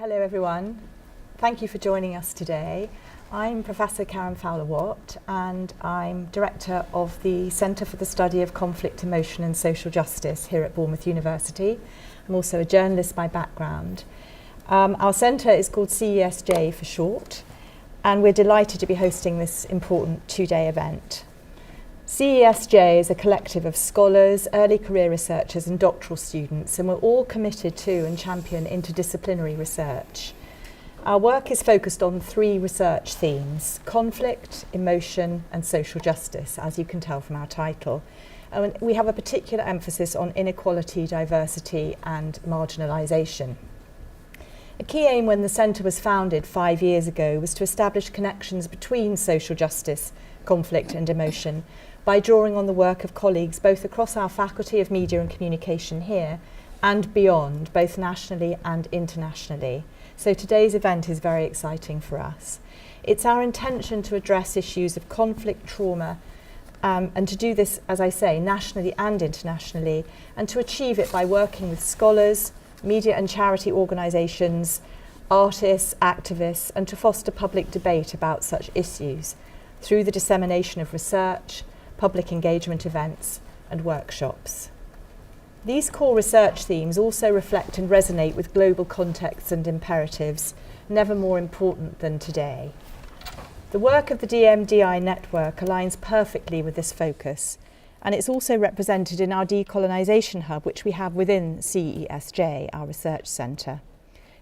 Hello everyone. Thank you for joining us today. I'm Professor Karen Fowler-Watt and I'm Director of the Centre for the Study of Conflict, Emotion and Social Justice here at Bournemouth University. I'm also a journalist by background. Our centre is called CESJ for short, and we're delighted to be hosting this important two-day event. CESJ is a collective of scholars, early career researchers and doctoral students, and we're all committed to and champion interdisciplinary research. Our work is focused on three research themes: conflict, emotion and social justice, as you can tell from our title. And we have a particular emphasis on inequality, diversity and marginalisation. A key aim when the centre was founded 5 years ago was to establish connections between social justice, conflict and emotion by drawing on the work of colleagues both across our Faculty of Media and Communication here and beyond, both nationally and internationally. So today's event is very exciting for us. It's our intention to address issues of conflict, trauma, and to do this, as I say, nationally and internationally, and to achieve it by working with scholars, media and charity organisations, artists, activists, and to foster public debate about such issues through the dissemination of research, public engagement events and workshops. These core research themes also reflect and resonate with global contexts and imperatives, never more important than today. The work of the DMDI network aligns perfectly with this focus, and it's also represented in our Decolonisation Hub, which we have within CESJ, our research centre.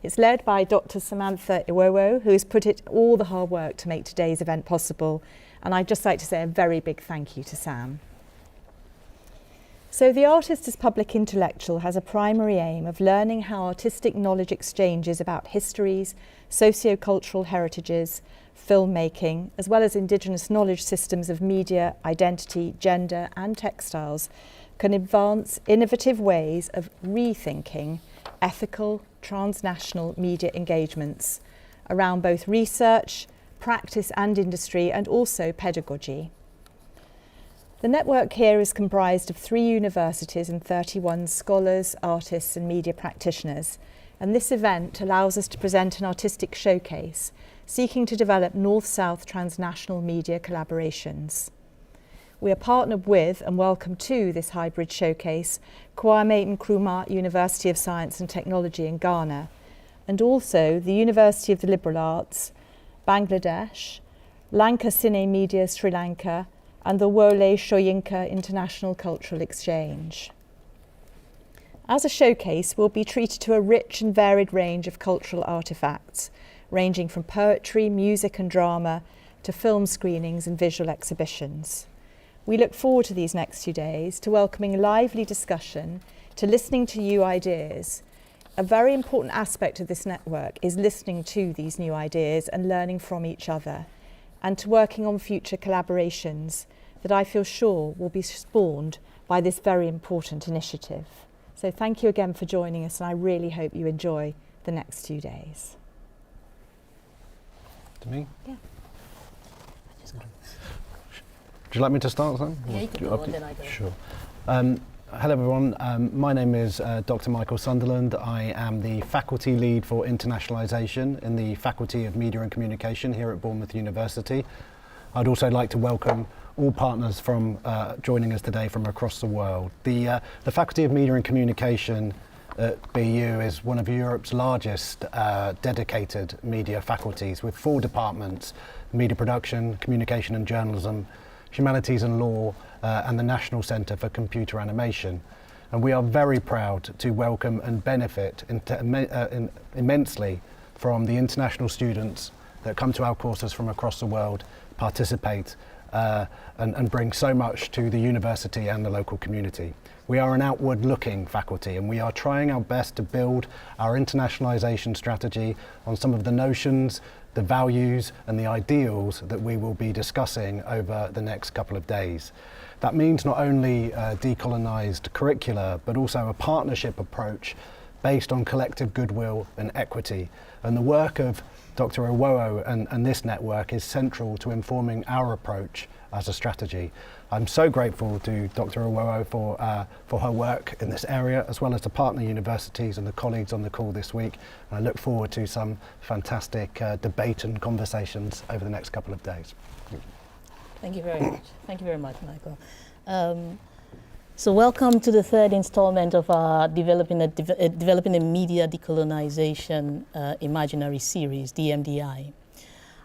It's led by Dr. Samantha Iwowo, who has put in all the hard work to make today's event possible, and I'd just like to say a very big thank you to Sam. So the artist as public intellectual has a primary aim of learning how artistic knowledge exchanges about histories, socio-cultural heritages, filmmaking, as well as indigenous knowledge systems of media, identity, gender and textiles can advance innovative ways of rethinking ethical, transnational media engagements around both research, practice and industry, and also pedagogy. The network here is comprised of 3 universities and 31 scholars, artists and media practitioners, and this event allows us to present an artistic showcase seeking to develop north-south transnational media collaborations. We are partnered with and welcome to this hybrid showcase Kwame Nkrumah University of Science and Technology in Ghana, and also the University of the Liberal Arts, Bangladesh, Lanka Cine Media Sri Lanka, and the Wole Soyinka International Cultural Exchange. As a showcase, we'll be treated to a rich and varied range of cultural artefacts, ranging from poetry, music and drama, to film screenings and visual exhibitions. We look forward to these next 2 days, to welcoming lively discussion, to listening to new ideas. A very important aspect of this network is listening to these new ideas and learning from each other, and to working on future collaborations that I feel sure will be spawned by this very important initiative. So thank you again for joining us, and I really hope you enjoy the next 2 days. To me? Yeah. Would you like me to start then? Yeah, you can go on, then I go. Sure. Hello everyone, my name is Dr. Michael Sunderland. I am the Faculty Lead for Internationalisation in the Faculty of Media and Communication here at Bournemouth University. I'd also like to welcome all partners from joining us today from across the world. The Faculty of Media and Communication at BU is one of Europe's largest dedicated media faculties, with 4 departments: media production, communication and journalism, humanities and law, and the National Centre for Computer Animation. And we are very proud to welcome and benefit immensely from the international students that come to our courses from across the world, participate and bring so much to the university and the local community. We are an outward-looking faculty, and we are trying our best to build our internationalisation strategy on some of the notions, the values and the ideals that we will be discussing over the next couple of days. That means not only decolonised curricula, but also a partnership approach based on collective goodwill and equity. And the work of Dr. Owowo and this network is central to informing our approach as a strategy. I'm so grateful to Dr. Owowo for her work in this area, as well as to partner universities and the colleagues on the call this week. And I look forward to some fantastic debate and conversations over the next couple of days. Thank you very much. Thank you very much, Michael. So welcome to the third installment of our Developing a Media Decolonisation Imaginary series, DMDI.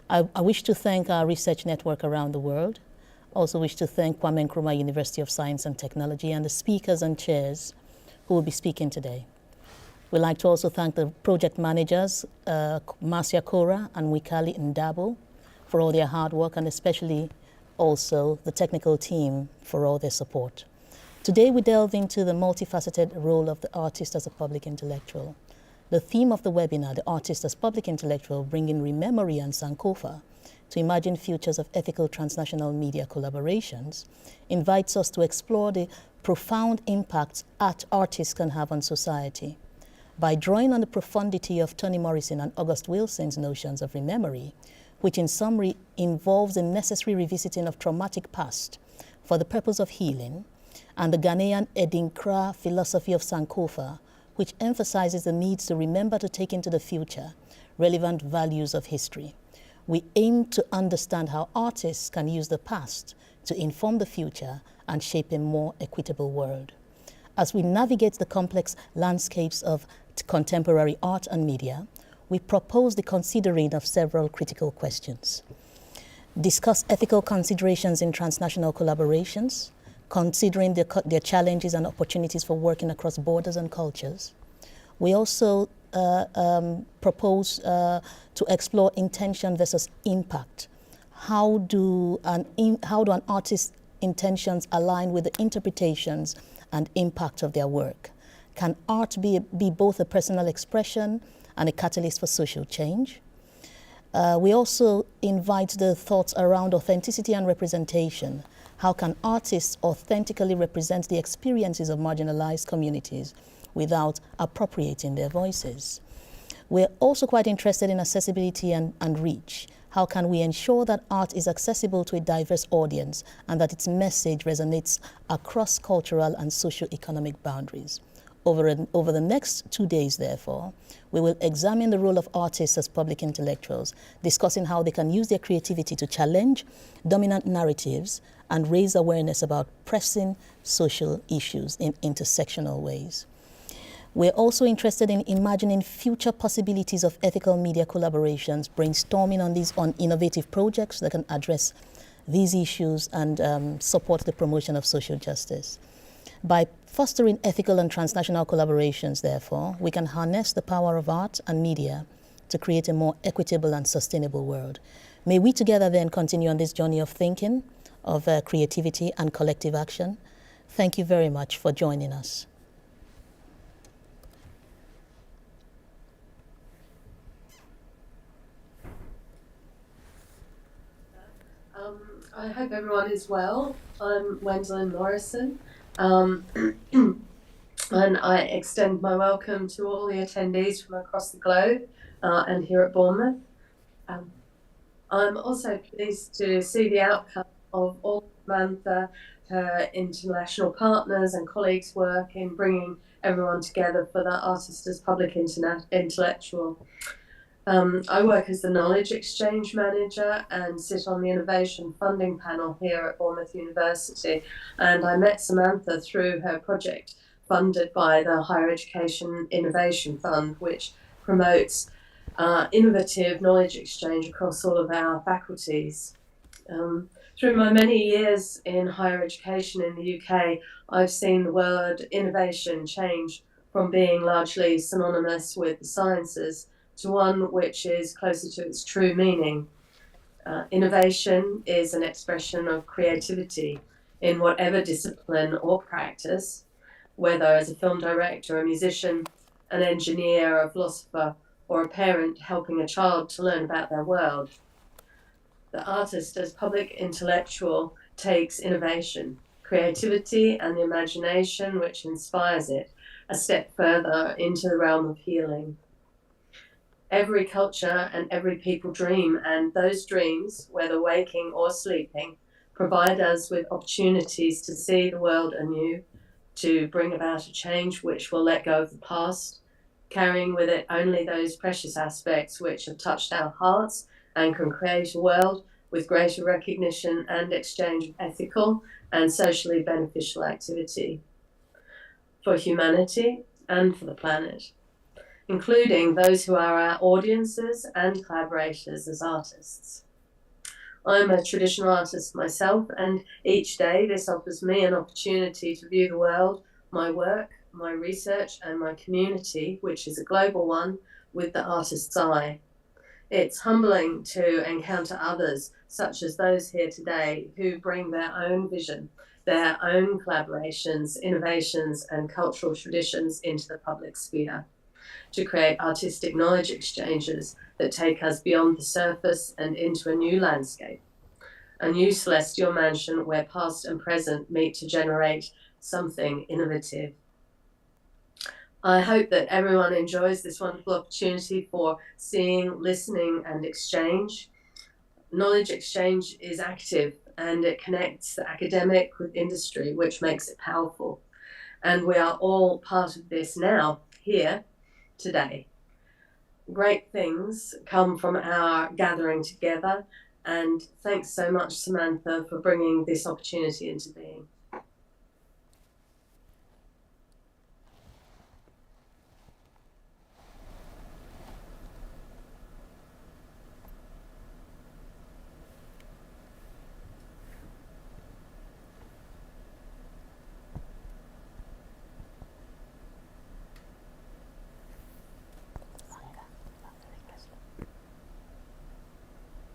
I wish to thank our research network around the world. Also wish to thank Kwame Nkrumah University of Science and Technology and the speakers and chairs who will be speaking today. We'd like to also thank the project managers, Marcia Kora and Wikali Ndabo, for all their hard work, and especially also the technical team for all their support. Today we delve into the multifaceted role of the artist as a public intellectual. The theme of the webinar, The Artist as Public Intellectual, bringing Rememory and Sankofa to imagine futures of ethical transnational media collaborations, invites us to explore the profound impacts artists can have on society. By drawing on the profundity of Toni Morrison and August Wilson's notions of Rememory, which in summary involves a necessary revisiting of traumatic past for the purpose of healing, and the Ghanaian Edinkra philosophy of Sankofa, which emphasizes the need to remember to take into the future relevant values of history. We aim to understand how artists can use the past to inform the future and shape a more equitable world. As we navigate the complex landscapes of contemporary art and media, we propose the considering of several critical questions. Discuss ethical considerations in transnational collaborations, considering their challenges and opportunities for working across borders and cultures. We also propose to explore intention versus impact. How do an artist's intentions align with the interpretations and impact of their work? Can art be both a personal expression and a catalyst for social change? We also invite the thoughts around authenticity and representation. How can artists authentically represent the experiences of marginalized communities without appropriating their voices? We're also quite interested in accessibility and reach. How can we ensure that art is accessible to a diverse audience and that its message resonates across cultural and socio-economic boundaries? Over the next 2 days, therefore, we will examine the role of artists as public intellectuals, discussing how they can use their creativity to challenge dominant narratives and raise awareness about pressing social issues in intersectional ways. We're also interested in imagining future possibilities of ethical media collaborations, brainstorming on innovative projects that can address these issues and support the promotion of social justice. By fostering ethical and transnational collaborations, therefore, we can harness the power of art and media to create a more equitable and sustainable world. May we together then continue on this journey of thinking, of creativity and collective action. Thank you very much for joining us. I hope everyone is well. I'm Toni Morrison, and I extend my welcome to all the attendees from across the globe and here at Bournemouth. I'm also pleased to see the outcome of all Samantha, her international partners and colleagues' work in bringing everyone together for the Artist as Public Intellectual. I work as the Knowledge Exchange Manager and sit on the Innovation Funding Panel here at Bournemouth University. And I met Samantha through her project funded by the Higher Education Innovation Fund, which promotes innovative knowledge exchange across all of our faculties. Through my many years in higher education in the UK, I've seen the word innovation change from being largely synonymous with the sciences to one which is closer to its true meaning. Innovation is an expression of creativity in whatever discipline or practice, whether as a film director, a musician, an engineer, a philosopher, or a parent helping a child to learn about their world. The artist as public intellectual takes innovation, creativity, and the imagination which inspires it a step further into the realm of healing. Every culture and every people dream, and those dreams, whether waking or sleeping, provide us with opportunities to see the world anew, to bring about a change which will let go of the past, carrying with it only those precious aspects which have touched our hearts and can create a world with greater recognition and exchange of ethical and socially beneficial activity for humanity and for the planet, including those who are our audiences and collaborators as artists. I'm a traditional artist myself, and each day this offers me an opportunity to view the world, my work, my research, and my community, which is a global one, with the artist's eye. It's humbling to encounter others, such as those here today, who bring their own vision, their own collaborations, innovations, and cultural traditions into the public sphere, to create artistic knowledge exchanges that take us beyond the surface and into a new landscape, a new celestial mansion where past and present meet to generate something innovative. I hope that everyone enjoys this wonderful opportunity for seeing, listening, and exchange. Knowledge exchange is active and it connects the academic with industry, which makes it powerful. And we are all part of this now, here, today. Great things come from our gathering together, and thanks so much, Samantha, for bringing this opportunity into being.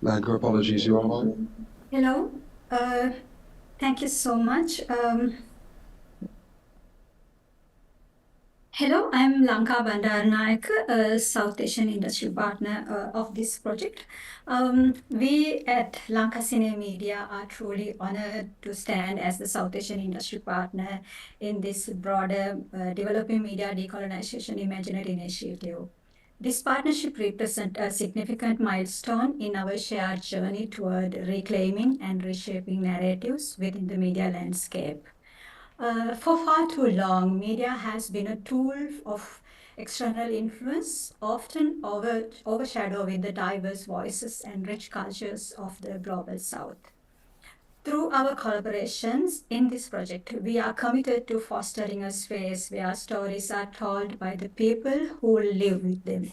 Lanka, apologies, you're on. Hello, thank you so much. Hello, I'm Lanka Bandaranayak, a South Asian industry partner of this project. We at Lanka Cine Media are truly honored to stand as the South Asian industry partner in this broader Developing Media Decolonisation Imaginary initiative. This partnership represents a significant milestone in our shared journey toward reclaiming and reshaping narratives within the media landscape. For far too long, media has been a tool of external influence, often overshadowing the diverse voices and rich cultures of the global South. Through our collaborations in this project, we are committed to fostering a space where stories are told by the people who live with them,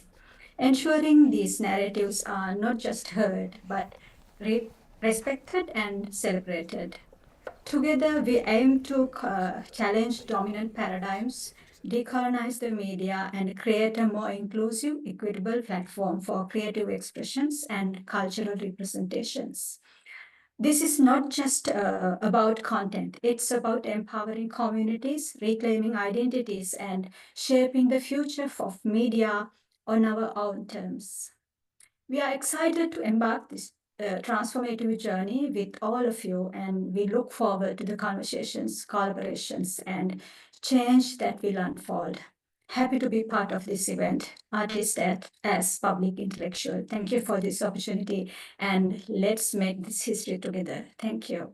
ensuring these narratives are not just heard, but respected and celebrated. Together, we aim to challenge dominant paradigms, decolonize the media, and create a more inclusive, equitable platform for creative expressions and cultural representations. This is not just about content, it's about empowering communities, reclaiming identities, and shaping the future of media on our own terms. We are excited to embark this transformative journey with all of you, and we look forward to the conversations, collaborations, and change that will unfold. Happy to be part of this event, artist as public intellectual. Thank you for this opportunity, and let's make this history together. Thank you.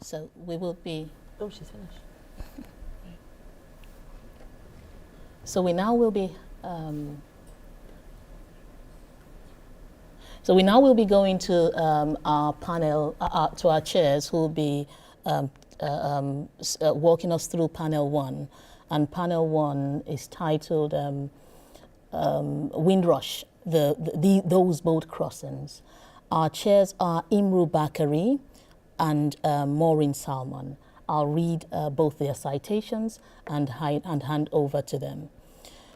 So we will be. Oh, she's finished. So we now will be. So we now will be going to our panel, to our chairs, who will be walking us through panel one. And panel one is titled Windrush, those boat crossings. Our chairs are Imru Bakari and Maureen Salmon. I'll read both their citations and hand over to them.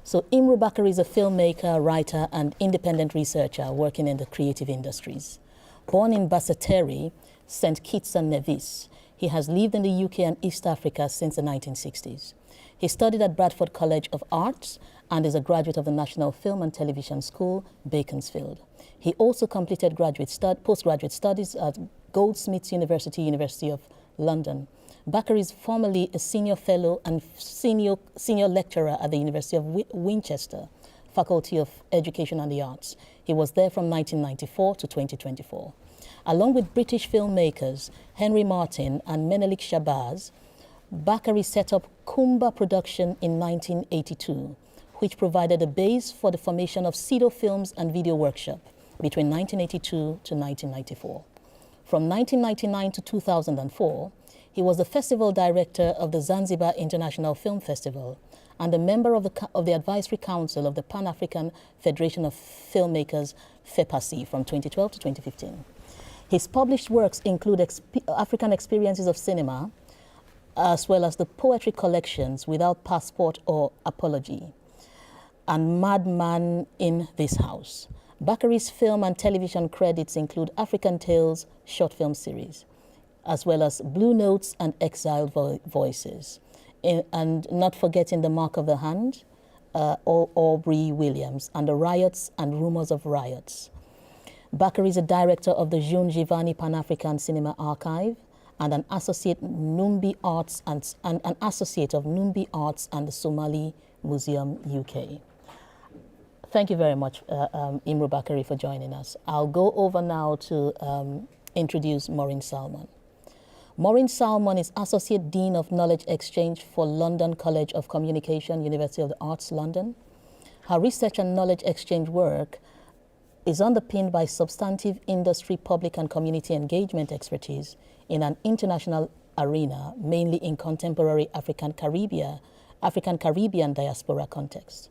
So Imru Bakari is a filmmaker, writer, and independent researcher working in the creative industries. Born in Basseterre, St. Kitts and Nevis, he has lived in the UK and East Africa since the 1960s. He studied at Bradford College of Arts and is a graduate of the National Film and Television School, Beaconsfield. He also completed postgraduate studies at Goldsmiths University, University of London, Bakary is formerly a senior fellow and senior lecturer at the University of Winchester, Faculty of Education and the Arts. He was there from 1994 to 2024. Along with British filmmakers Henry Martin and Menelik Shabazz, Bakary set up Kumba Production in 1982, which provided a base for the formation of Cedo Films and Video Workshop between 1982 to 1994. From 1999 to 2004, he was the festival director of the Zanzibar International Film Festival and a member of the Advisory Council of the Pan-African Federation of Filmmakers, FEPACI, from 2012 to 2015. His published works include African Experiences of Cinema, as well as the poetry collections Without Passport or Apology, and Madman in This House. Bakary's film and television credits include African Tales short film series, as well as Blue Notes and Exiled Voices, and not forgetting The Mark of the Hand, Aubrey Williams, and The Riots and Rumors of Riots. Bakary is a director of the June Givani Pan-African Cinema Archive and an associate Numbi Arts and an associate of Numbi Arts and the Somali Museum, UK. Thank you very much, Imru Bakary, for joining us. I'll go over now to introduce Maureen Salmon. Maureen Salmon is Associate Dean of Knowledge Exchange for London College of Communication, University of the Arts, London. Her research and knowledge exchange work is underpinned by substantive industry, public and community engagement expertise in an international arena, mainly in contemporary African Caribbean diaspora context.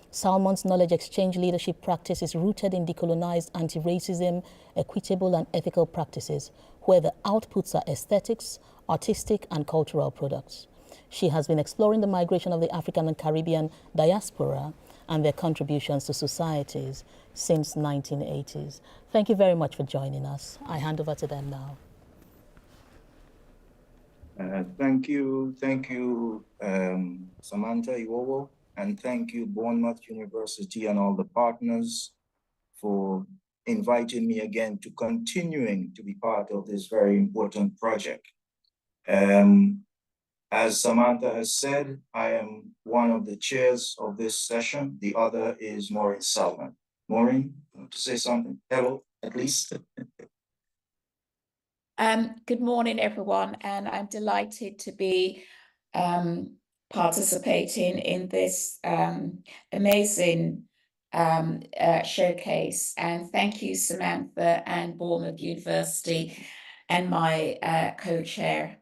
Salmon's knowledge exchange leadership practice is rooted in decolonized anti-racism, equitable and ethical practices, where the outputs are aesthetics, artistic and cultural products. She has been exploring the migration of the African and Caribbean diaspora and their contributions to societies since 1980s. Thank you very much for joining us. I hand over to them now. Thank you, Samantha Iwowo, and thank you, Bournemouth University and all the partners for inviting me again to continuing to be part of this very important project. As Samantha has said, I am one of the chairs of this session. The other is Maureen Salmon. Maureen, you want to say something? Hello, at least. Good morning, everyone, and I'm delighted to be participating in this amazing showcase. And thank you, Samantha and Bournemouth University and my co-chair.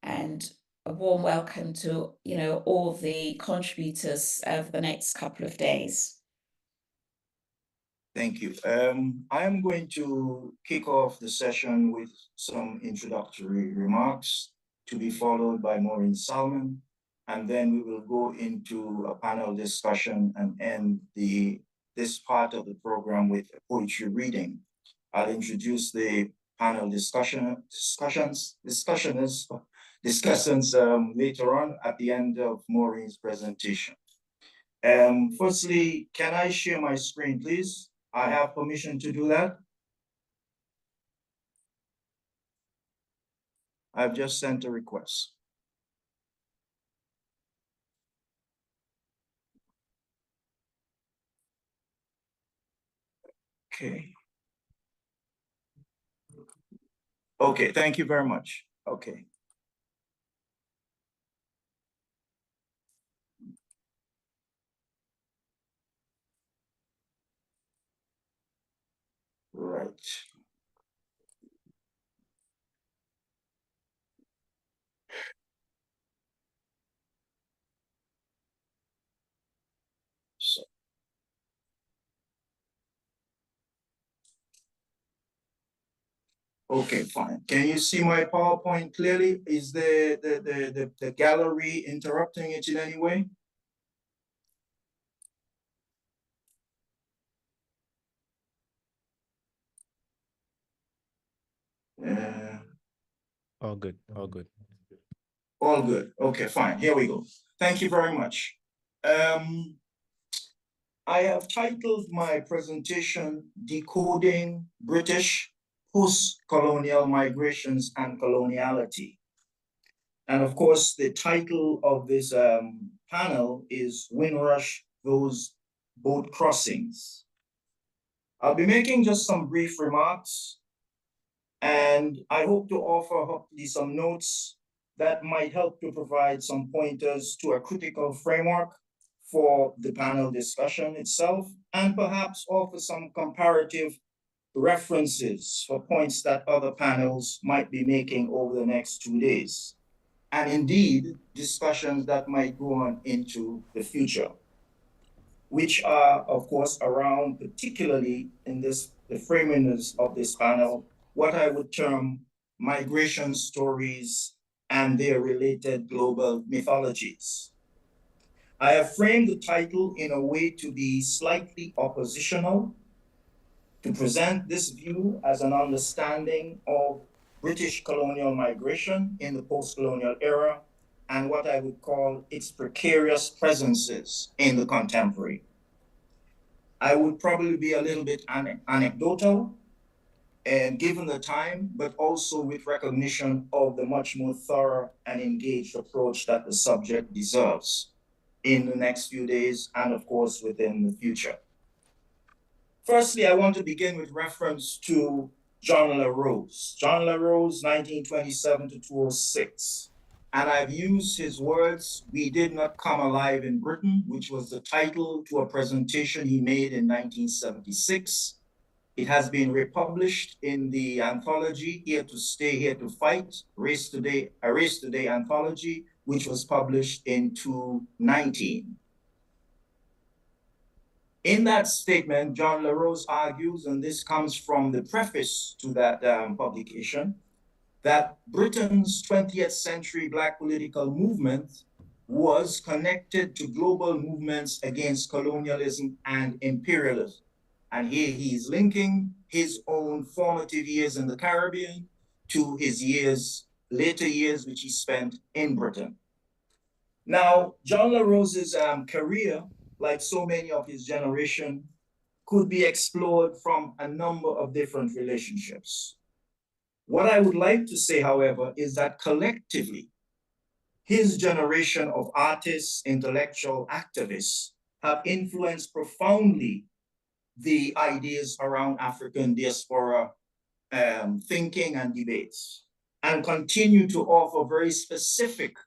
And a warm welcome to all the contributors over the next couple of days. Thank you. I am going to kick off the session with some introductory remarks to be followed by Maureen Salmon, and then we will go into a panel discussion and end this part of the program with a poetry reading. I'll introduce the panel discussants later on at the end of Maureen's presentation. Firstly, can I share my screen, please? I have permission to do that. I've just sent a request. Okay. Okay, thank you very much. Okay. Right. So, okay, fine. Can you see my PowerPoint clearly? Is the gallery interrupting it in any way? All good, all good. All good. Okay, fine. Here we go. Thank you very much. I have titled my presentation, Decoding British Post-Colonial Migrations and Coloniality. And of course, the title of this panel is Windrush, Those Boat Crossings. I'll be making just some brief remarks, and I hope to offer hopefully some notes that might help to provide some pointers to a critical framework for the panel discussion itself, and perhaps offer some comparative references for points that other panels might be making over the next 2 days, and indeed discussions that might go on into the future, which are, of course, around, particularly in the framing of this panel, what I would term migration stories and their related global mythologies. I have framed the title in a way to be slightly oppositional, to present this view as an understanding of British colonial migration in the post-colonial era and what I would call its precarious presences in the contemporary. I would probably be a little bit anecdotal and given the time, but also with recognition of the much more thorough and engaged approach that the subject deserves in the next few days and of course within the future. Firstly, I want to begin with reference to John La Rose. John La Rose, 1927 to 2006. And I've used his words, "We did not come alive in Britain," which was the title to a presentation he made in 1976. It has been republished in the anthology, Here to Stay, Here to Fight, A Race Today anthology, which was published in 2019. In that statement, John La Rose argues, and this comes from the preface to that publication, that Britain's 20th century Black political movement was connected to global movements against colonialism and imperialism. And here he is linking his own formative years in the Caribbean to his later years, which he spent in Britain. Now, John La Rose's career, like so many of his generation, could be explored from a number of different relationships. What I would like to say, however, is that collectively, his generation of artists, intellectual activists have influenced profoundly the ideas around African diaspora thinking and debates, and continue to offer very specific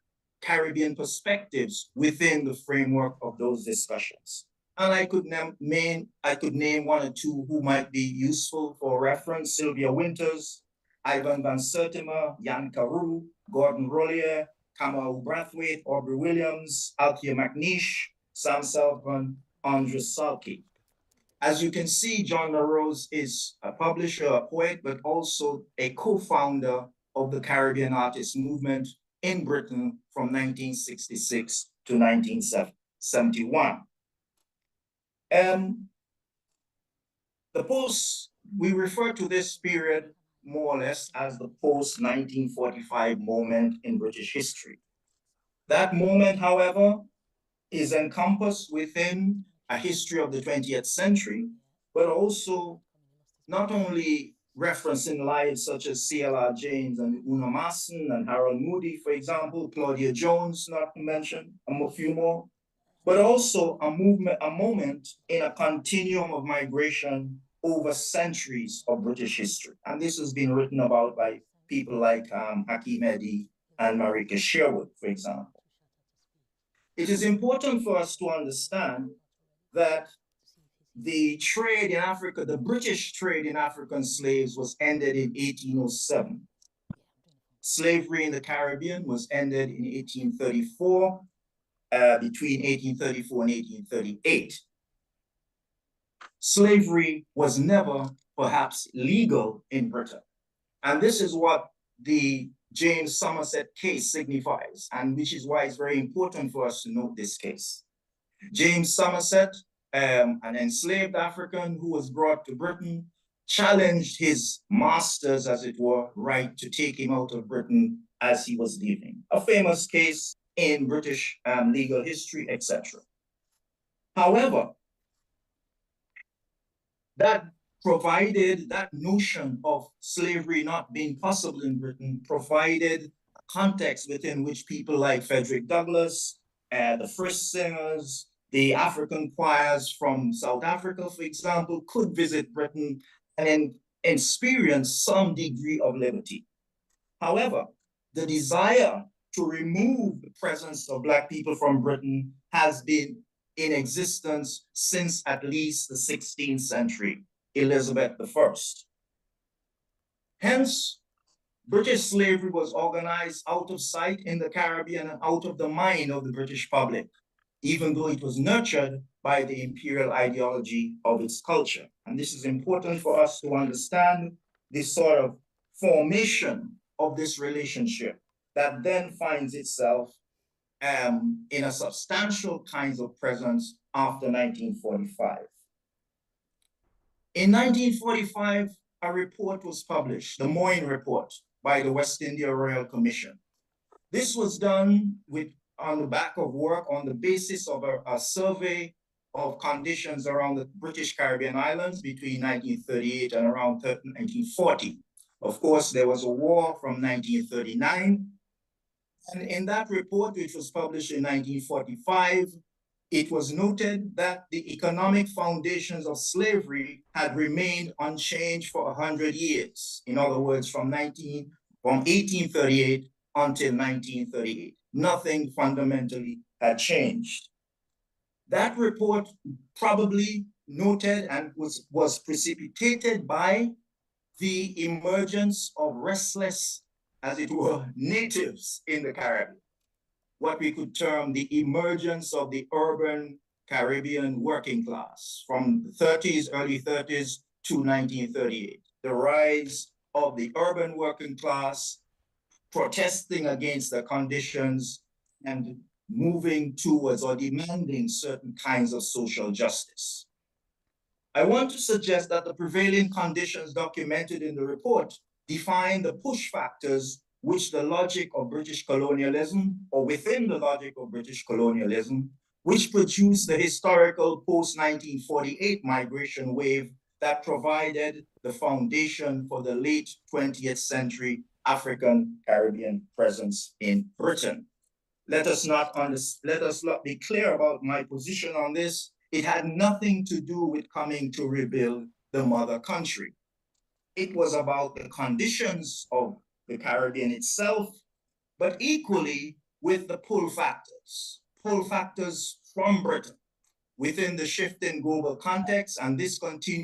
Caribbean perspectives within the framework of those discussions. And I could name one or two who might be useful for reference: Sylvia Winters, Ivan Van Sertima, Jan Carew, Gordon Rollier, Kamau Brathwaite, Aubrey Williams, Althea McNeish, Sam Salvan, Andres Salke. As you can see, John La Rose is a publisher, a poet, but also a co-founder of the Caribbean artist movement in Britain from 1966 to 1971. We refer to this period more or less as the post-1945 moment in British history. That moment, however, is encompassed within a history of the 20th century, but also not only referencing lives such as C.L.R. James and Una Mason and Harold Moody, for example, Claudia Jones, not to mention a few more, but also a moment in a continuum of migration over centuries of British history. And this has been written about by people like Hakeem Eddy and Marika Sherwood, for example. It is important for us to understand that the trade in Africa, the British trade in African slaves, was ended in 1807. Slavery in the Caribbean was ended in 1834, between 1834 and 1838. Slavery was never perhaps legal in Britain. And this is what the James Somerset case signifies, and which is why it's very important for us to note this case. James Somerset, an enslaved African who was brought to Britain, challenged his master's, as it were, right to take him out of Britain as he was leaving. A famous case in British legal history, etc. However, that notion of slavery not being possible in Britain provided a context within which people like Frederick Douglass, the first singers, the African choirs from South Africa, for example, could visit Britain and experience some degree of liberty. However, the desire to remove the presence of Black people from Britain has been in existence since at least the 16th century, Elizabeth I. Hence, British slavery was organized out of sight in the Caribbean and out of the mind of the British public, even though it was nurtured by the imperial ideology of its culture. And this is important for us to understand this sort of formation of this relationship that then finds itself in a substantial kinds of presence after 1945. In 1945, a report was published, the Moyne Report, by the West India Royal Commission. This was done on the back of work on the basis of a survey of conditions around the British Caribbean islands between 1938 and around 1940. Of course, there was a war from 1939. And in that report, which was published in 1945, it was noted that the economic foundations of slavery had remained unchanged for 100 years. In other words, from 1838 until 1938. Nothing fundamentally had changed. That report probably noted and was precipitated by the emergence of restless, as it were, natives in the Caribbean. What we could term the emergence of the urban Caribbean working class from the 30s, early 30s to 1938. The rise of the urban working class protesting against the conditions and moving towards or demanding certain kinds of social justice. I want to suggest that the prevailing conditions documented in the report define the push factors which the logic of British colonialism, or within the logic of British colonialism, which produced the historical post-1948 migration wave that provided the foundation for the late 20th century African Caribbean presence in Britain. Let us not be clear about my position on this. It had nothing to do with coming to rebuild the mother country. It was about the conditions of the Caribbean itself, but equally with the pull factors from Britain within the shifting global context, and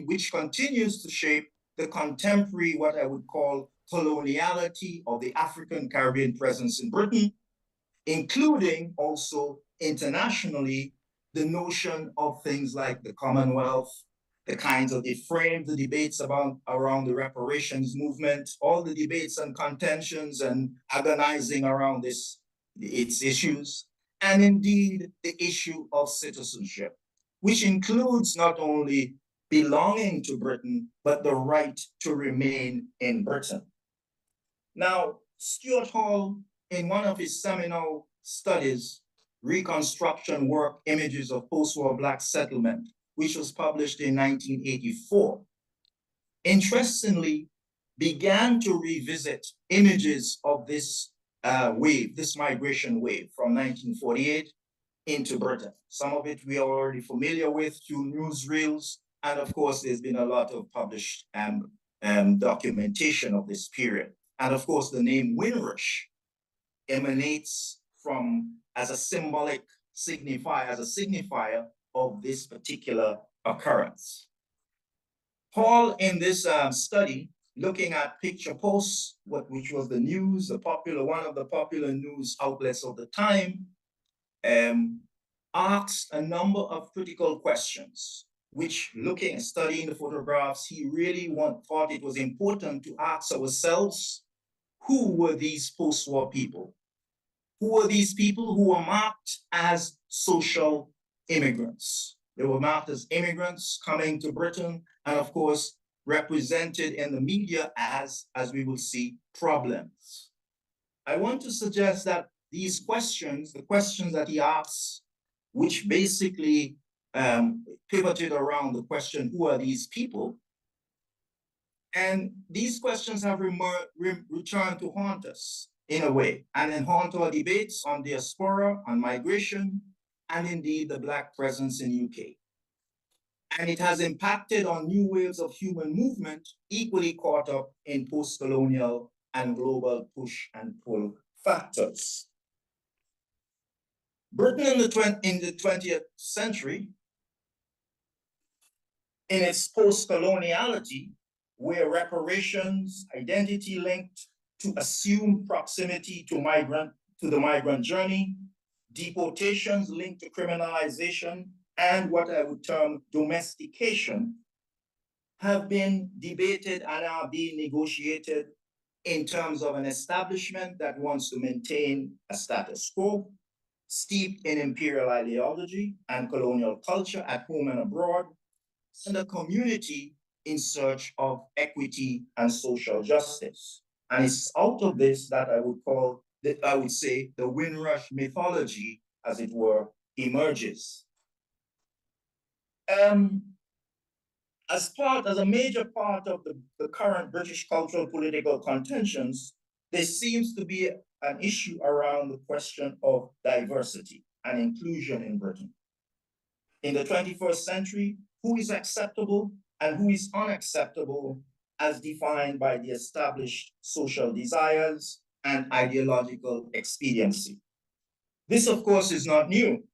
which continues to shape the contemporary, what I would call coloniality of the African Caribbean presence in Britain, including also internationally the notion of things like the Commonwealth, the kinds of, it framed the debates around the reparations movement, all the debates and contentions and agonizing around its issues, and indeed the issue of citizenship, which includes not only belonging to Britain, but the right to remain in Britain. Now, Stuart Hall, in one of his seminal studies, Reconstruction Work, Images of Post-War Black Settlement, which was published in 1984, interestingly began to revisit images of this wave, this migration wave from 1948 into Britain. Some of it we are already familiar with through newsreels, and of course there's been a lot of published documentation of this period. And of course the name Windrush emanates from as a symbolic signifier of this particular occurrence. Hall, in this study, looking at picture posts, which was the news, one of the popular news outlets of the time, asked a number of critical questions, which studying the photographs, he really thought it was important to ask ourselves, who were these post-war people? Who were these people who were marked as social immigrants? They were marked as immigrants coming to Britain, and of course, represented in the media as we will see, problems. I want to suggest that these questions, the questions that he asks, which basically pivoted around the question, who are these people? And these questions have returned to haunt us. in a way, and then haunt our debates on diaspora, on migration, and indeed the Black presence in UK. And it has impacted on new waves of human movement, equally caught up in post-colonial and global push and pull factors. Britain in the 20th century, in its post-coloniality, where reparations, identity linked to assumed proximity to the migrant journey, deportations linked to criminalization, and what I would term domestication, have been debated and are being negotiated in terms of an establishment that wants to maintain a status quo, steeped in imperial ideology and colonial culture at home and abroad, and a community in search of equity and social justice. And it's out of this that I would say the Windrush mythology, as it were, emerges. As a major part of the current British cultural political contentions, there seems to be an issue around the question of diversity and inclusion in Britain. In the 21st century, who is acceptable and who is unacceptable as defined by the established social desires and ideological expediency. This, of course, is not new.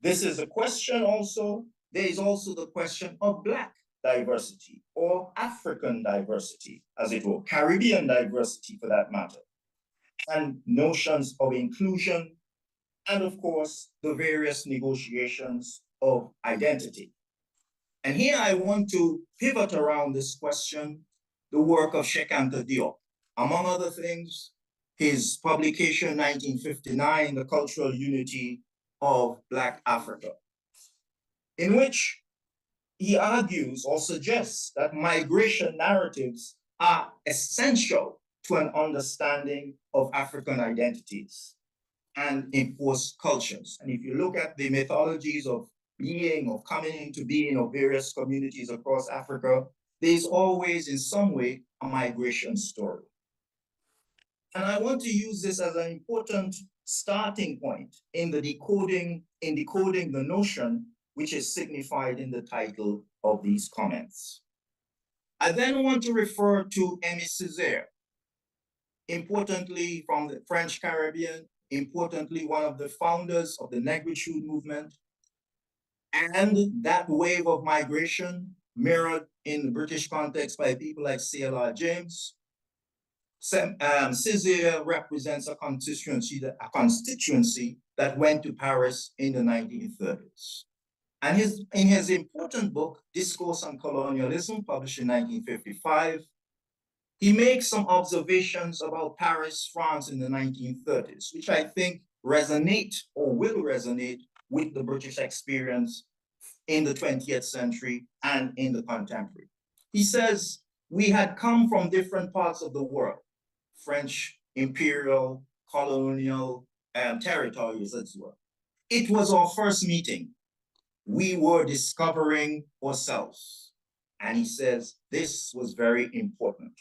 This is a question also. There is also the question of Black diversity or African diversity, as it were, Caribbean diversity for that matter, and notions of inclusion, and of course, the various negotiations of identity. And here I want to pivot around this question, the work of Cheikh Anta Diop. Among other things, his publication 1959, The Cultural Unity of Black Africa, in which he argues or suggests that migration narratives are essential to an understanding of African identities and enforced cultures. And if you look at the mythologies of being, of coming into being of various communities across Africa, there's always in some way a migration story. And I want to use this as an important starting point in decoding the notion which is signified in the title of these comments. I then want to refer to Aimé Césaire, importantly from the French Caribbean, importantly one of the founders of the negritude movement, and that wave of migration mirrored in the British context by people like C.L.R. James. Césaire represents a constituency that went to Paris in the 1930s. And in his important book, Discourse on Colonialism, published in 1955, he makes some observations about Paris, France in the 1930s, which I think resonate or will resonate with the British experience in the 20th century and in the contemporary. He says, we had come from different parts of the world, French, imperial, colonial, territories as well. It was our first meeting. We were discovering ourselves. And he says, this was very important.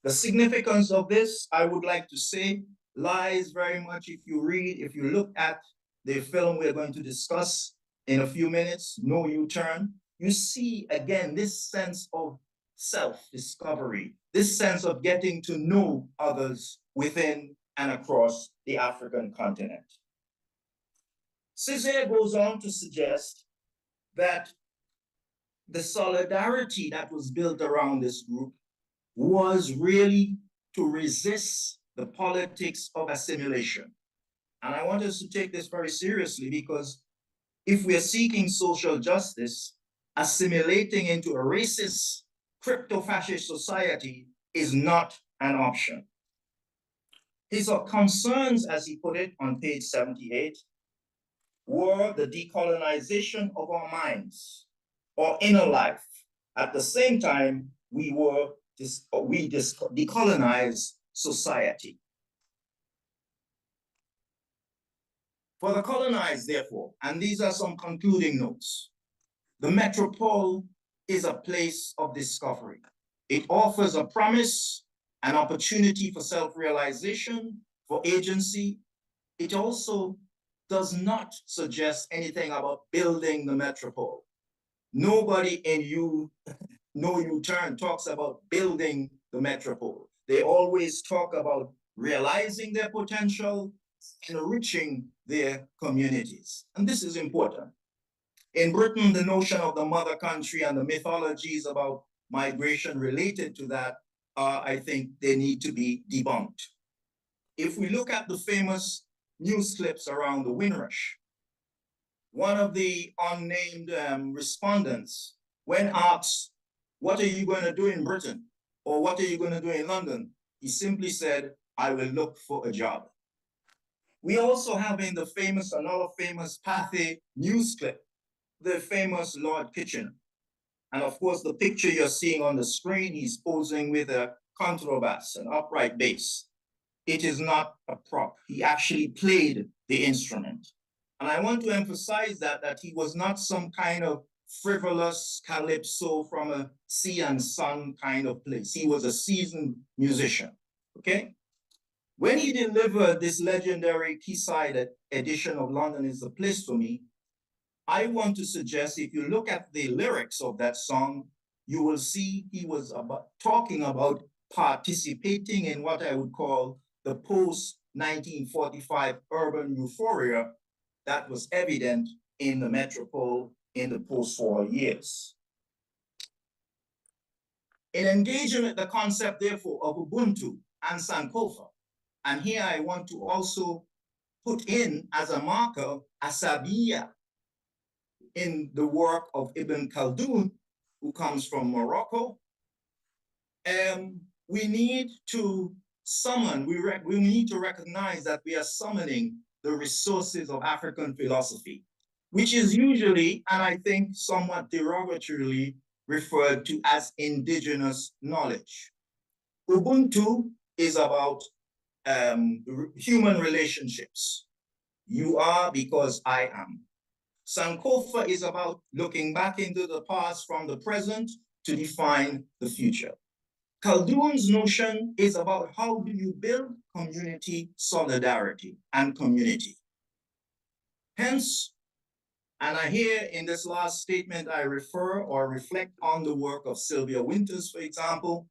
The significance of this, I would like to say, lies very much if you look at the film we're going to discuss in a few minutes, No U-Turn, you see again this sense of self-discovery, this sense of getting to know others within and across the African continent. Césaire goes on to suggest that the solidarity that was built around this group was really to resist the politics of assimilation. And I want us to take this very seriously, because if we are seeking social justice, assimilating into a racist, crypto-fascist society is not an option. His concerns, as he put it on page 78, were the decolonization of our minds, our inner life. At the same time, we decolonize society. For the colonized, therefore, and these are some concluding notes, the metropole is a place of discovery. It offers a promise an opportunity for self-realization, for agency. It also does not suggest anything about building the metropole. Nobody in No U-Turn talks about building the metropole. They always talk about realizing their potential, enriching their communities. And this is important. In Britain, the notion of the mother country and the mythologies about migration related to that, I think they need to be debunked. If we look at the famous news clips around the Windrush, one of the unnamed respondents, when asked, what are you going to do in Britain? Or what are you going to do in London? He simply said, I will look for a job. We also have in the another famous Pathé news clip, the famous Lord Kitchener. And of course, the picture you're seeing on the screen, he's posing with a contrabass, an upright bass. It is not a prop. He actually played the instrument. And I want to emphasize that he was not some kind of frivolous calypso from a sea and sun kind of place. He was a seasoned musician, okay? When he delivered this legendary Quayside edition of London is the Place for Me, I want to suggest if you look at the lyrics of that song, you will see he was talking about participating in what I would call the post-1945 urban euphoria that was evident in the metropole in the post-war years. In engaging with the concept, therefore, of Ubuntu and Sankofa, and here I want to also put in as a marker Asabiya in the work of Ibn Khaldun, who comes from Morocco. We need to summon, we need to recognize that we are summoning the resources of African philosophy, which is usually, and I think somewhat derogatorily, referred to as indigenous knowledge. Ubuntu is about human relationships. You are because I am. Sankofa is about looking back into the past from the present to define the future. Khaldun's notion is about how do you build community solidarity and community. Hence, and I hear in this last statement, I refer or reflect on the work of Sylvia Winters, for example.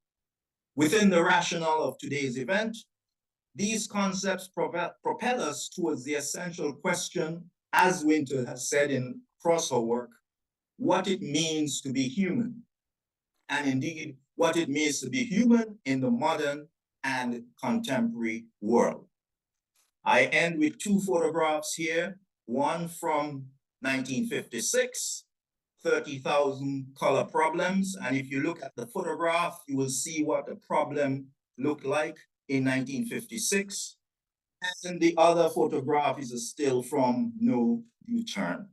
Within the rationale of today's event, these concepts propel us towards the essential question, as Winter has said across her work, what it means to be human, and indeed what it means to be human in the modern and contemporary world. I end with two photographs here, one from 1956, 30,000 color problems. And if you look at the photograph, you will see what the problem looked like in 1956. And the other photograph is a still from No U-Turn.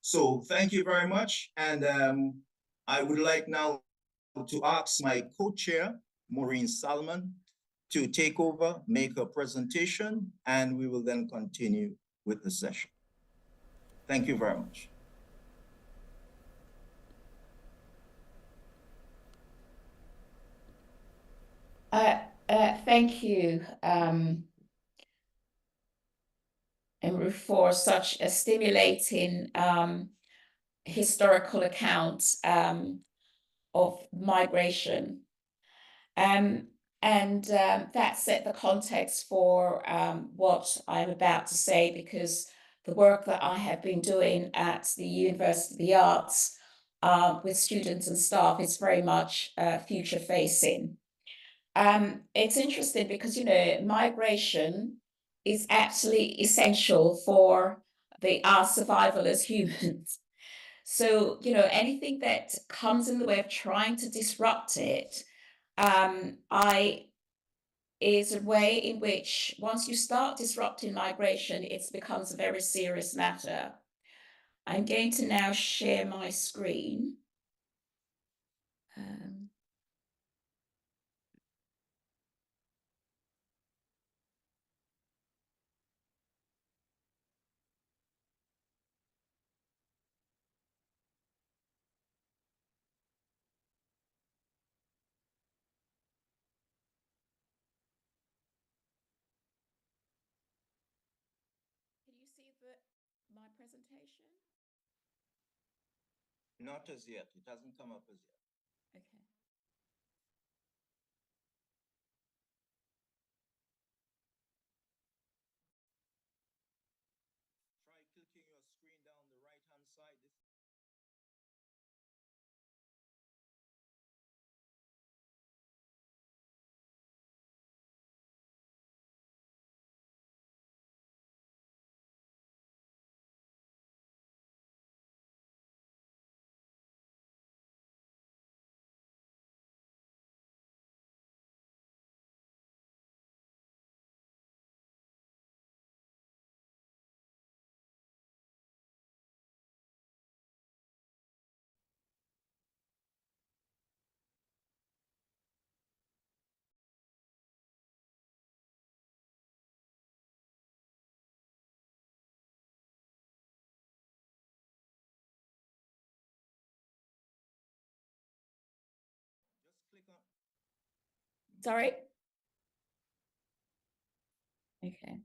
So thank you very much. And I would like now to ask my co-chair, Maureen Salmon, to take over, make a presentation, and we will then continue with the session. Thank you very much. Thank you, Emre, for such a stimulating historical account of migration. That set the context for what I'm about to say, because the work that I have been doing at the University of the Arts with students and staff is very much future facing. It's interesting because, you know, migration is absolutely essential for our survival as humans. So, you know, anything that comes in the way of trying to disrupt it is a way in which once you start disrupting migration, it becomes a very serious matter. I'm going to now share my screen. my presentation? Not as yet. It hasn't come up as yet. Okay. Try clicking your screen down the right-hand side. Just click on. Sorry. Okay.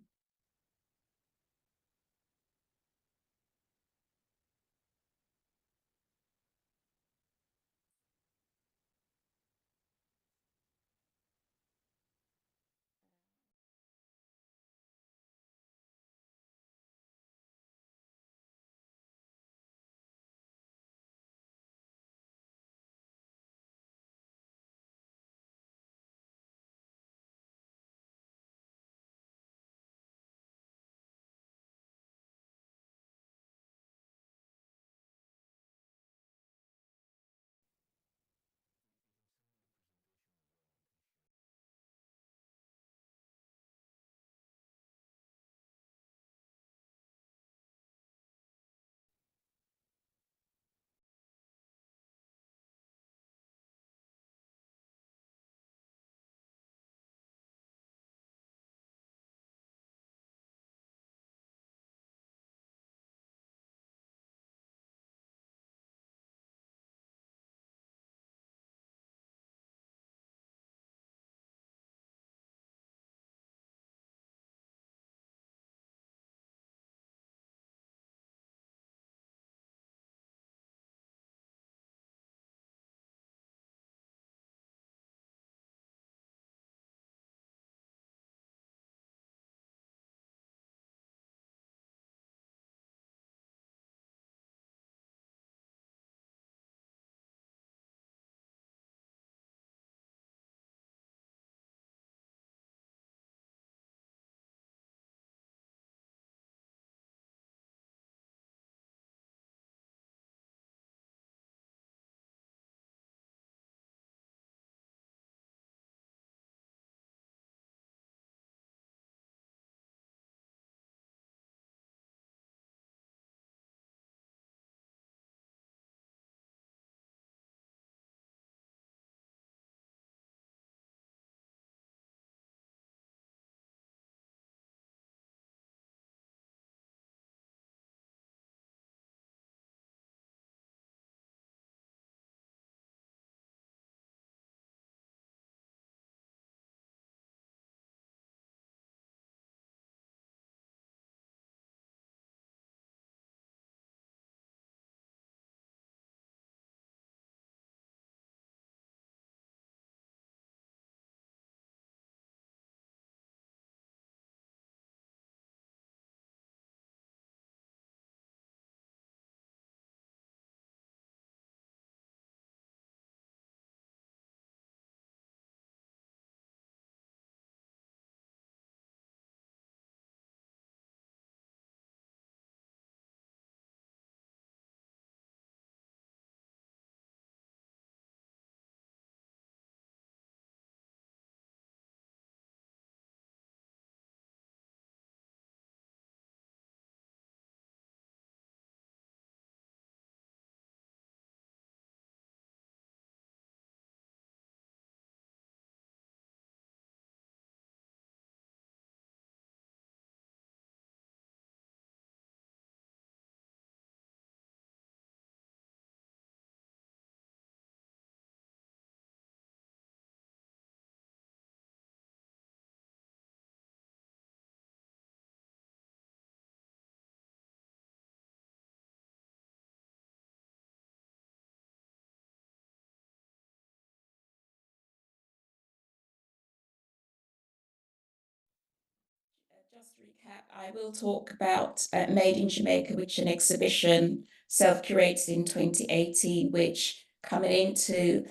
just to recap, I will talk about Made in Jamaica, which is an exhibition self-curated in 2018, which coming into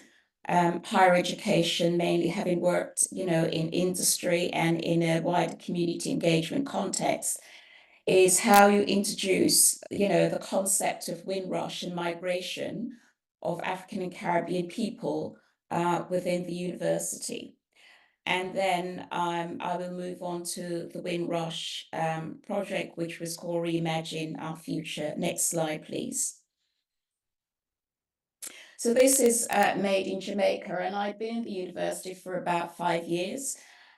higher education, mainly having worked, in industry and in a wider community engagement context, is how you introduce, the concept of Windrush and migration of African and Caribbean people within the university. And then I will move on to the Windrush project, which was called Reimagine Our Future. Next slide, please. So this is Made in Jamaica, and I've been in the university for about 5 years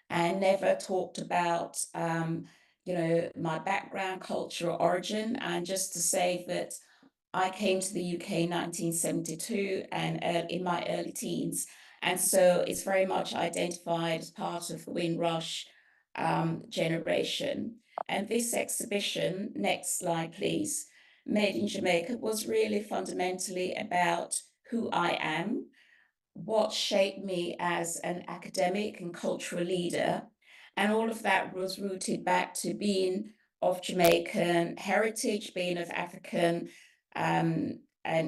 and never talked about, my background, culture, or origin. And just to say that I came to the UK in 1972 and in my early teens. And so it's very much identified as part of the Windrush generation. And this exhibition, next slide, please, Made in Jamaica, was really fundamentally about who I am, what shaped me as an academic and cultural leader. And all of that was rooted back to being of Jamaican heritage, being of African and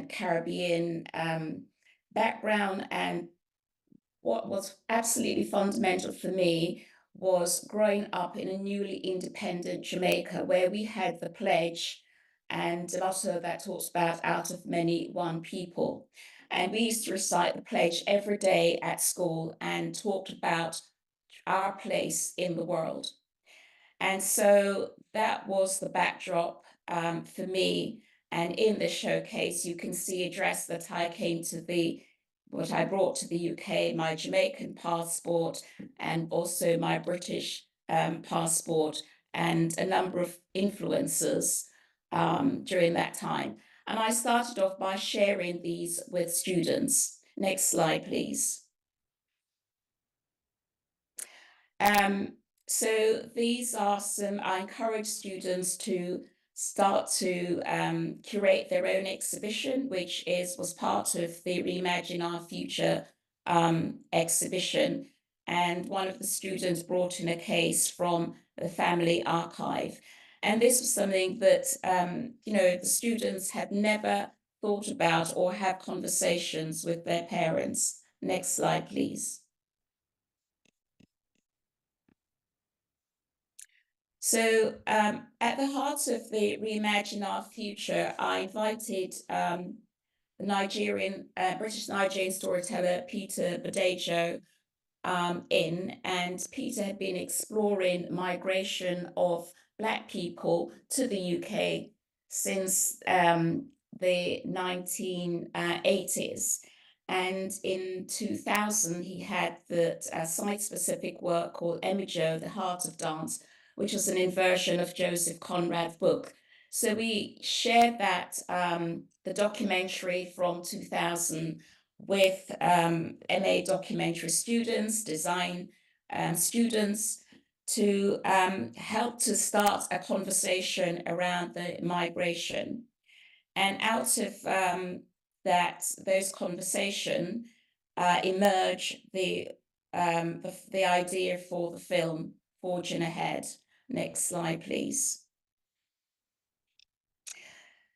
Caribbean background. And what was absolutely fundamental for me was growing up in a newly independent Jamaica, where we had the pledge and a motto that talks about out of many, one people. And we used to recite the pledge every day at school and talked about our place in the world. And so that was the backdrop for me. And in this showcase, you can see a dress that I what I brought to the UK, my Jamaican passport, and also my British passport, and a number of influencers during that time. And I started off by sharing these with students. Next slide, please. So these are I encourage students to start to curate their own exhibition, which was part of the Reimagine Our Future exhibition. And one of the students brought in a case from the family archive. And this was something that, the students had never thought about or had conversations with their parents. Next slide, please. So at the heart of the Reimagine Our Future, I invited the British Nigerian storyteller Peter Badejo in, and Peter had been exploring migration of Black people to the UK since the 1980s. And in 2000, he had the site-specific work called Emijo, The Heart of Dance, which was an inversion of Joseph Conrad's book. So we shared that, the documentary from 2000 with MA documentary students, design students, to help to start a conversation around the migration. And out of those conversations emerged the idea for the film Forging Ahead. Next slide, please.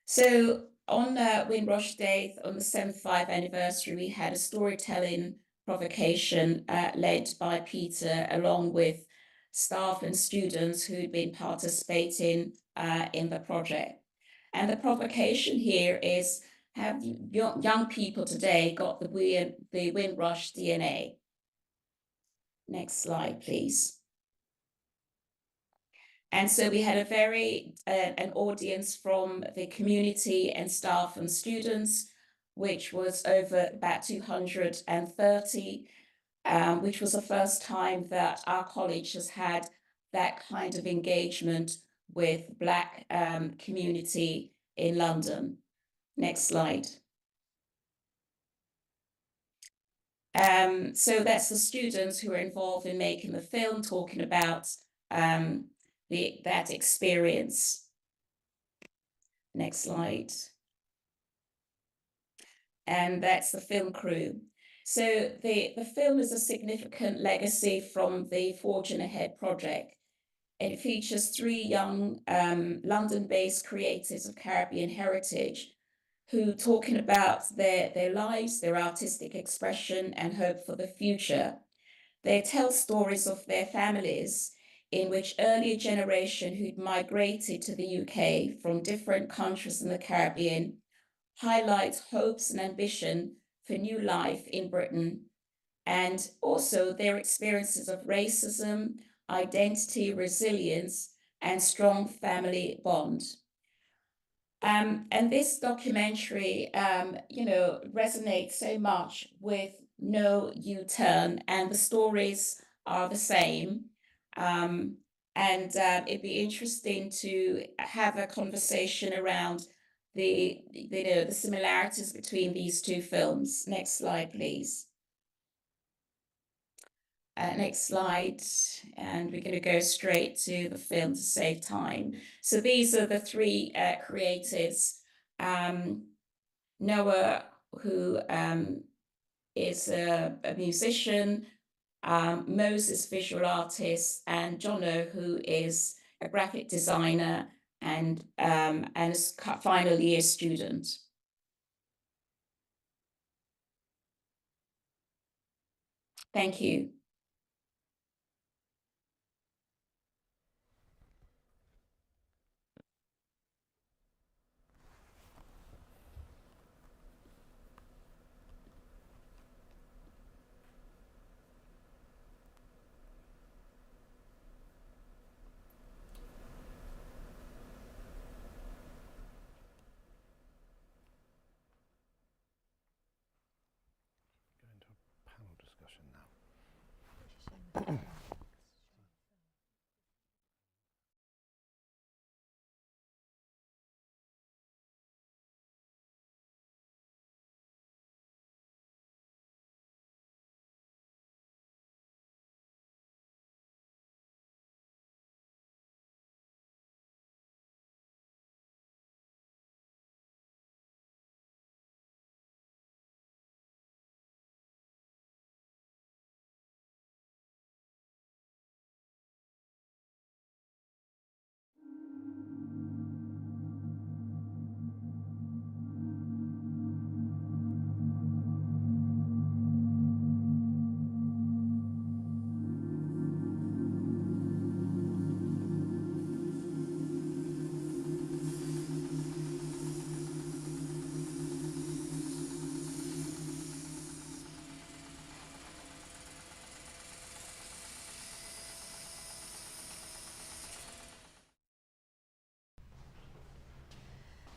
So on Windrush Day, on the 75th anniversary, we had a storytelling provocation led by Peter, along with staff and students who'd been participating in the project. And the provocation here is, have young people today got the Windrush DNA? Next slide, please. And so we had an audience from the community and staff and students, which was over about 230, which was the first time that our college has had that kind of engagement with Black community in London. Next slide. So that's the students who are involved in making the film, talking about that experience. Next slide. And that's the film crew. So the film is a significant legacy from the Forging Ahead project. It features 3 young London-based creators of Caribbean heritage who talking about their lives, their artistic expression and hope for the future. They tell stories of their families in which earlier generation who'd migrated to the UK from different countries in the Caribbean highlight hopes and ambition for new life in Britain, and also their experiences of racism, identity, resilience, and strong family bond. And this documentary, resonates so much with No U-Turn, and the stories are the same. It'd be interesting to have a conversation around the similarities between these 2 films. Next slide, please. Next slide, and we're going to go straight to the film to save time. So these are the 3 creators. Noah, who is a musician, Moses, visual artist, and Jono, who is a graphic designer and a final year student. Thank you.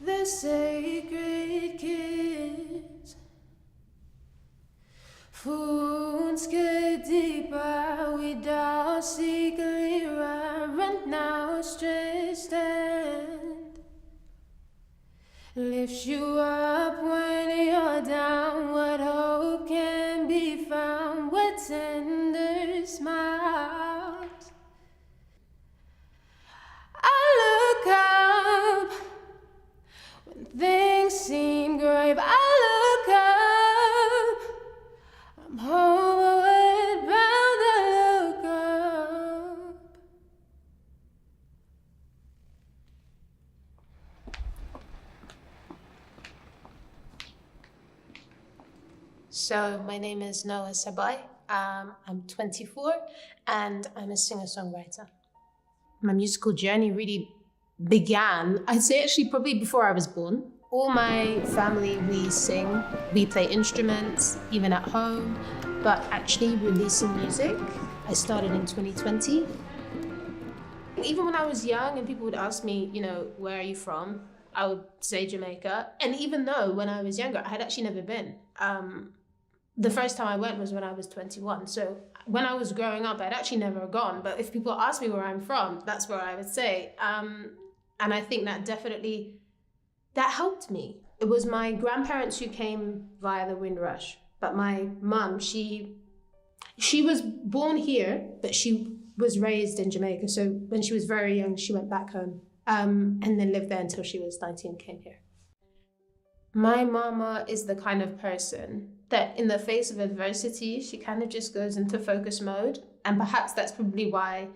The sacred kiss, wounds get deeper without secret right now stressed and lifts you up when you're down. What hope can be found? What tender smiles? I look up when things seem grave. I look up, I'm homeward bound. I look up. So my name is Noah Sabai. I'm 24 and I'm a singer-songwriter. My musical journey really began, I'd say actually probably before I was born. All my family, we sing, we play instruments, even at home, but actually releasing music, I started in 2020. Even when I was young and people would ask me, where are you from? I would say Jamaica. And even though when I was younger, I had actually never been. The first time I went was when I was 21. So when I was growing up, I'd actually never gone. But if people ask me where I'm from, that's where I would say. And I think that definitely, that helped me. It was my grandparents who came via the Windrush. But my mum, she was born here, but she was raised in Jamaica. So when she was very young, she went back home and then lived there until she was 19 and came here. My mama is the kind of person that in the face of adversity, she kind of just goes into focus mode. And perhaps that's probably why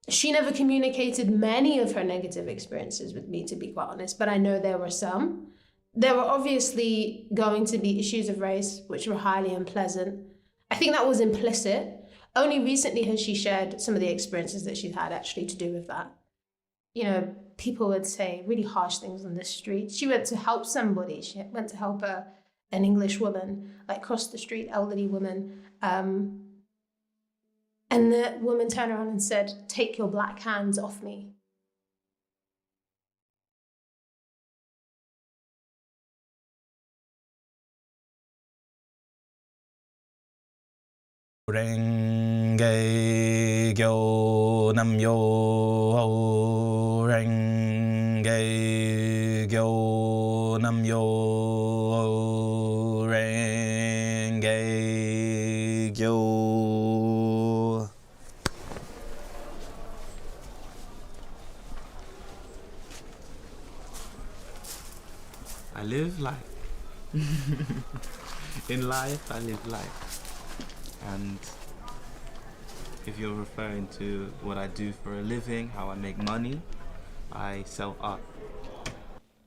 She never communicated many of her negative experiences with me, to be quite honest, but I know there were some. There were obviously going to be issues of race, which were highly unpleasant. I think that was implicit. Only recently has she shared some of the experiences that she's had actually to do with that. You know, people would say really harsh things on the street. She went to help somebody. She went to help an English woman, like cross the street, elderly woman. And the woman turned around and said, "Take your black hands off me." Renge Gyo Nam Yo Ho Renge Gyo Nam Yo Ho Renge Gyo. I live life. In life, I live life. And if you're referring to what I do for a living, how I make money, I sell art.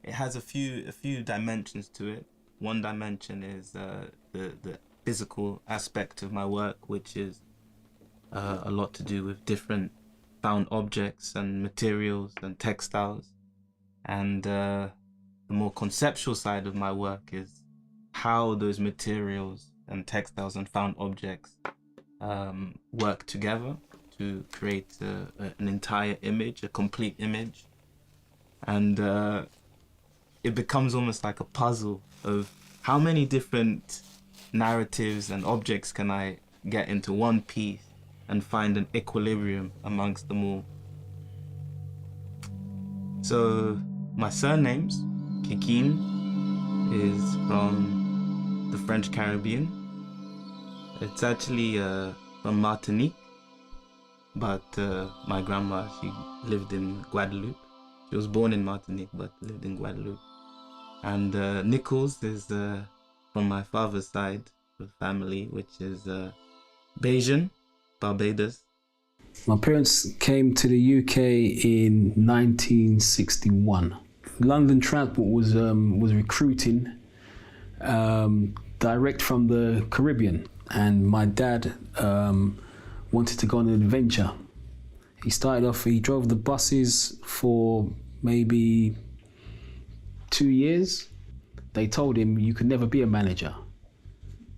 It has a few dimensions to it. One dimension is the physical aspect of my work, which is a lot to do with different found objects and materials and textiles. And the more conceptual side of my work is how those materials and textiles and found objects work together to create an entire image, a complete image. And it becomes almost like a puzzle of how many different narratives and objects can I get into one piece and find an equilibrium amongst them all. So my surnames, Kikin, is from the French Caribbean. It's actually from Martinique, but my grandma, she lived in Guadeloupe. She was born in Martinique, but lived in Guadeloupe. And Nichols is from my father's side of the family, which is Bajan, Barbados. My parents came to the UK in 1961. London Transport was recruiting direct from the Caribbean, and my dad wanted to go on an adventure. He drove the buses for maybe 2 years. They told him you could never be a manager.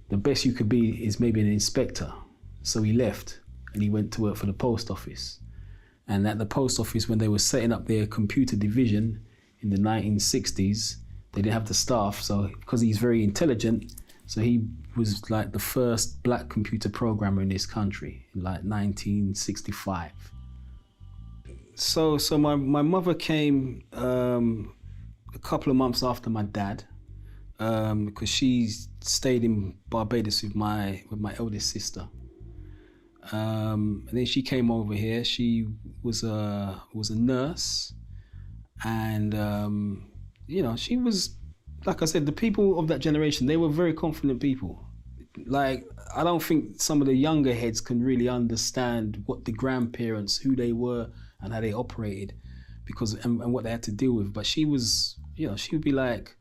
The best you could be is maybe an inspector. So he left and he went to work for the post office. And at the post office, when they were setting up their computer division in the 1960s, they didn't have the staff. So because he's very intelligent, so he was like the first black computer programmer in this country in like 1965. So my mother came a couple of months after my dad, because she stayed in Barbados with my eldest sister. And then she came over here. She was a nurse, and she was, like I said, the people of that generation, they were very confident people. Like, I don't think some of the younger heads can really understand what the grandparents, who they were and how they operated, and what they had to deal with. But she was, she would be like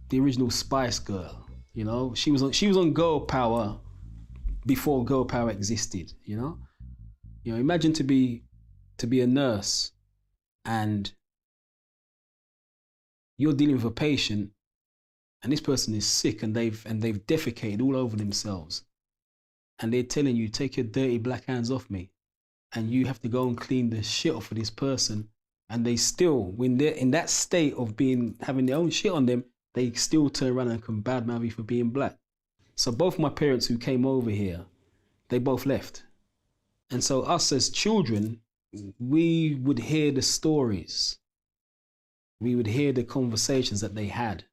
the original Spice Girl. She was on Girl Power before Girl Power existed. Imagine to be a nurse and you're dealing with a patient and this person is sick and they've defecated all over themselves, and they're telling you, take your dirty black hands off me, and you have to go and clean the shit off of this person, and they still, when they're in that state of having their own shit on them, they still turn around and can badmouth you for being black. So both my parents who came over here, they both left. And so us as children, we would hear the stories. We would hear the conversations that they had,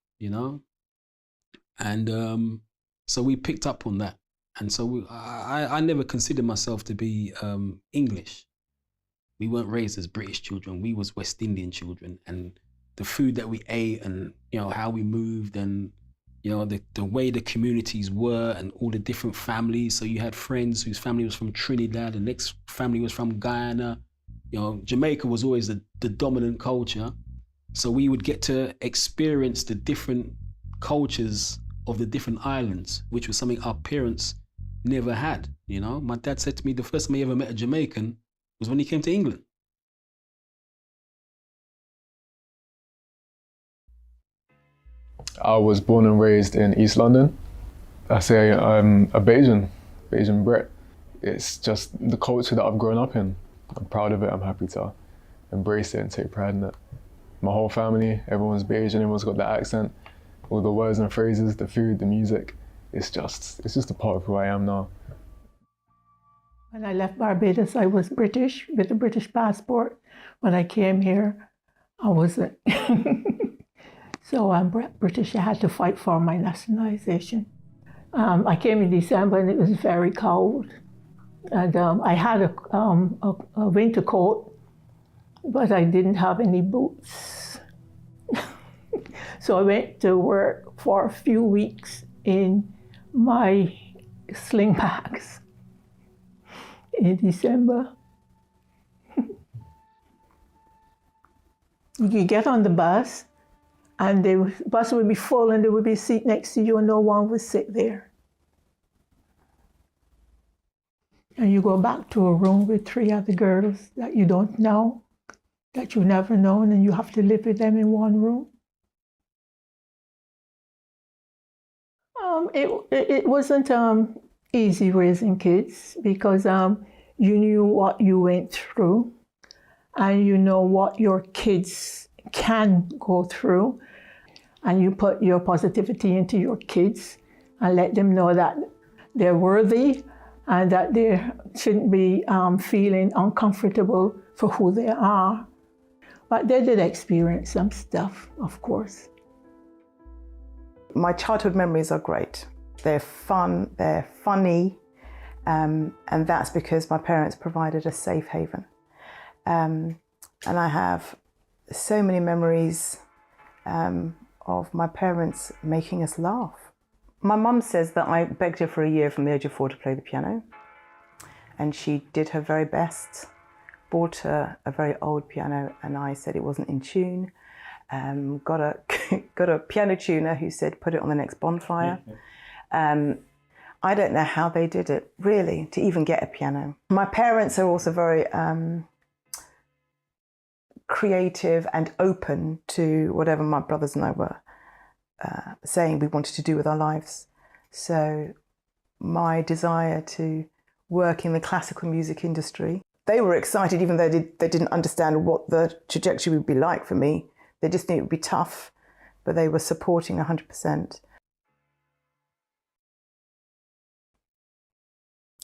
And so we picked up on that. And so I never considered myself to be English. We weren't raised as British children. We was West Indian children. And the food that we ate and, how we moved and the way the communities were and all the different families. So you had friends whose family was from Trinidad, the next family was from Guyana. Jamaica was always the dominant culture. So we would get to experience the different cultures of the different islands, which was something our parents never had. My dad said to me the first time he ever met a Jamaican was when he came to England. I was born and raised in East London. I say I'm a Bayesian Brit. It's just the culture that I've grown up in. I'm proud of it. I'm happy to embrace it and take pride in it. My whole family, everyone's Bayesian, everyone's got that accent. All the words and phrases, the food, the music. It's just a part of who I am now. When I left Barbados, I was British with a British passport. When I came here, I wasn't. So I'm British. I had to fight for my nationalization. I came in December and it was very cold. And I had a winter coat, but I didn't have any boots. So I went to work for a few weeks in my sling bags in December. You get on the bus, and the bus would be full, and there would be a seat next to you, and no one would sit there. And you go back to a room with 3 other girls that you don't know, that you've never known, and you have to live with them in one room. It wasn't easy raising kids because you knew what you went through, and you know what your kids can go through, and you put your positivity into your kids and let them know that they're worthy and that they shouldn't be feeling uncomfortable for who they are. But they did experience some stuff, of course. My childhood memories are great. They're fun, they're funny, and that's because my parents provided a safe haven. And I have so many memories of my parents making us laugh. My mum says that I begged her for a year from the age of 4 to play the piano, and she did her very best, bought her a very old piano, and I said it wasn't in tune. Got a piano tuner who said put it on the next bonfire. I don't know how they did it, really, to even get a piano. My parents are also very creative and open to whatever my brothers and I were saying we wanted to do with our lives. So my desire to work in the classical music industry, they were excited even though they didn't understand what the trajectory would be like for me. They just knew it would be tough, but they were supporting 100%.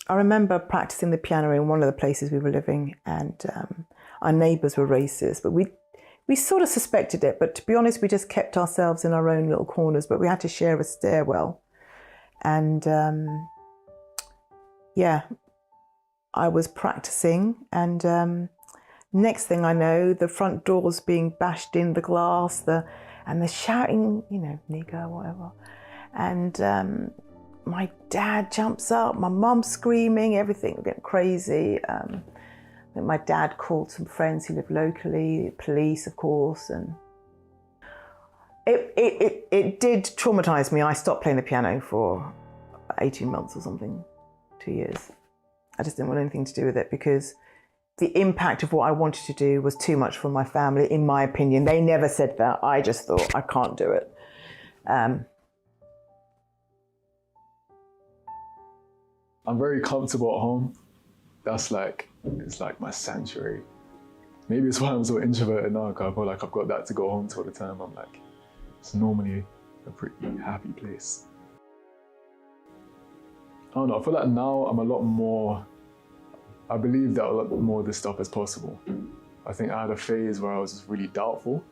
I remember practicing the piano in one of the places we were living, and our neighbours were racist, but we sort of suspected it, but to be honest, we just kept ourselves in our own little corners, but we had to share a stairwell. And yeah, I was practicing, and next thing I know, the front door's being bashed in, the glass, and the shouting, nigger, whatever. And my dad jumps up, my mum screaming, everything getting crazy. I think my dad called some friends who lived locally, police, of course, and it did traumatize me. I stopped playing the piano for 18 months or something, 2 years. I just didn't want anything to do with it because the impact of what I wanted to do was too much for my family, in my opinion. They never said that. I just thought, I can't do it. I'm very comfortable at home. It's like my sanctuary. Maybe it's why I'm so introverted now, because I feel like I've got that to go home to all the time. I'm like, it's normally a pretty happy place. I don't know, I feel like now I'm a lot more, I believe that a lot more of this stuff is possible. I think I had a phase where I was just really doubtful,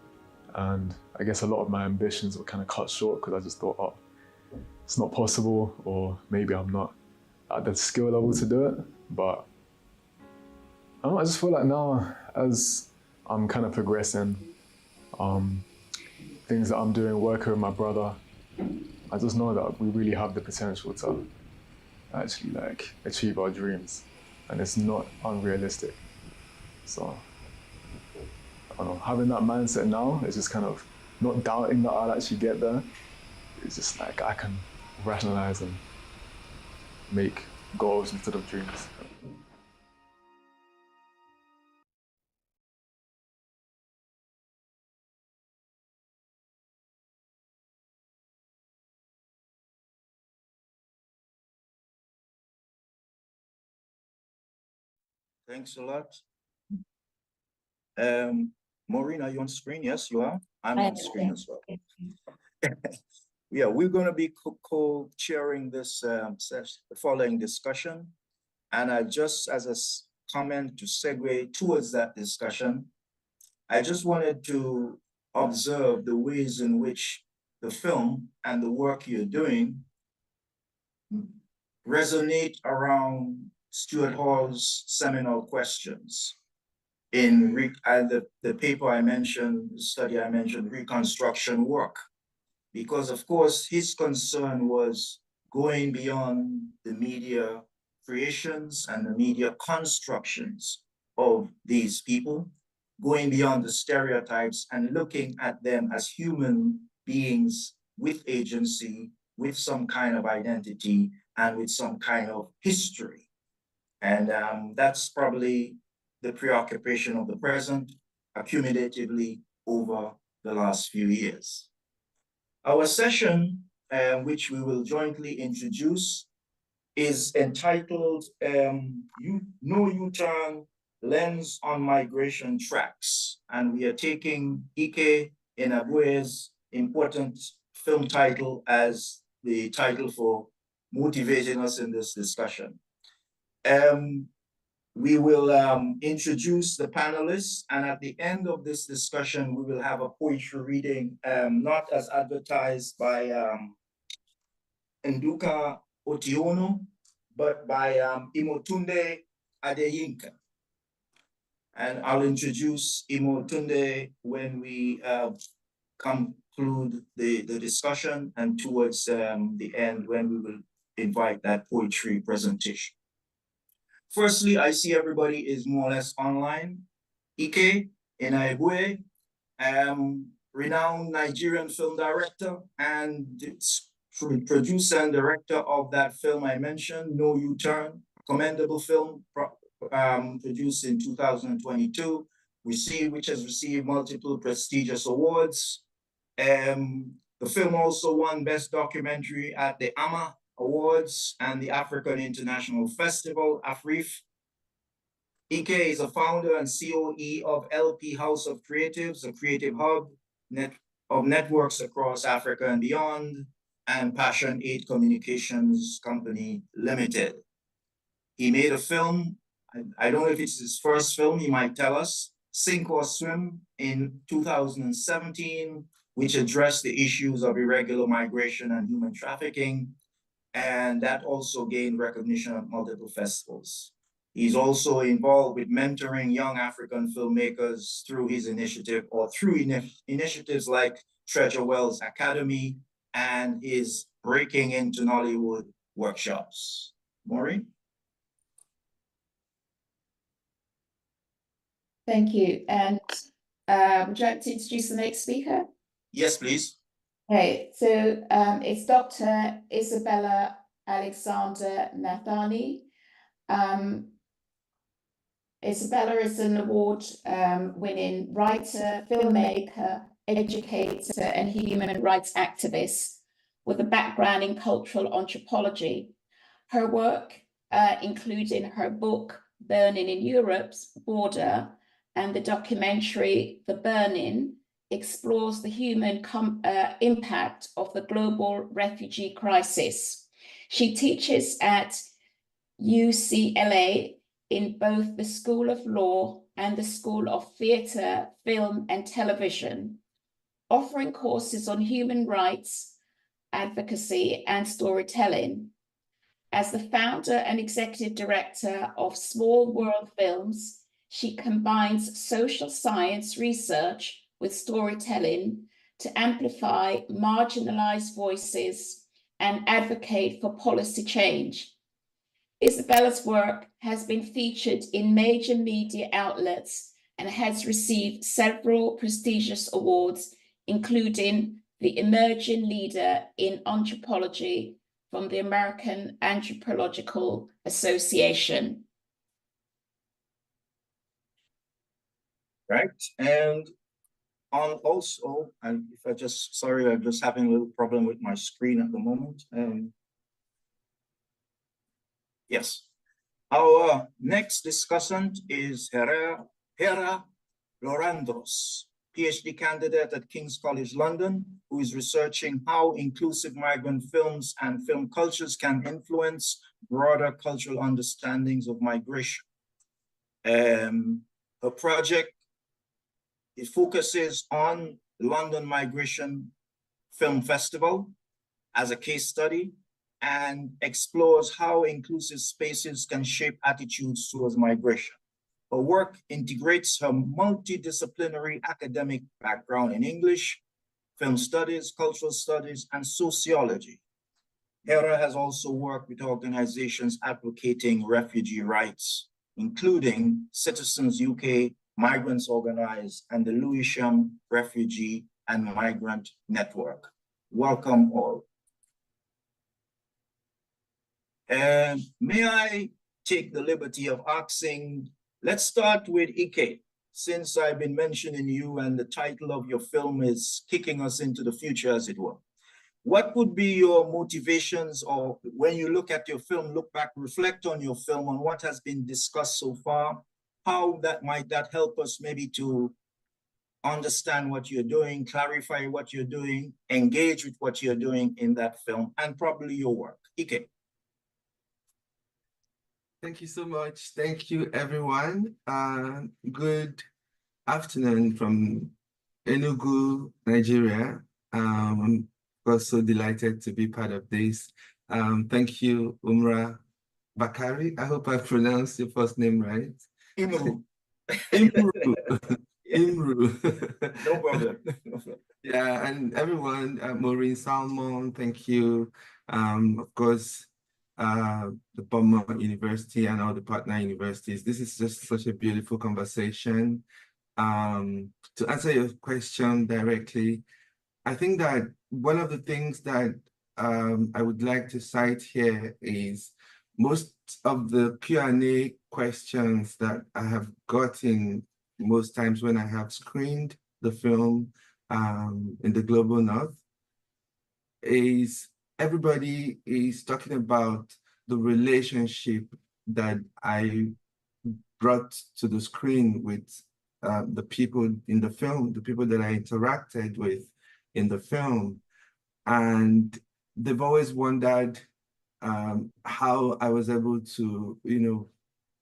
and I guess a lot of my ambitions were kind of cut short because I just thought, oh, it's not possible, or maybe I'm not at the skill level to do it. But I don't know, I just feel like now, as I'm kind of progressing, things that I'm doing, working with my brother, I just know that we really have the potential to actually like achieve our dreams, and it's not unrealistic. So I don't know, having that mindset now is just kind of not doubting that I'll actually get there. It's just like I can rationalize and make goals instead of dreams. Thanks a lot. Maureen, are you on screen? Yes, you are. I'm on screen as well. Yeah, we're going to be co-chairing this following discussion. And I just, as a comment to segue towards that discussion, I just wanted to observe the ways in which the film and the work you're doing resonate around Stuart Hall's seminal questions in the paper I mentioned, the study I mentioned, reconstruction work. Because of course, his concern was going beyond the media creations and the media constructions of these people, going beyond the stereotypes and looking at them as human beings with agency, with some kind of identity, and with some kind of history. And that's probably the preoccupation of the present, accumulatively over the last few years. Our session, which we will jointly introduce, is entitled No U-Turn, Lens on Migration Tracks. And we are taking Ike Enabue's important film title as the title for motivating us in this discussion. We will introduce the panelists, and at the end of this discussion, we will have a poetry reading, not as advertised by Nduka Otiono, but by Imotunde Adeyinka. And I'll introduce Imotunde when we conclude the discussion, and towards the end when we will invite that poetry presentation. Firstly, I see everybody is more or less online. Ike Enabuwe, renowned Nigerian film director and producer and director of that film I mentioned, No U-Turn, commendable film produced in 2022, which has received multiple prestigious awards. The film also won Best Documentary at the AMA Awards and the African International Festival, AFRIF. Ike is a founder and COE of LP House of Creatives, a creative hub of networks across Africa and beyond, and Passion 8 Communications Company Limited. He made a film, I don't know if it's his first film, he might tell us, Sink or Swim in 2017, which addressed the issues of irregular migration and human trafficking. And that also gained recognition at multiple festivals. He's also involved with mentoring young African filmmakers through his initiative, or through initiatives like Treasure Wells Academy and his Breaking into Nollywood workshops. Maureen? Thank you. And would you like to introduce the next speaker? Yes, please. Okay, so it's Dr. Isabella Alexander Nathani. Isabella is an award-winning writer, filmmaker, educator, and human rights activist with a background in cultural anthropology. Her work, including her book, Burning in Europe's Border, and the documentary, The Burning, explores the human impact of the global refugee crisis. She teaches at UCLA in both the School of Law and the School of Theatre, Film and Television, offering courses on human rights, advocacy and storytelling. As the founder and executive director of Small World Films, she combines social science research with storytelling to amplify marginalized voices and advocate for policy change. Isabella's work has been featured in major media outlets and has received several prestigious awards, including the Emerging Leader in Anthropology from the American Anthropological Association. Right, and on also, and if I just, sorry, I'm just having a little problem with my screen at the moment. Yes, our next discussant is Hera Lorandros, PhD candidate at King's College London, who is researching how inclusive migrant films and film cultures can influence broader cultural understandings of migration. Her project, it focuses on London Migration Film Festival as a case study and explores how inclusive spaces can shape attitudes towards migration. Her work integrates her multidisciplinary academic background in English, film studies, cultural studies, and sociology. Hera has also worked with organizations advocating refugee rights, including Citizens UK, Migrants Organize, and the Lewisham Refugee and Migrant Network. Welcome all. May I take the liberty of asking, let's start with Ike, since I've been mentioning you and the title of your film is kicking us into the future, as it were. What would be your motivations, or when you look at your film, look back, reflect on your film, on what has been discussed so far, how that might help us maybe to understand what you're doing, clarify what you're doing, engage with what you're doing in that film, and probably your work. Ike. Thank you so much. Thank you, everyone. Good afternoon from Enugu, Nigeria. I'm also delighted to be part of this. Thank you, Umra Bakari. I hope I pronounced your first name right. Imru. Imru. Imru. No problem. Yeah, and everyone, Maureen Salmon, thank you. Of course, the Bournemouth University and all the partner universities. This is just such a beautiful conversation. To answer your question directly, I think that one of the things that I would like to cite here is most of the Q&A questions that I have gotten most times when I have screened the film in the Global North is everybody is talking about the relationship that I brought to the screen with the people in the film, the people that I interacted with in the film. And they've always wondered how I was able to,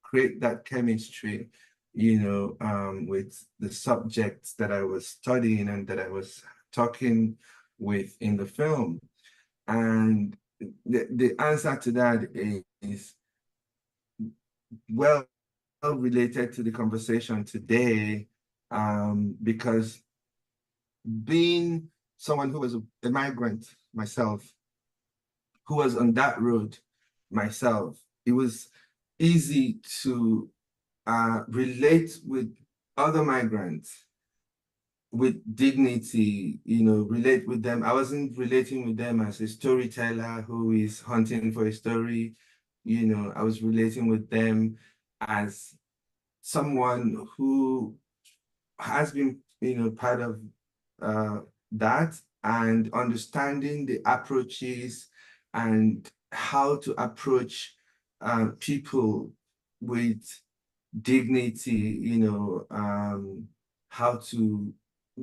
create that chemistry, with the subjects that I was studying and that I was talking with in the film. And the answer to that is well related to the conversation today, because being someone who was a migrant myself, who was on that road myself, it was easy to relate with other migrants with dignity, relate with them. I wasn't relating with them as a storyteller who is hunting for a story. I was relating with them as someone who has been, part of that, and understanding the approaches and how to approach people with dignity, how to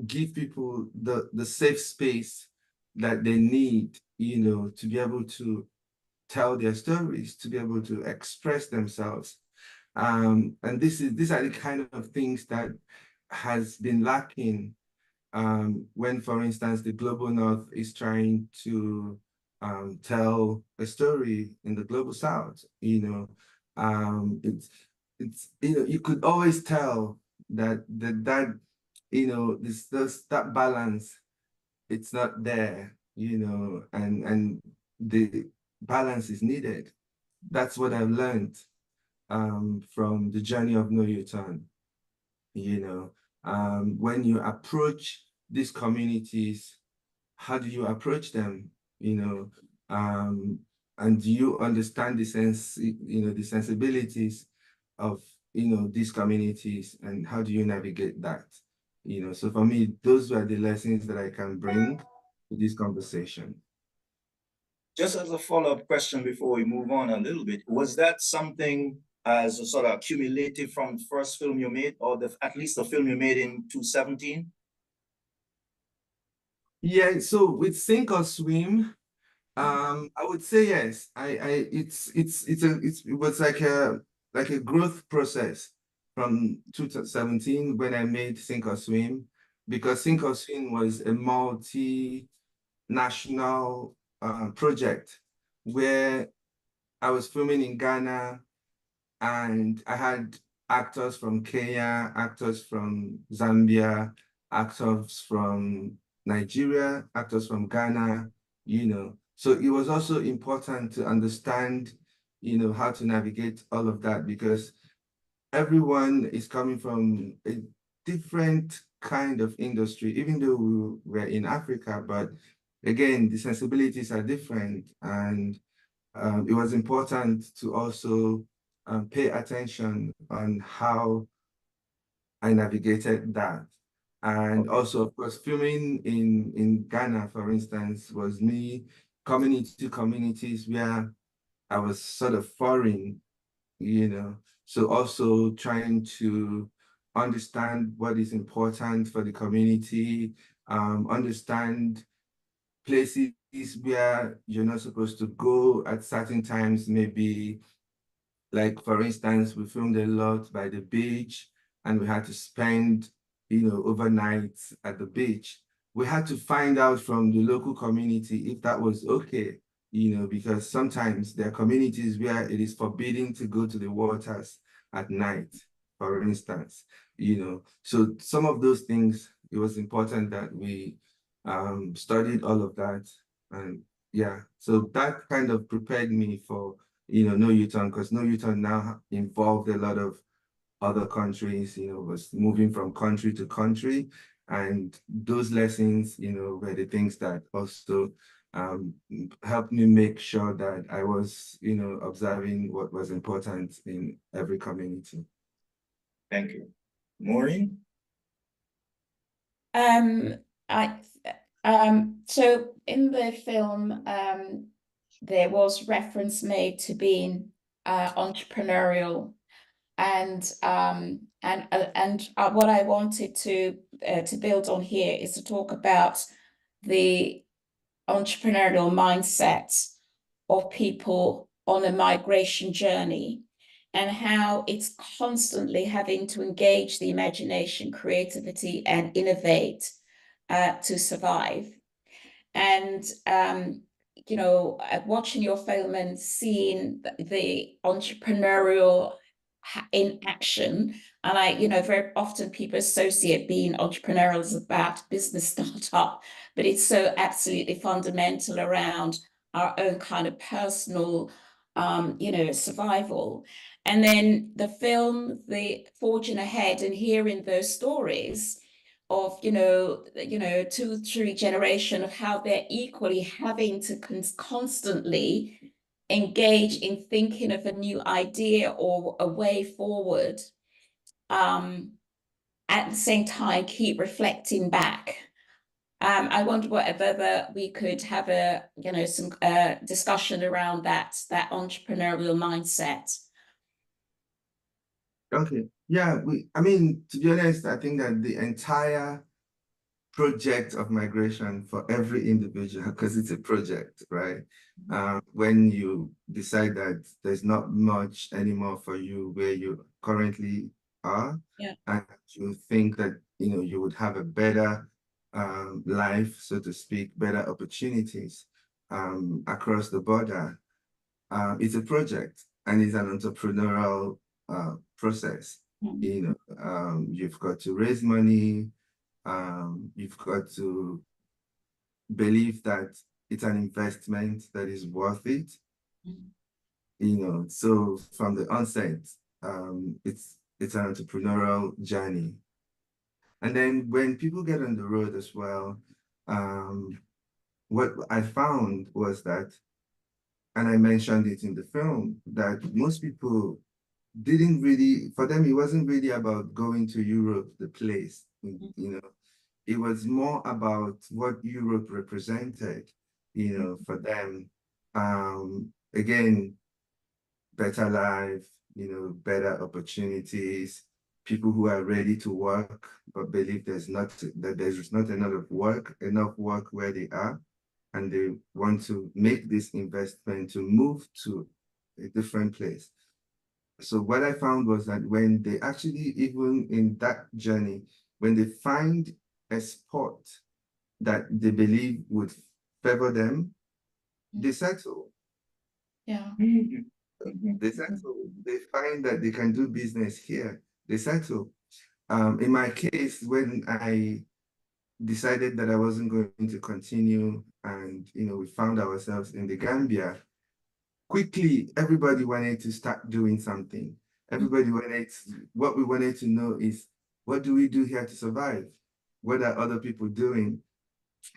give people the safe space that they need, to be able to tell their stories, to be able to express themselves. And these are the kind of things that has been lacking when, for instance, the Global North is trying to tell a story in the Global South. You could always tell that that balance it's not there, and the balance is needed. That's what I've learned from the journey of No U-Turn. When you approach these communities, how do you approach them? And do you understand the the sensibilities of these communities, and how do you navigate that? So for me, those were the lessons that I can bring to this conversation. Just as a follow-up question before we move on a little bit, was that something as a sort of cumulative from the first film you made, or at least the film you made in 2017? Yeah, so with Sink or Swim, I would say yes. It was like a growth process from 2017 when I made Sink or Swim, because Sink or Swim was a multinational project where I was filming in Ghana, and I had actors from Kenya, actors from Zambia, actors from Nigeria, actors from Ghana, So it was also important to understand, how to navigate all of that, because everyone is coming from a different kind of industry, even though we were in Africa, but again, the sensibilities are different. And it was important to also pay attention on how I navigated that. And also, of course, filming in Ghana, for instance, was me coming into communities where I was sort of foreign, So also trying to understand what is important for the community, understand places where you're not supposed to go at certain times, maybe like, for instance, we filmed a lot by the beach, and we had to spend, overnight at the beach. We had to find out from the local community if that was okay, because sometimes there are communities where it is forbidden to go to the waters at night, for instance, So some of those things, it was important that we studied all of that. And yeah, so that kind of prepared me for No U-Turn, because No U-Turn now involved a lot of other countries, was moving from country to country. And those lessons, were the things that also helped me make sure that I was, observing what was important in every community. Thank you. Maureen? So in the film, there was reference made to being entrepreneurial, and what I wanted to build on here is to talk about the entrepreneurial mindset of people on a migration journey, and how it's constantly having to engage the imagination, creativity, and innovate to survive. And watching your film and seeing the entrepreneurial in action, and very often people associate being entrepreneurial as about business startup, but it's so absolutely fundamental around our own kind of personal survival. And then the film, the forging ahead and hearing those stories of 2-3 generation of how they're equally having to constantly engage in thinking of a new idea or a way forward, at the same time keep reflecting back. I wonder whether we could have some discussion around that entrepreneurial mindset. Okay. Yeah, to be honest, I think that the entire project of migration for every individual, because it's a project, right? When you decide that there's not much anymore for you where you currently are, and you think that you would have a better life, so to speak, better opportunities across the border, it's a project, and it's an entrepreneurial process. You've got to raise money, you've got to believe that it's an investment that is worth it. You know, so from the onset, it's an entrepreneurial journey. And then when people get on the road as well, what I found was that, and I mentioned it in the film, that most people didn't really, for them, it wasn't really about going to Europe, the place, you know, it was more about what Europe represented, you know, for them. Again, better life, you know, better opportunities, people who are ready to work, but believe there's not enough work where they are, and they want to make this investment to move to a different place. So what I found was that when they actually, even in that journey, when they find a sport that they believe would favor them, they settle. Yeah. They settle. They find that they can do business here. They settle. In my case, when I decided that I wasn't going to continue, and you know, we found ourselves in the Gambia, quickly everybody wanted to start doing something. Everybody wanted what we wanted to know is, what do we do here to survive? What are other people doing?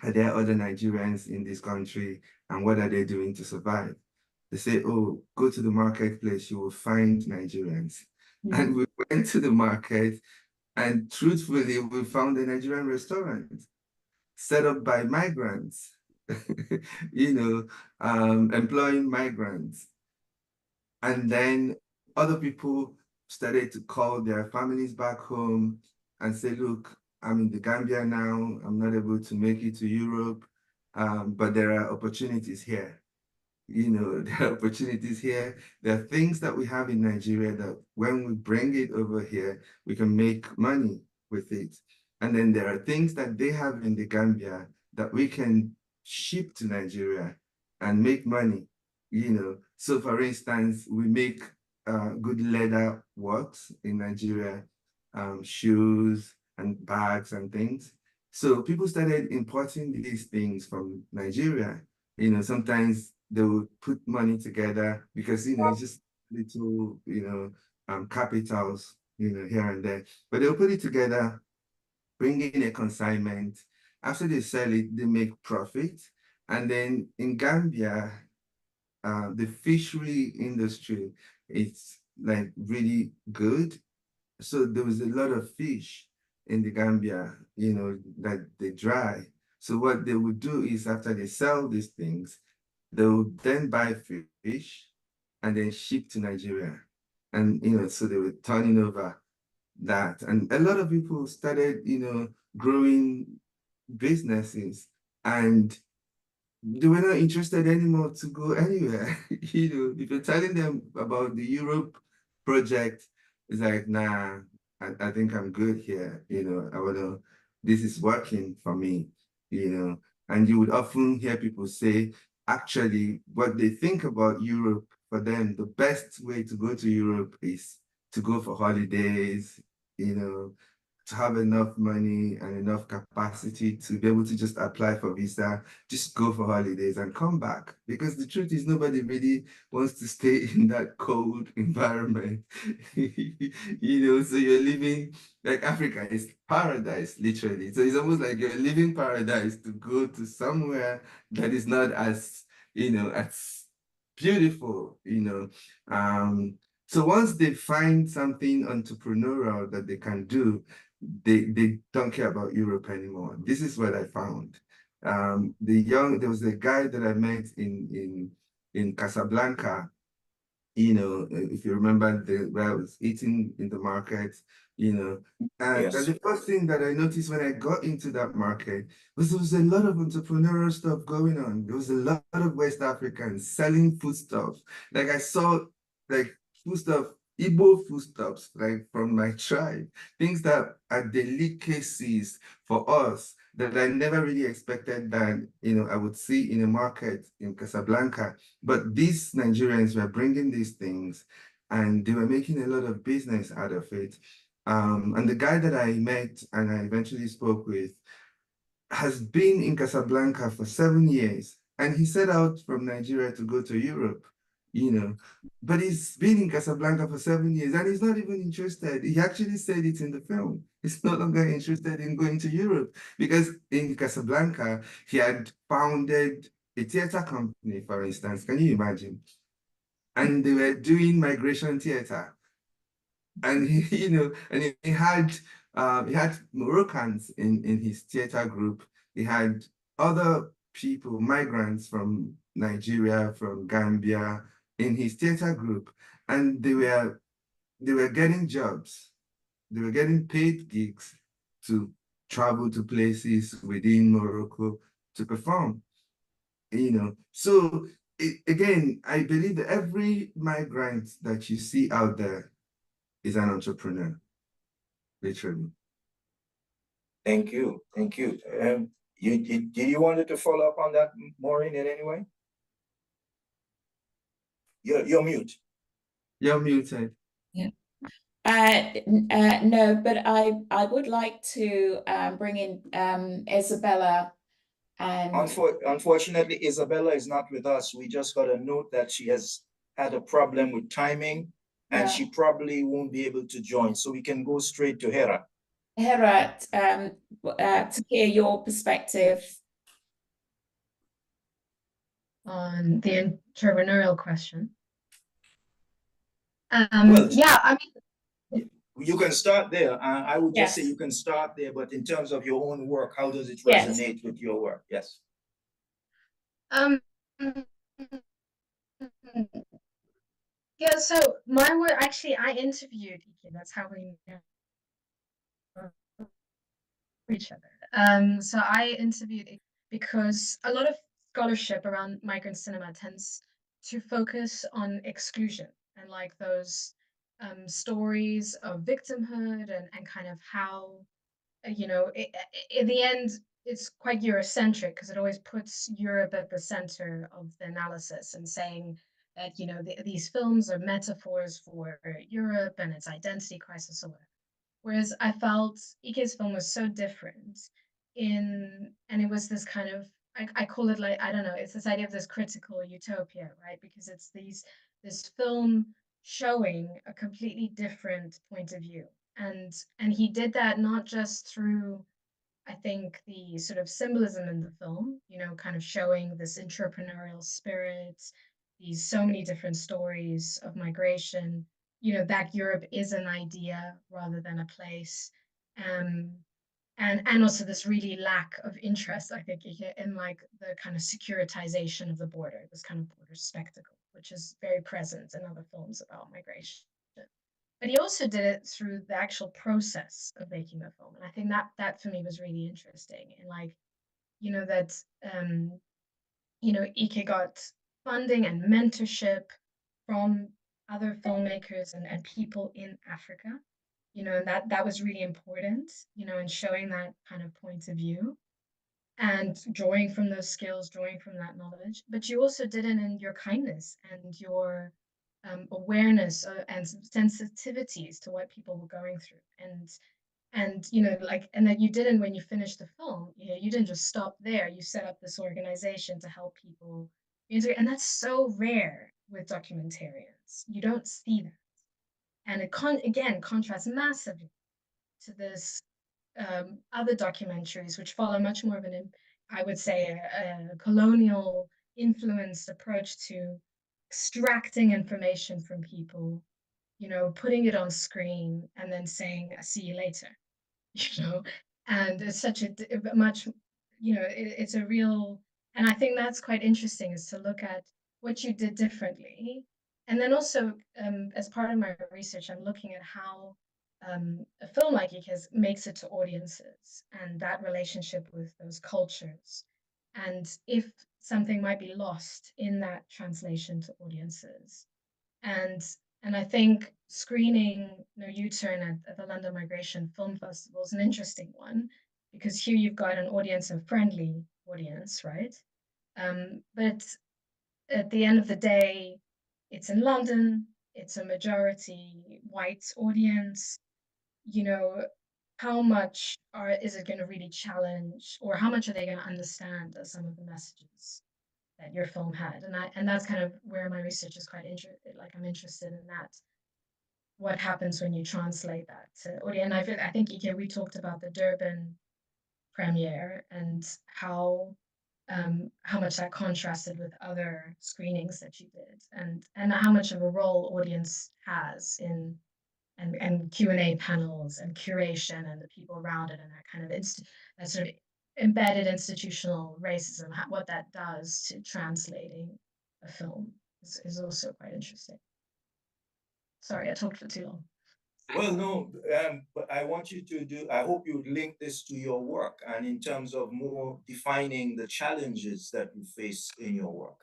Are there other Nigerians in this country, and what are they doing to survive? They say, oh, go to the marketplace, you will find Nigerians. And we went to the market, and truthfully, we found a Nigerian restaurant set up by migrants, you know, employing migrants. And then other people started to call their families back home and say, look, I'm in the Gambia now, I'm not able to make it to Europe, but there are opportunities here. You know, there are opportunities here. There are things that we have in Nigeria that when we bring it over here, we can make money with it. And then there are things that they have in the Gambia that we can ship to Nigeria and make money, you know. So for instance, we make good leather works in Nigeria, shoes and bags and things. So people started importing these things from Nigeria. You know, sometimes they would put money together because, you know, it's just little, you know, capitals, you know, here and there. But they'll put it together, bring in a consignment. After they sell it, they make profit. And then in Gambia, the fishery industry is like really good. So there was a lot of fish in the Gambia, you know, that they dry. So what they would do is after they sell these things, they would then buy fish and then ship to Nigeria. And, you know, so they were turning over that. And a lot of people started, you know, growing businesses, and they were not interested anymore to go anywhere. You know, if you're telling them about the Europe project, it's like, nah, I think I'm good here. You know, this is working for me, you know. And you would often hear people say, actually, what they think about Europe, for them, the best way to go to Europe is to go for holidays, you know, to have enough money and enough capacity to be able to just apply for visa, just go for holidays and come back. Because the truth is, nobody really wants to stay in that cold environment. You know, so you're living, like Africa is paradise, literally. So it's almost like you're living paradise to go to somewhere that is not as, you know, as beautiful, you know. So once they find something entrepreneurial that they can do, they don't care about Europe anymore. This is what I found. There was a guy that I met in Casablanca, you know, if you remember where I was eating in the market, you know. And the first thing that I noticed when I got into that market was there was a lot of entrepreneurial stuff going on. There was a lot of West Africans selling foodstuff. Like I saw like foodstuff, Igbo foodstuffs, like from my tribe, things that are delicacies for us that I never really expected that, you know, I would see in a market in Casablanca. But these Nigerians were bringing these things and they were making a lot of business out of it. And the guy that I met and I eventually spoke with, has been in Casablanca for 7 years, and he set out from Nigeria to go to Europe, you know, but he's been in Casablanca for 7 years and he's not even interested. He actually said it in the film. He's no longer interested in going to Europe because in Casablanca, he had founded a theater company, for instance. Can you imagine? And they were doing migration theater. And he, you know, and he had Moroccans in his theater group. He had other people, migrants from Nigeria, from Gambia, in his theater group, and they were getting jobs. They were getting paid gigs to travel to places within Morocco to perform. You know, so again, I believe that every migrant that you see out there is an entrepreneur, literally. Thank you. Thank you. Do you wanted to follow up on that, Maureen, in any way? You're mute. You're muted. Yeah. No, but I would like to bring in Isabella. And unfortunately, Isabella is not with us. We just got a note that she has had a problem with timing, and she probably won't be able to join. So we can go straight to Hera. Hera, to hear your perspective on the entrepreneurial question. Well, yeah, I mean, you can start there. I would just say you can start there, but in terms of your own work, how does it resonate with your work? Yes. Yeah, so my work, actually, I interviewed Ike. That's how we know each other. So I interviewed Ike because a lot of scholarship around migrant cinema tends to focus on exclusion and like those stories of victimhood and kind of how, you know, in the end, it's quite Eurocentric because it always puts Europe at the center of the analysis and saying that, you know, these films are metaphors for Europe and its identity crisis or whatever. Whereas I felt Ike's film was so different and it was this kind of, I call it like, I don't know, it's this idea of this critical utopia, right? Because it's this film showing a completely different point of view. And he did that not just through, I think, the sort of symbolism in the film, you know, kind of showing this entrepreneurial spirit, these so many different stories of migration, you know, that Europe is an idea rather than a place. And also this really lack of interest, I think, in like the kind of securitization of the border, this kind of border spectacle, which is very present in other films about migration. But he also did it through the actual process of making the film. And I think that for me was really interesting. And like, you know, that you know, Ike got funding and mentorship from other filmmakers and people in Africa, you know, and that was really important, you know, in showing that kind of point of view and drawing from those skills, drawing from that knowledge. But you also did it in your kindness and your awareness and sensitivities to what people were going through. And you know, like, and that you didn't, when you finished the film, you know, you didn't just stop there. You set up this organization to help people, and that's so rare with documentarians. You don't see that, and it again contrasts massively to this other documentaries which follow much more of an, I would say, a colonial influenced approach to extracting information from people, you know, putting it on screen and then saying, "I'll see you later," you know, and it's such a much, you know, it's a real, and I think that's quite interesting is to look at what you did differently. And then also, as part of my research, I'm looking at how a film like Ike's makes it to audiences and that relationship with those cultures. And if something might be lost in that translation to audiences. And I think screening No U-Turn at the London Migration Film Festival is an interesting one because here you've got an audience, a friendly audience, right? But at the end of the day, it's in London, it's a majority white audience, you know, how much is it going to really challenge, or how much are they going to understand some of the messages that your film had? And that's kind of where my research is quite interested. Like, I'm interested in that. What happens when you translate that to audio? And I think, Ike, we talked about the Durban premiere and how much that contrasted with other screenings that you did, and how much of a role audience has in and Q&A panels and curation and the people around it, and that kind of that sort of embedded institutional racism, what that does to translating a film is also quite interesting. Sorry, I talked for too long. Well, no, but I want you to do, I hope you link this to your work, and in terms of more defining the challenges that you face in your work,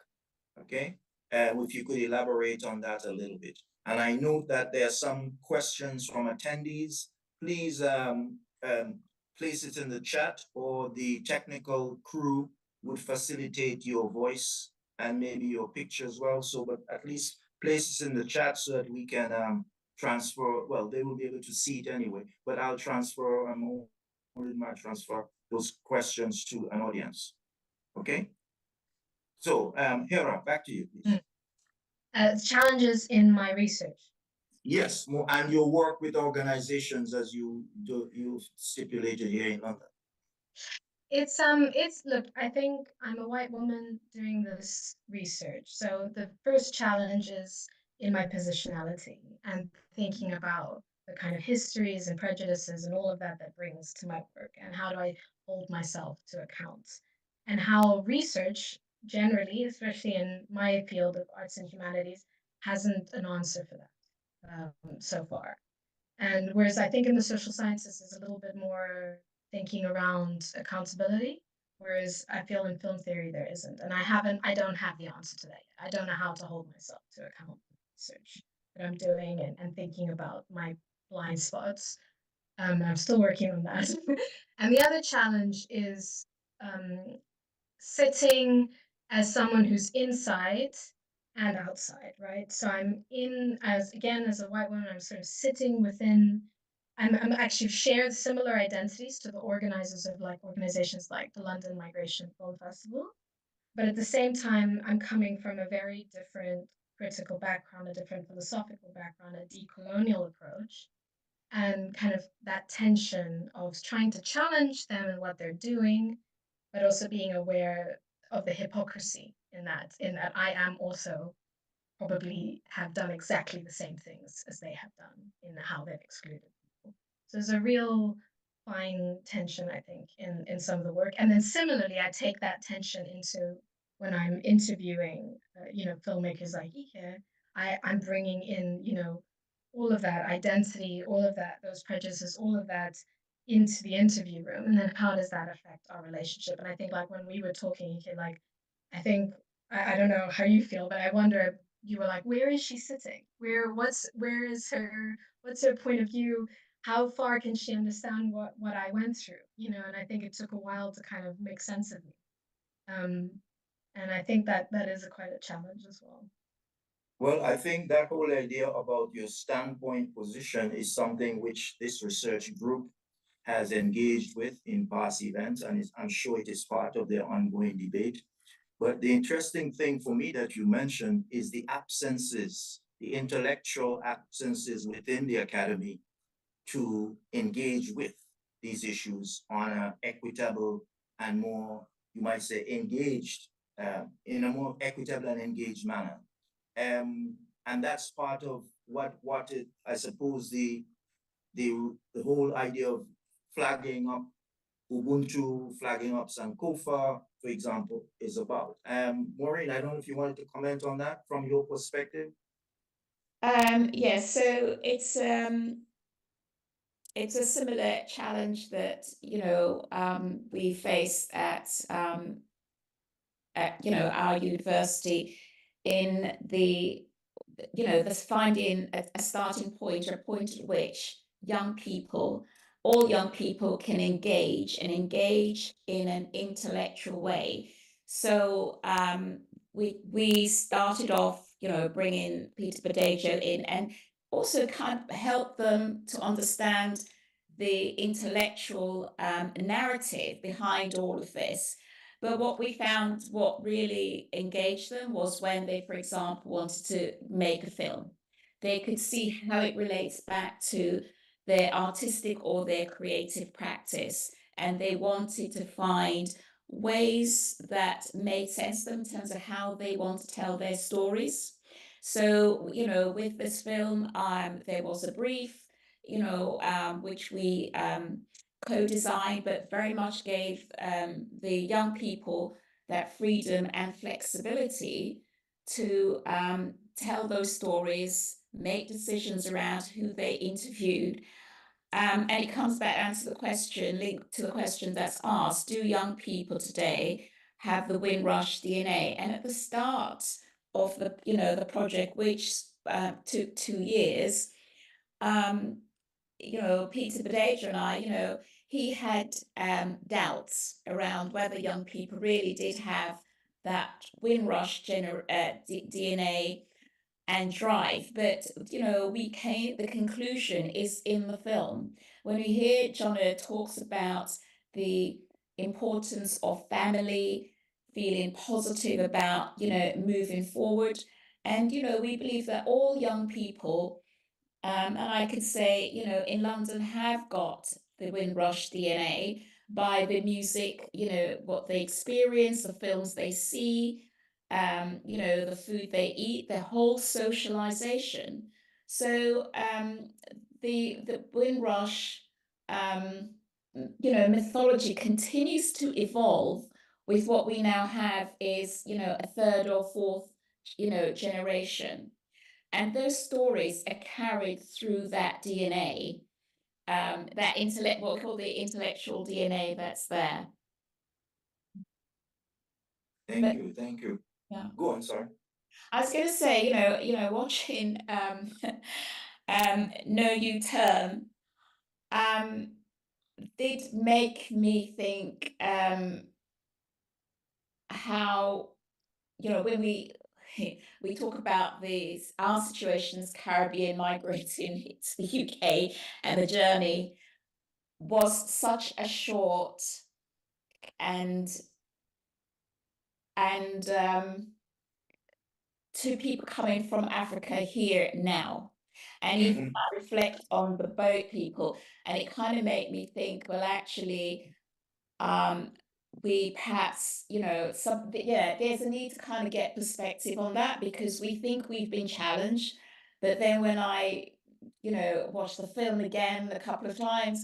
okay? If you could elaborate on that a little bit. And I note that there are some questions from attendees. Please place it in the chat, or the technical crew would facilitate your voice and maybe your picture as well. So, but at least place it in the chat so that we can transfer, well, they will be able to see it anyway, but I'll transfer, transfer those questions to an audience, okay? So, Hera, back to you, please. Challenges in my research. Yes, more, and your work with organizations as you stipulated here in London. It's look, I think I'm a white woman doing this research. So the first challenge is in my positionality and thinking about the kind of histories and prejudices and all of that brings to my work, and how do I hold myself to account, and how research generally, especially in my field of arts and humanities, hasn't an answer for that so far. And whereas I think in the social sciences is a little bit more thinking around accountability, whereas I feel in film theory there isn't. And I don't have the answer to that yet. I don't know how to hold myself to account for research that I'm doing, and thinking about my blind spots. I'm still working on that. And the other challenge is sitting as someone who's inside and outside, right? So I'm in as a white woman, I'm sort of sitting within. I'm actually share similar identities to the organizers of like organizations like the London Migration Film Festival, but at the same time, I'm coming from a very different critical background, a different philosophical background, a decolonial approach, and kind of that tension of trying to challenge them and what they're doing, but also being aware of the hypocrisy in that I am also probably have done exactly the same things as they have done in how they've excluded people. So there's a real fine tension, I think, in some of the work. And then similarly, I take that tension into when I'm interviewing, filmmakers like Ike. I'm bringing in, all of that identity, all of that, those prejudices, all of that into the interview room. And then how does that affect our relationship? And I think like when we were talking, Ike, like, I think, I don't know how you feel, but I wonder, you were like, where is she sitting? What's her point of view? How far can she understand what I went through? And I think it took a while to kind of make sense of me. And I think that is quite a challenge as well. Well, I think that whole idea about your standpoint position is something which this research group has engaged with in past events, and I'm sure it is part of their ongoing debate. But the interesting thing for me that you mentioned is the absences, the intellectual absences within the academy to engage with these issues on an equitable and more, you might say, engaged, in a more equitable and engaged manner. And that's part of what it, I suppose the whole idea of flagging up Ubuntu, flagging up Sankofa, for example, is about. Maureen, I don't know if you wanted to comment on that from your perspective. Yes, so it's a similar challenge that we face at our university, in the finding a starting point, or a point at which all young people can engage in an intellectual way. So we started off, bringing Peter Bodejo in, and also kind of help them to understand the intellectual narrative behind all of this. But what we found, what really engaged them was when they, for example, wanted to make a film. They could see how it relates back to their artistic or their creative practice, and they wanted to find ways that made sense to them in terms of how they want to tell their stories. So, you know, with this film, there was a brief, you know, which we co-designed, but very much gave the young people that freedom and flexibility to tell those stories, make decisions around who they interviewed. And it comes back down to the question, linked to the question that's asked, do young people today have the Windrush DNA? And at the start of the, you know, the project, which took 2 years, you know, Peter Badeja and I, you know, he had doubts around whether young people really did have that Windrush DNA and drive. But, you know, the conclusion is in the film. When we hear Jono talks about the importance of family, feeling positive about, you know, moving forward. And, you know, we believe that all young people, and I could say, you know, in London have got the Windrush DNA by the music, you know, what they experience, the films they see, you know, the food they eat, their whole socialization. So the Windrush, you know, mythology continues to evolve with what we now have is, you know, a third or fourth, you know, generation. And those stories are carried through that DNA, that what we call the intellectual DNA that's there. Thank you. Yeah. Go on, sorry. I was going to say, you know, watching No U-Turn did make me think how, you know, when we talk about our situations, Caribbean migrating to the UK, and the journey was such a short and to people coming from Africa here now. And even I reflect on the boat people, and it kind of made me think, well, actually, we perhaps, you know, there's a need to kind of get perspective on that, because we think we've been challenged. But then when I, you know, watched the film again a couple of times,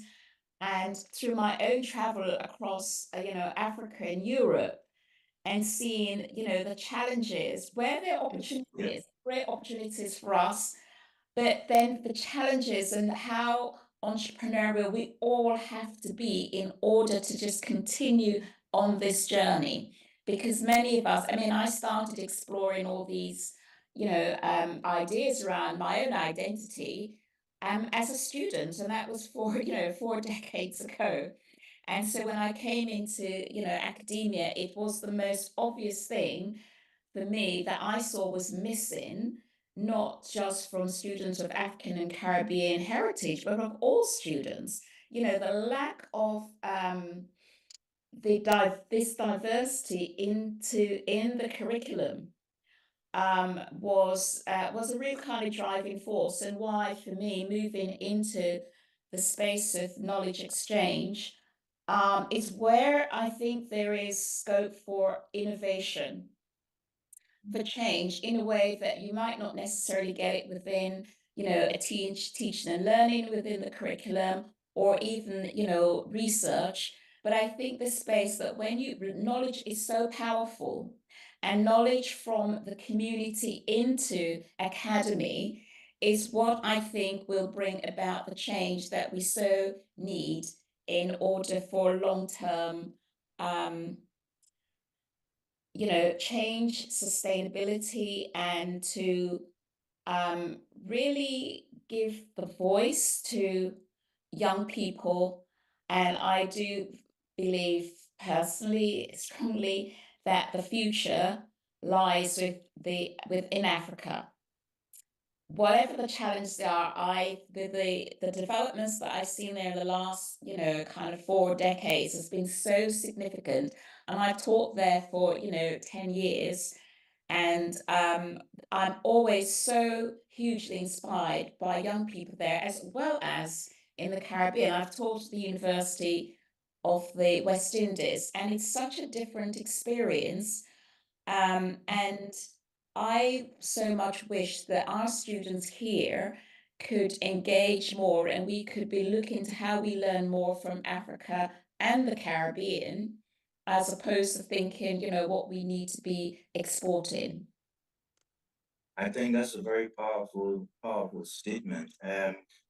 and through my own travel across, you know, Africa and Europe, and seeing, you know, the challenges, where there are opportunities, great opportunities for us, but then the challenges and how entrepreneurial we all have to be in order to just continue on this journey. Because many of us, I mean, I started exploring all these, you know, ideas around my own identity as a student, and that was 4 decades ago. And so when I came into, you know, academia, it was the most obvious thing for me that I saw was missing, not just from students of African and Caribbean heritage, but of all students. You know, the lack of this diversity in the curriculum was a real kind of driving force, and why, for me, moving into the space of knowledge exchange is where I think there is scope for innovation, for change, in a way that you might not necessarily get it within, you know, a teaching and learning within the curriculum, or even, you know, research. But I think the space that knowledge is so powerful, and knowledge from the community into academy is what I think will bring about the change that we so need in order for long-term, you know, change, sustainability, and to really give the voice to young people. And I do believe personally, strongly, that the future lies within Africa. whatever the challenges they are, the developments that I've seen there in the last, kind of 4 decades has been so significant. And I've taught there for, 10 years. And I'm always so hugely inspired by young people there, as well as in the Caribbean. I've taught at the University of the West Indies, and it's such a different experience. And I so much wish that our students here could engage more and we could be looking to how we learn more from Africa and the Caribbean, as opposed to thinking, what we need to be exporting. I think that's a very powerful, powerful statement.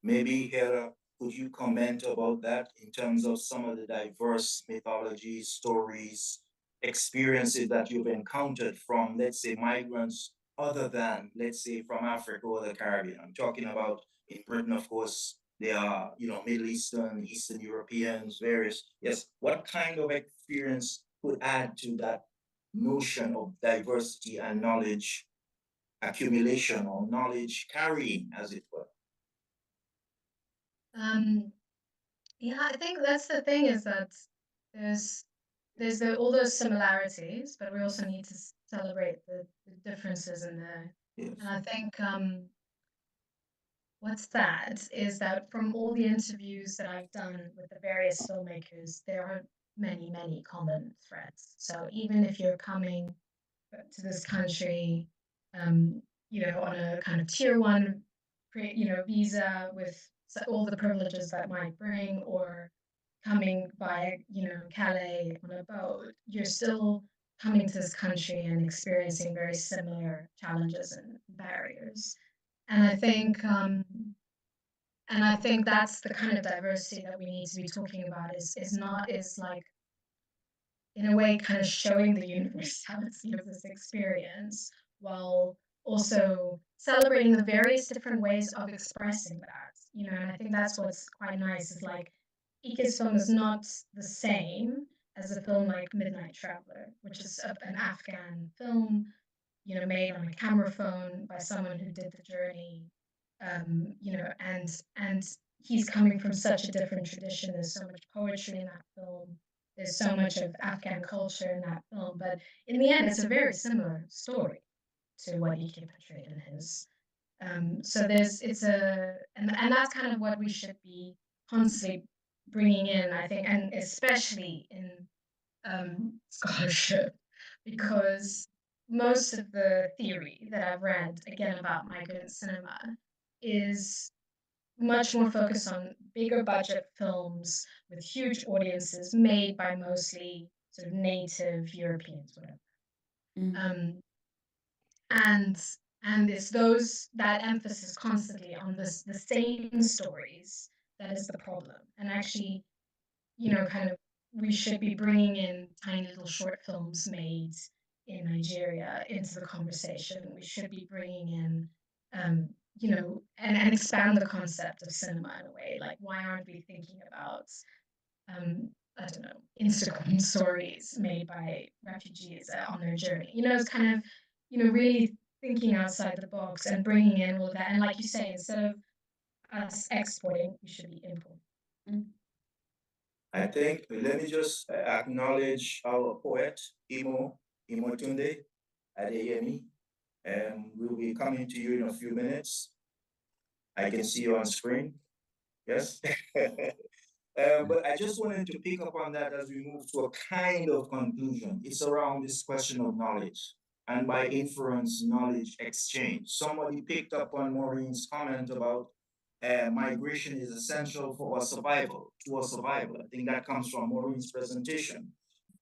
Maybe Hera, could you comment about that in terms of some of the diverse mythologies, stories, experiences that you've encountered from, let's say, migrants other than, let's say, from Africa or the Caribbean? I'm talking about in Britain, of course, they are, Middle Eastern, Eastern Europeans, various. Yes, what kind of experience could add to that notion of diversity and knowledge accumulation or knowledge carrying, as it were? Yeah, I think that's the thing, is that there's all those similarities, but we also need to celebrate the differences in there. Yes. And I think what's sad is that from all the interviews that I've done with the various filmmakers, there are many, many common threads. So even if you're coming to this country, on a kind of tier 1, visa with all the privileges that might bring, or coming by, Calais on a boat, you're still coming to this country and experiencing very similar challenges and barriers. And I think that's the kind of diversity that we need to be talking about, is like, in a way, kind of showing the universality of this experience, while also celebrating the various different ways of expressing that. And I think that's what's quite nice, is like, Ike's film is not the same as a film like Midnight Traveler, which is an Afghan film, made on a camera phone by someone who did the journey, and he's coming from such a different tradition. There's so much poetry in that film. There's so much of Afghan culture in that film, but in the end, it's a very similar story to what Ike portrayed in his. So and that's kind of what we should be constantly bringing in, I think, and especially in scholarship, because most of the theory that I've read, again, about migrant cinema is much more focused on bigger budget films with huge audiences made by mostly sort of native Europeans, whatever. And it's that emphasis constantly on the same stories that is the problem. And actually, kind of, we should be bringing in tiny little short films made in Nigeria into the conversation. We should be bringing in, and expand the concept of cinema in a way. Like, why aren't we thinking about, I don't know, Instagram stories made by refugees on their journey? It's kind of, really thinking outside the box and bringing in all of that. And like you say, instead of us exporting, we should be importing. I think, let me just acknowledge our poet, Imotunde Adeyemi. We'll be coming to you in a few minutes. I can see you on screen. Yes. But I just wanted to pick up on that as we move to a kind of conclusion. It's around this question of knowledge, and by inference, knowledge exchange. Somebody picked up on Maureen's comment about migration is essential for our survival, to our survival. I think that comes from Maureen's presentation.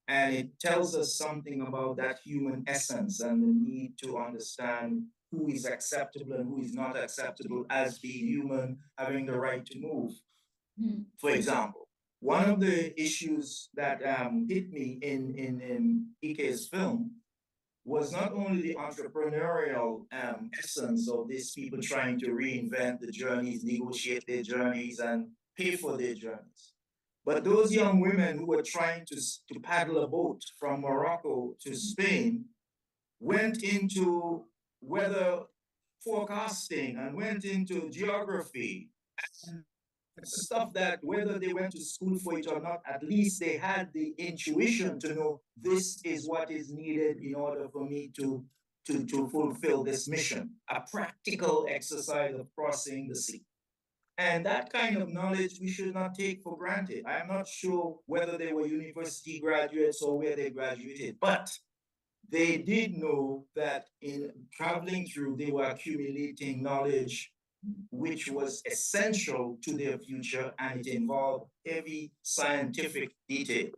And it tells us something about that human essence and the need to understand who is acceptable and who is not acceptable as being human, having the right to move. For example, one of the issues that hit me in Ike's film was not only the entrepreneurial essence of these people trying to reinvent the journeys, negotiate their journeys, and pay for their journeys, but those young women who were trying to paddle a boat from Morocco to Spain went into, whether forecasting and went into geography and stuff that whether they went to school for it or not, at least they had the intuition to know this is what is needed in order for me to fulfill this mission, a practical exercise of crossing the sea. And that kind of knowledge we should not take for granted. I'm not sure whether they were university graduates or where they graduated, but they did know that in traveling through, they were accumulating knowledge which was essential to their future, and it involved heavy scientific detail,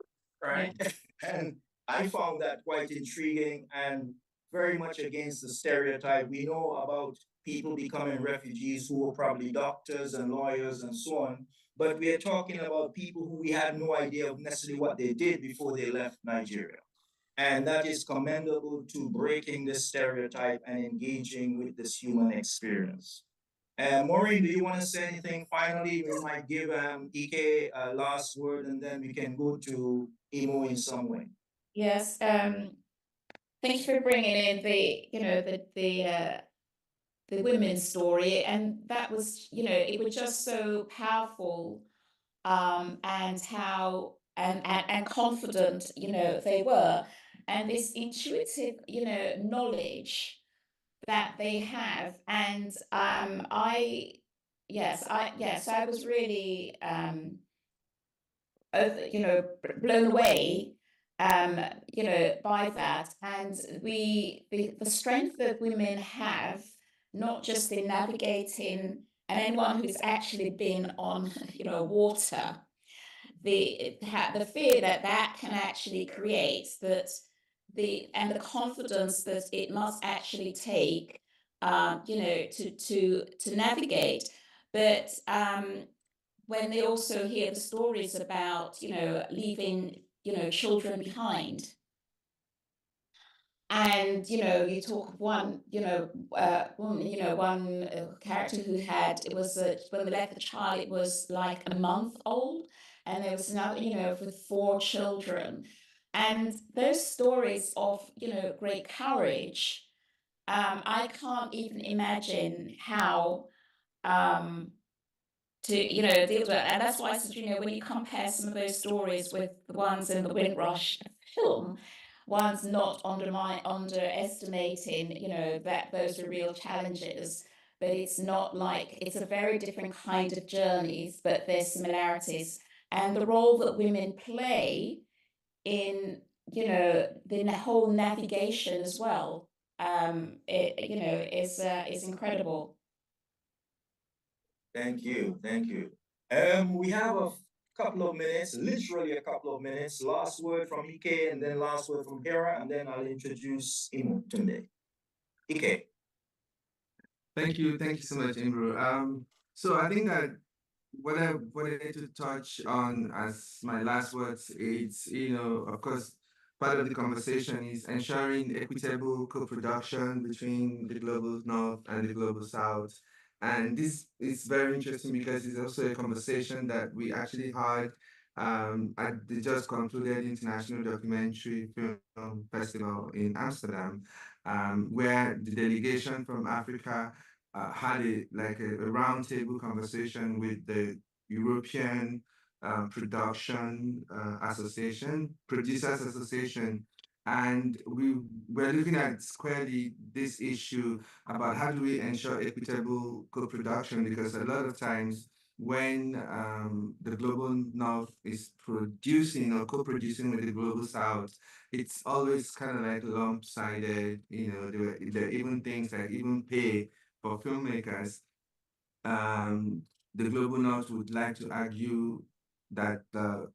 right? And I found that quite intriguing and very much against the stereotype. We know about people becoming refugees who were probably doctors and lawyers and so on, but we are talking about people who we had no idea of necessarily what they did before they left Nigeria. And that is commendable to breaking this stereotype and engaging with this human experience. Maureen, do you want to say anything finally? We might give Ike a last word and then we can go to Imo in some way. Yes, thank you for bringing in the women's story, and that was, it was just so powerful, and how and confident, they were, and this intuitive, knowledge that they have, and I was really blown away, by that, and the strength that women have, not just in navigating, and anyone who's actually been on, water, the fear that can actually create, that and the confidence that it must actually take, to navigate. But when they also hear the stories about, leaving, children behind. And, you talk of one, woman, one character who had, it was, when they left the child, it was like a month old. And there was another, with 4 children. And those stories of, great courage, I can't even imagine how, to deal with it. And that's why I said, when you compare some of those stories with the ones in the Windrush film, one's not underestimating, that those are real challenges, but it's not like, it's a very different kind of journeys, but there's similarities. And the role that women play in, the whole navigation as well, is incredible. Thank you. We have a couple of minutes, literally a couple of minutes. Last word from Ike and then last word from Hera, and then I'll introduce Imo today. Ike. Thank you so much, Imbro. So I think that what I wanted to touch on as my last words is, of course, part of the conversation is ensuring equitable co-production between the global North and the global South. And this is very interesting because it's also a conversation that we actually had at the just concluded International Documentary Film Festival in Amsterdam, where the delegation from Africa had a roundtable conversation with the European Production Association, Producers Association, and we were looking at squarely this issue about how do we ensure equitable co-production, because a lot of times when the global North is producing or co-producing with the global South, it's always kind of like lump-sided. There are even things like even pay for filmmakers. The global North would like to argue that the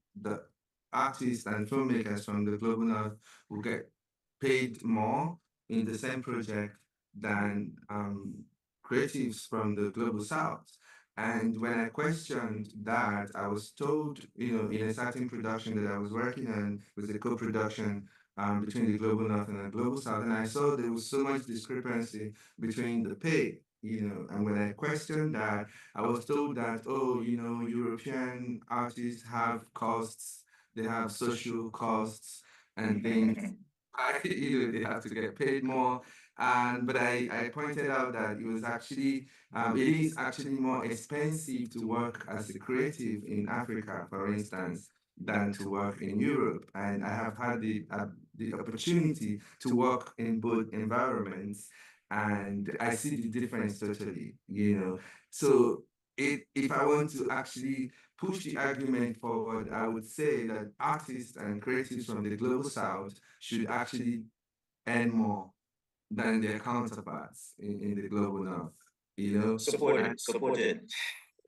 artists and filmmakers from the global North will get paid more in the same project than creatives from the global South. And when I questioned that, I was told, in a certain production that I was working on, was a co-production between the global North and the global South, and I saw there was so much discrepancy between the pay. And when I questioned that, I was told that, European artists have costs, they have social costs and things. They have to get paid more. But I pointed out that it was actually, it is actually more expensive to work as a creative in Africa, for instance, than to work in Europe. And I have had the opportunity to work in both environments, and I see the difference totally, you know. So if I want to actually push the argument forward, I would say that artists and creatives from the global south should actually earn more than their counterparts in the global north, you know. Supported, supported.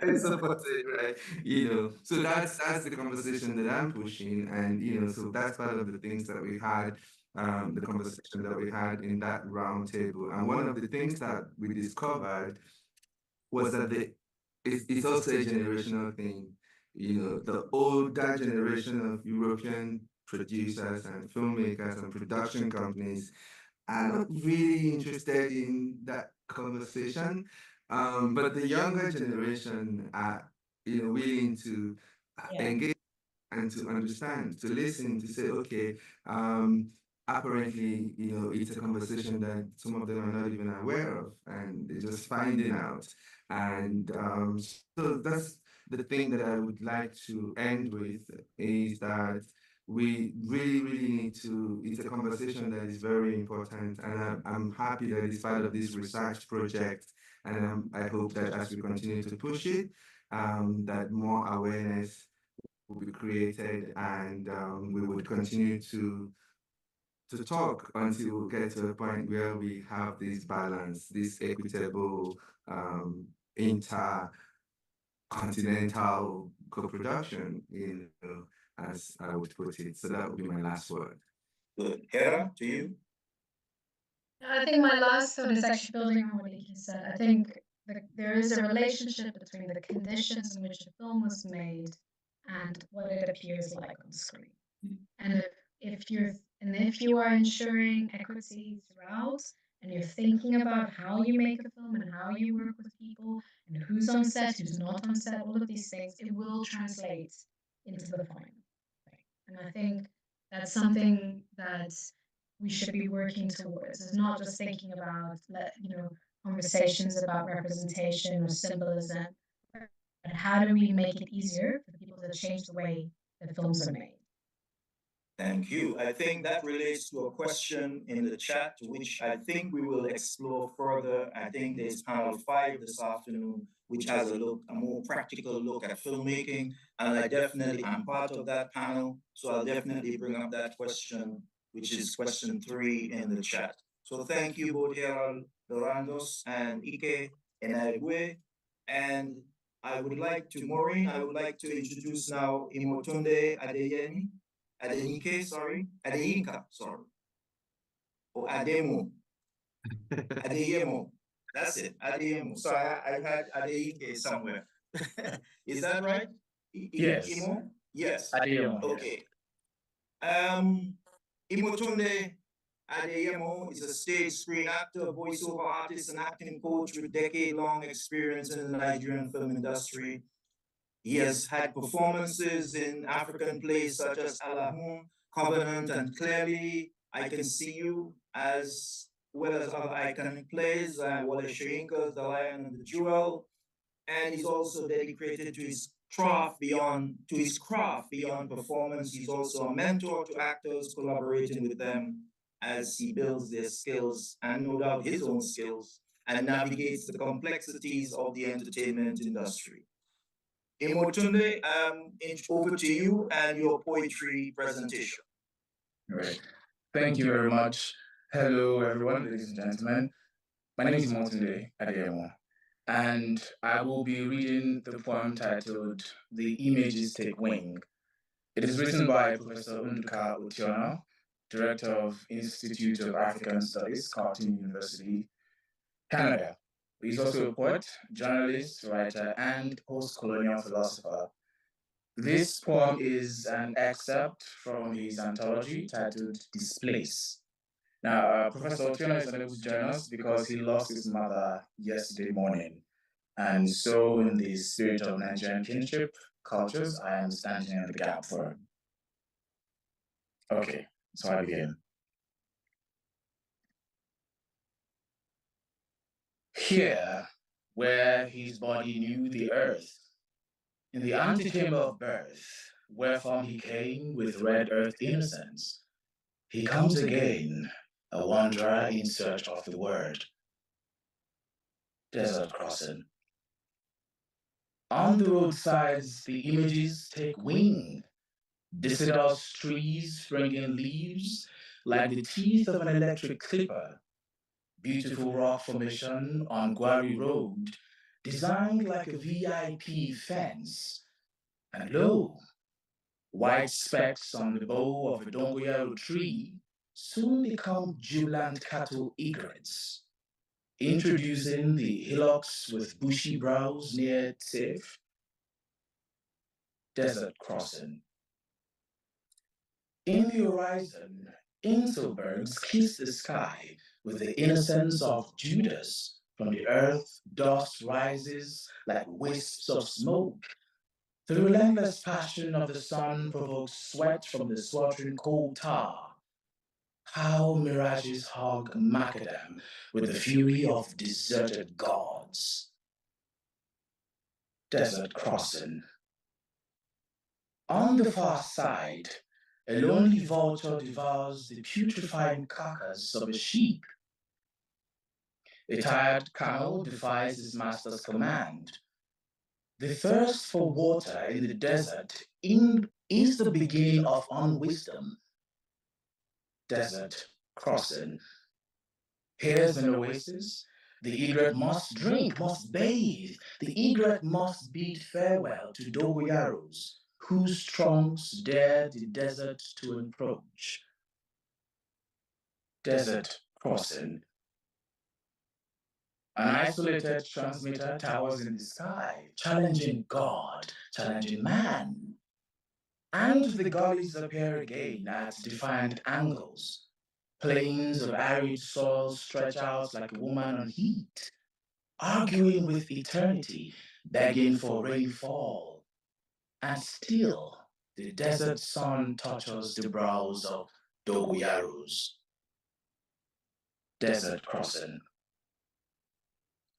And supported, right? You know, so that's the conversation that I'm pushing, and you know, so that's part of the things that we had, the conversation that we had in that round table. And one of the things that we discovered was that it's also a generational thing. You know, the older generation of European producers and filmmakers and production companies are not really interested in that conversation. But the younger generation are, you know, willing to engage and to understand, to listen, to say, okay, apparently, you know, it's a conversation that some of them are not even aware of, and they're just finding out. And so that's the thing that I would like to end with, is that we really, really need to, it's a conversation that is very important. And I'm happy that it's part of this research project. And I hope that as we continue to push it, that more awareness will be created, and we would continue to talk until we get to a point where we have this balance, this equitable intercontinental co-production, you know, as I would put it. So that would be my last word. Good. Hera, to you. I think my last thought is actually building on what Iki said. I think there is a relationship between the conditions in which a film was made and what it appears like on screen. And if you are ensuring equity throughout, and you're thinking about how you make a film and how you work with people and who's on set, who's not on set, all of these things, it will translate into the final thing. And I think that's something that we should be working towards. It's not just thinking about, conversations about representation or symbolism, but how do we make it easier for people to change the way that films are made? Thank you. I think that relates to a question in the chat, which I think we will explore further. I think there's panel 5 this afternoon, which has a more practical look at filmmaking. And I definitely am part of that panel. So I'll definitely bring up that question, which is question 3 in the chat. So thank you, both Gerald Dorandos and Ike Enaigwe. And I would like to, Maureen, I would like to introduce now Imotunde Adeyemi. Adeyinka, sorry. Or Ademo. Adeyemo. That's it, Adeyemo. So I had Adeyinke somewhere. Is that right? Yes. Imo? Yes. Adeyemo. Okay. Imotunde Adeyemo is a stage, screen actor, voiceover artist, and acting coach with decade-long experience in the Nigerian film industry. He has had performances in African plays such as Alahum, Covenant, and Clearly I Can See You, as well as other iconic plays, Wole Soyinka's The Lion and the Jewel. And he's also dedicated to his craft beyond performance. He's also a mentor to actors, collaborating with them as he builds their skills and no doubt his own skills and navigates the complexities of the entertainment industry. Imotunde, over to you and your poetry presentation. Right. Thank you very much. Hello, everyone, ladies and gentlemen. My name is Imotunde Adeyemo, and I will be reading the poem titled The Images Take Wing. It is written by Professor Nduka Otiona, Director of Institute of African Studies, Carleton University, Canada. He's also a poet, journalist, writer, and post-colonial philosopher. This poem is an excerpt from his anthology titled Displace. Now, Professor Otiona is unable to join us because he lost his mother yesterday morning. And so, in the spirit of Nigerian kinship cultures, I am standing in the gap for him. Okay, so I begin. Here, where his body knew the earth, in the antechamber of birth, wherefrom he came with red earth innocence, he comes again, a wanderer in search of the word. Desert crossing. On the roadsides, the images take wing. Deciduous trees springing leaves like the teeth of an electric clipper. Beautiful rock formation on Gwari Road, designed like a VIP fence. And lo, white specks on the bough of a dongoyaro tree soon become jubilant cattle egrets, introducing the hillocks with bushy brows near Tif. Desert crossing. In the horizon, Inselbergs kiss the sky with the innocence of Judas. From the earth, dust rises like wisps of smoke. The relentless passion of the sun provokes sweat from the sweltering coal tar. How mirages hug macadam with the fury of deserted gods. Desert crossing. On the far side, a lonely vulture devours the putrefying carcass of a sheep. A tired camel defies his master's command. The thirst for water in the desert is the beginning of unwisdom. Desert crossing. Here's an oasis. The egret must drink, must bathe. The egret must bid farewell to dogoyaros, whose trunks dare the desert to approach. Desert crossing. An isolated transmitter towers in the sky, challenging God, challenging man. And the gullies appear again at defiant angles. Plains of arid soil stretch out like a woman on heat, arguing with eternity, begging for rainfall. And still, the desert sun touches the brows of dogoyaros. Desert crossing.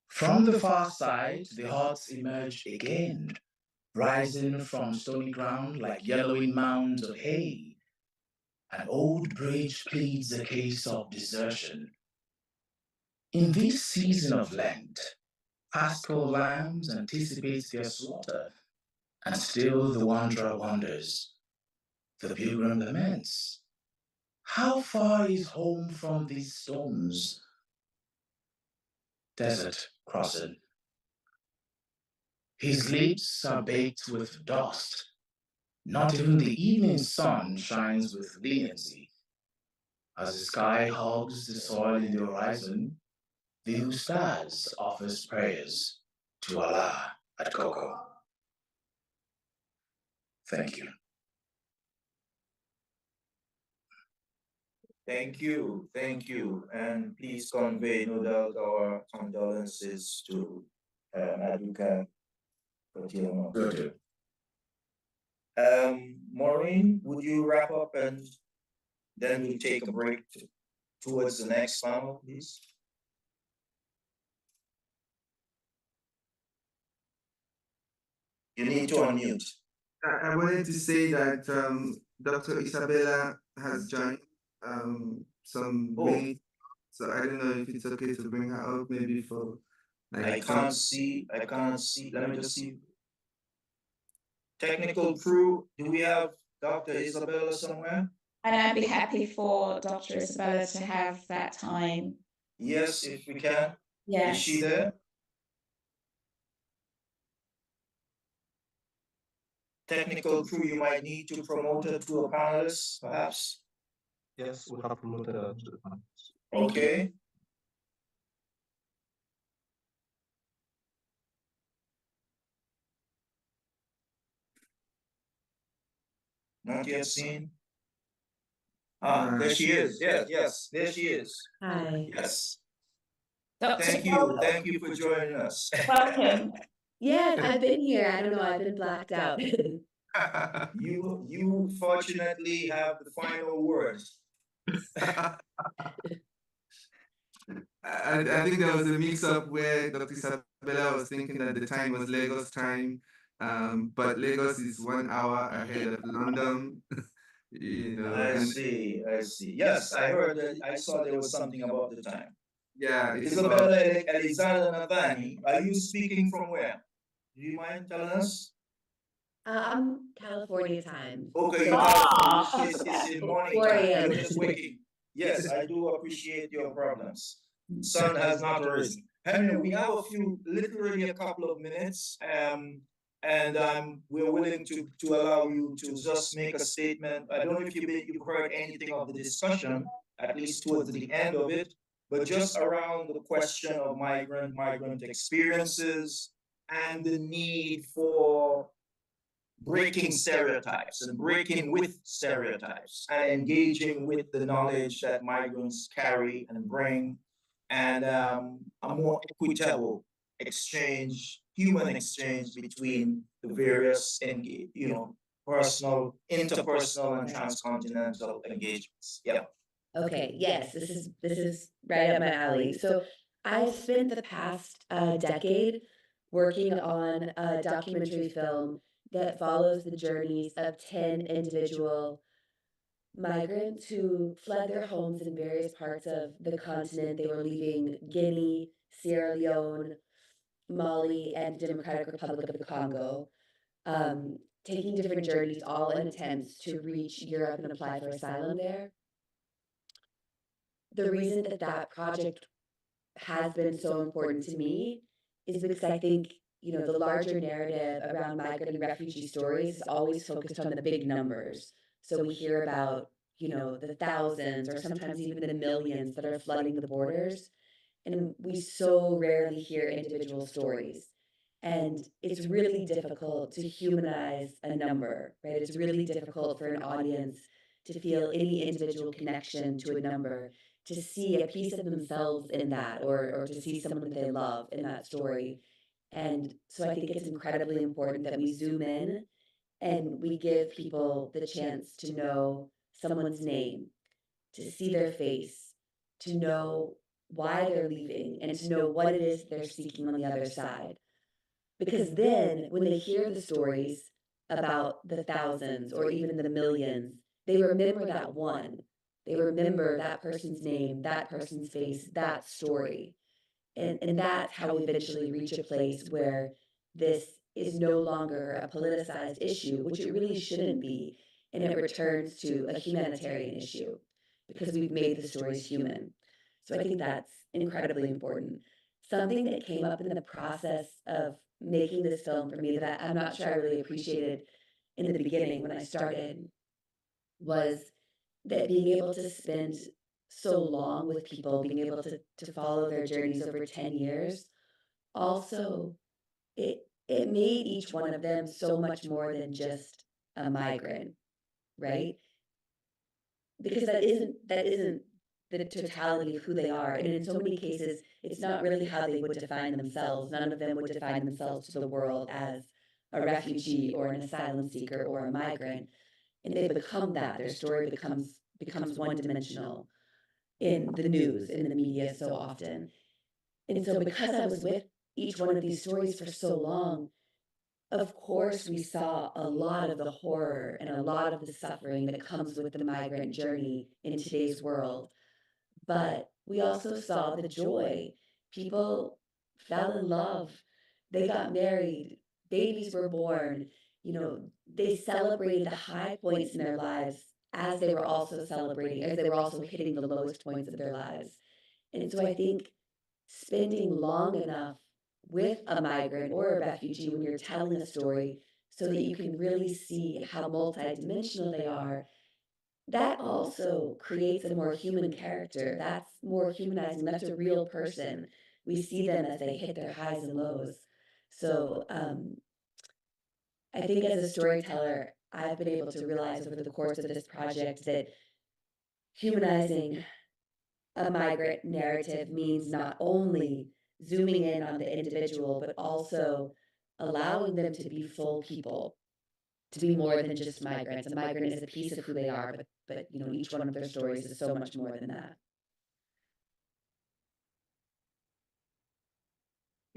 From the far side, the huts emerge again, rising from stony ground like yellowing mounds of hay. An old bridge pleads a case of desertion. In this season of Lent, paschal lambs anticipate their slaughter, and still the wanderer wanders. The pilgrim laments. How far is home from these stones? Desert crossing. His lips are baked with dust. Not even the evening sun shines with leniency. As the sky hugs the soil in the horizon, the Ustaz offers prayers to Allah at Koko. Thank you. Thank you, and please convey, no doubt, our condolences to Aduka Kotiama. Good. Maureen, would you wrap up and then we'll take a break towards the next panel, please? You need to unmute. I wanted to say that Dr. Isabella has joined way, so I don't know if it's okay to bring her up maybe for I can't see, let me just see. Technical crew, do we have Dr. Isabella somewhere? And I'd be happy for Dr. Isabella to have that time. Yes, if we can. Yes. Is she there? Technical crew, you might need to promote her to a panelist, perhaps? Yes, we have promoted her to the panelist. Okay. Not yet seen. There she is. Yes, there she is. Hi. Yes. Dr. Thank you for joining us. Welcome. Yes, I've been here. I don't know, I've been blacked out. You fortunately have the final word. I think there was a mix-up where Dr. Isabella was thinking that the time was Lagos time, but Lagos is 1 hour ahead of London. I see, I see. Yes, I heard that. I saw there was something about the time. Yeah, Isabella Alexander Nathani, are you speaking from where? Do you mind telling us? I'm California time. Okay, So it's in morning 4 time. a.m. You're just waking. Yes, I do appreciate your problems. Sun has not risen. Henry, we have literally a couple of minutes, and we're willing to allow you to just make a statement. I don't know if you've heard anything of the discussion, at least towards the end of it, but just around the question of migrant experiences and the need for breaking stereotypes and breaking with stereotypes and engaging with the knowledge that migrants carry and bring, and a more equitable exchange, human exchange between the various, personal, interpersonal, and transcontinental engagements. Yeah. Okay, yes, this is right up my alley. So I spent the past decade working on a documentary film that follows the journeys of 10 individual migrants who fled their homes in various parts of the continent. They were leaving Guinea, Sierra Leone, Mali, and Democratic Republic of the Congo, taking different journeys, all in attempts to reach Europe and apply for asylum there. The reason that that project has been so important to me is because I think, the larger narrative around migrant and refugee stories is always focused on the big numbers. So we hear about, the thousands or sometimes even the millions that are flooding the borders. And we so rarely hear individual stories. And it's really difficult to humanize a number, right? It's really difficult for an audience to feel any individual connection to a number, to see a piece of themselves in that, or to see someone that they love in that story. And so I think it's incredibly important that we zoom in and we give people the chance to know someone's name, to see their face, to know why they're leaving, and to know what it is they're seeking on the other side. Because then, when they hear the stories about the thousands or even the millions, they remember that one. They remember that person's name, that person's face, that story. And that's how we eventually reach a place where this is no longer a politicized issue, which it really shouldn't be, and it returns to a humanitarian issue because we've made the stories human. So I think that's incredibly important. Something that came up in the process of making this film for me that I'm not sure I really appreciated in the beginning when I started was that being able to spend so long with people, being able to follow their journeys over 10 years, also it made each one of them so much more than just a migrant, right? Because that isn't the totality of who they are. And in so many cases, it's not really how they would define themselves. None of them would define themselves to the world as a refugee or an asylum seeker or a migrant. And they become that. Their story becomes one-dimensional in the news, in the media so often. And so because I was with each one of these stories for so long, of course we saw a lot of the horror and a lot of the suffering that comes with the migrant journey in today's world. But we also saw the joy. People fell in love. They got married. Babies were born. They celebrated the high points in their lives as they were also hitting the lowest points of their lives. And so I think spending long enough with a migrant or a refugee when you're telling a story so that you can really see how multidimensional they are, that also creates a more human character. That's more humanizing. That's a real person. We see them as they hit their highs and lows. So I think as a storyteller, I've been able to realize over the course of this project that humanizing a migrant narrative means not only zooming in on the individual, but also allowing them to be full people, to be more than just migrants. A migrant is a piece of who they are, but each one of their stories is so much more than that.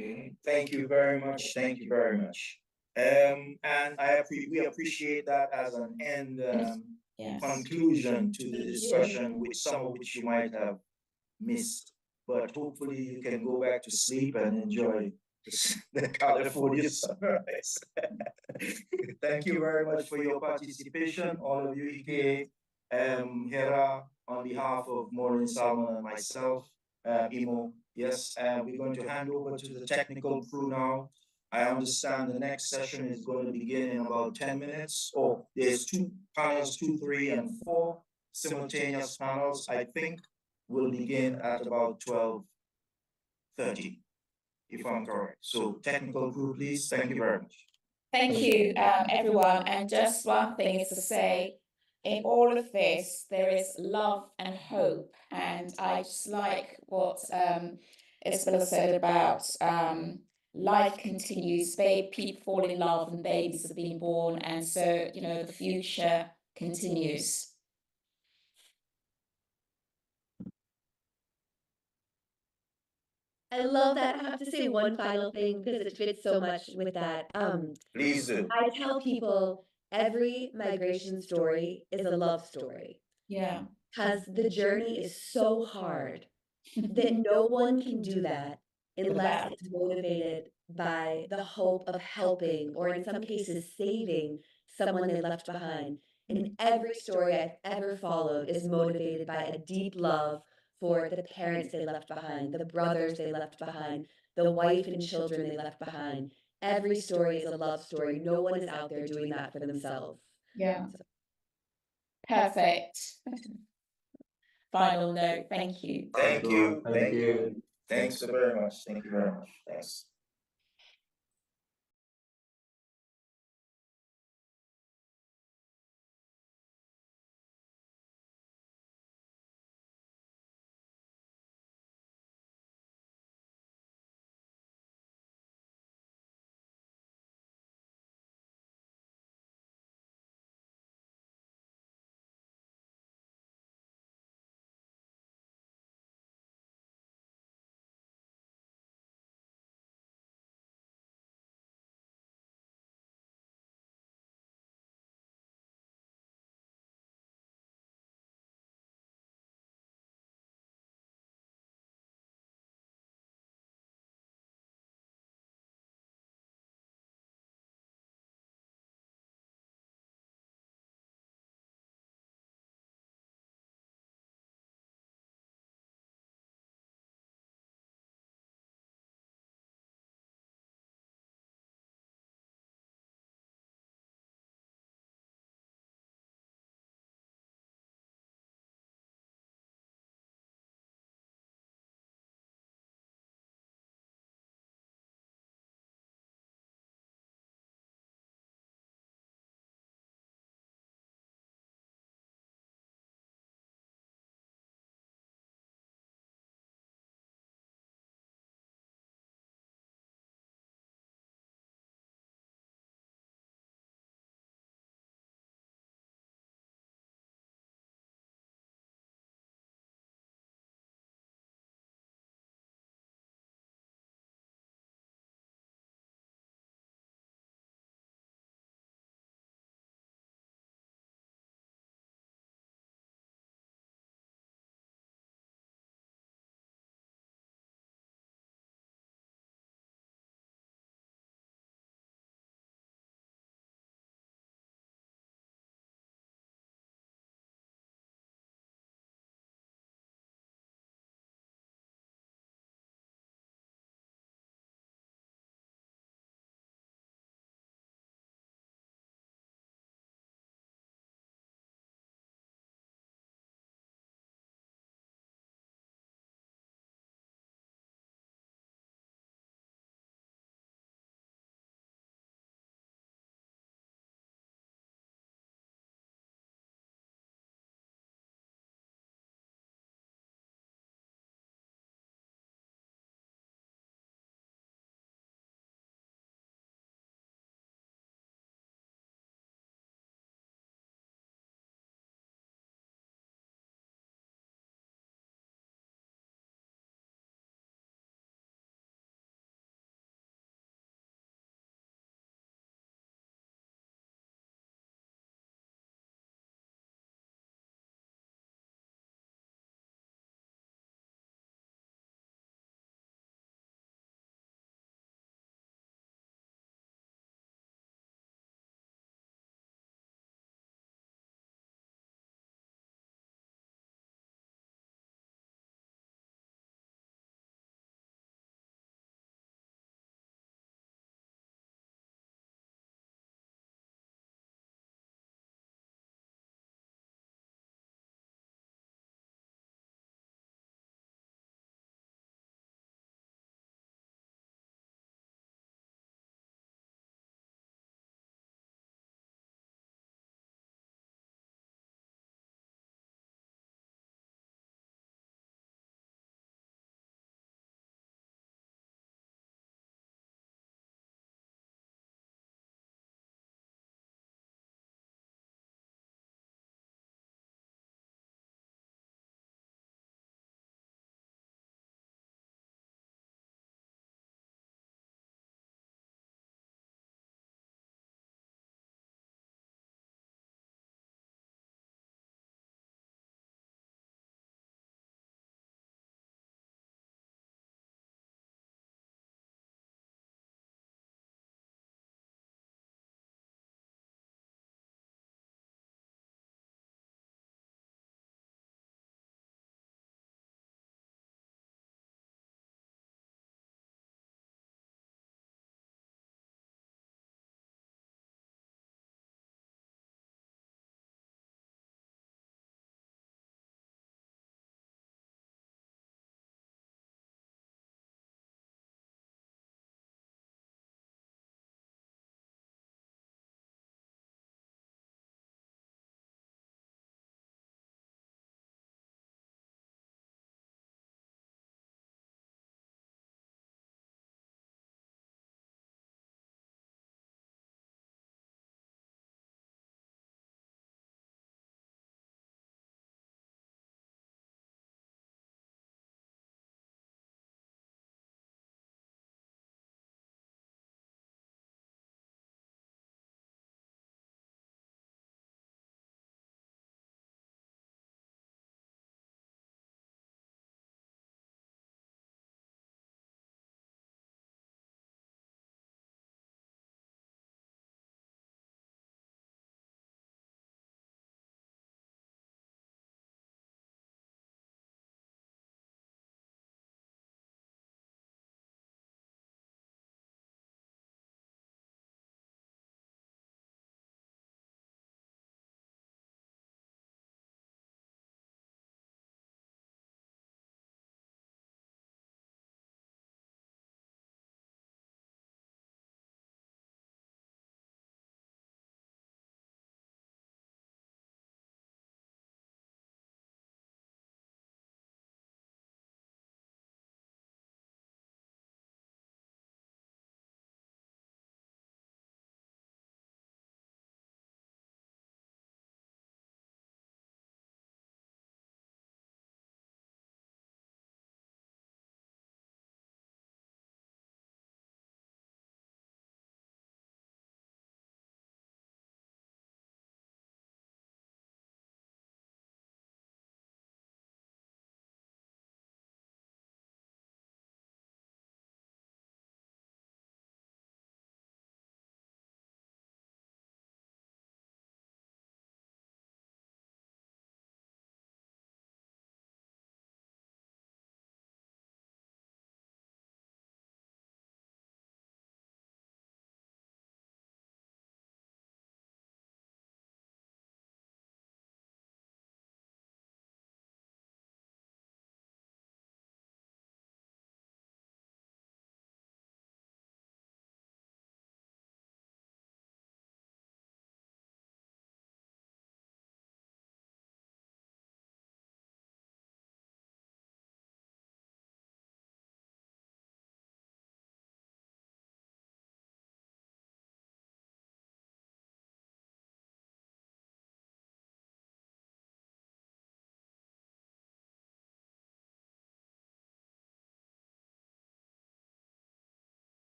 Okay. Thank you very much. Thank you very much. And we appreciate that as an end conclusion to the discussion, which some of which you might have missed. But hopefully you can go back to sleep and enjoy the California sunrise. Thank you very much for your participation, all of you, Ike, Hera, on behalf of Maureen Salmon and myself, Imo. Yes, we're going to hand over to the technical crew now. I understand the next session is going to begin in about 10 minutes. Oh, there's two panels, 2, 3, and 4 simultaneous panels. I think will begin at about 12:30, if I'm correct. So technical crew, please. Thank you very much. Thank you, everyone. And just one thing is to say, in all of this, there is love and hope. And I just like what Isabella said about life continues, people fall in love and babies are being born. And so, you know, the future continues. I love that. I have to say one final thing because it fits so much with that. Please do. I tell people every migration story is a love story. Yeah. Because the journey is so hard that no one can do that unless it's motivated by the hope of helping, or in some cases, saving someone they left behind. And every story I've ever followed is motivated by a deep love for the parents they left behind, the brothers they left behind, the wife and children they left behind. Every story is a love story. No one is out there doing that for themselves. Yeah. Perfect. Final note. Thank you. Thank you. Thank you. Thanks so very much. Thank you very much. Thanks.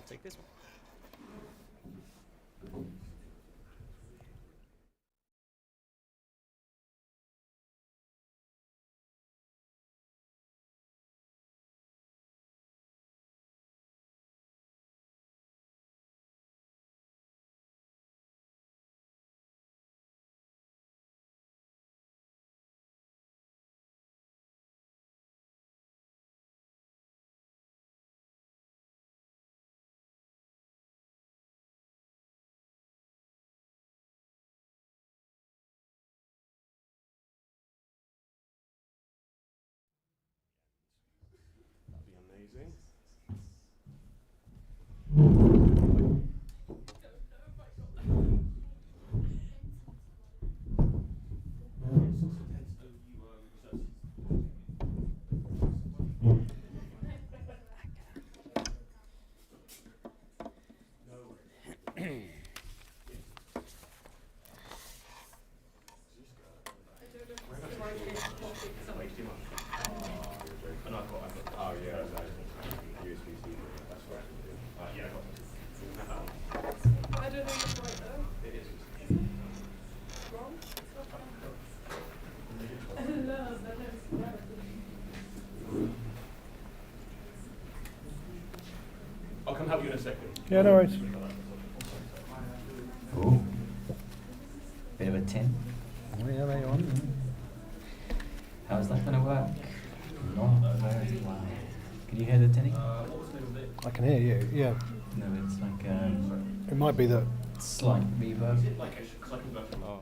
take this one. That'd be amazing. Oh yeah, USB-C. That's right. Yeah, I got it. I don't know if it's right though. It is. Wrong? I don't know. I'll come help you in a second. Yeah, no worries. Ooh. Bit of a tin. Oh, yeah, there you are. How's that going to work? Not very well. Can you hear the tinny? I can hear you, yeah. No, it's like it might be that slight reverb. Oh.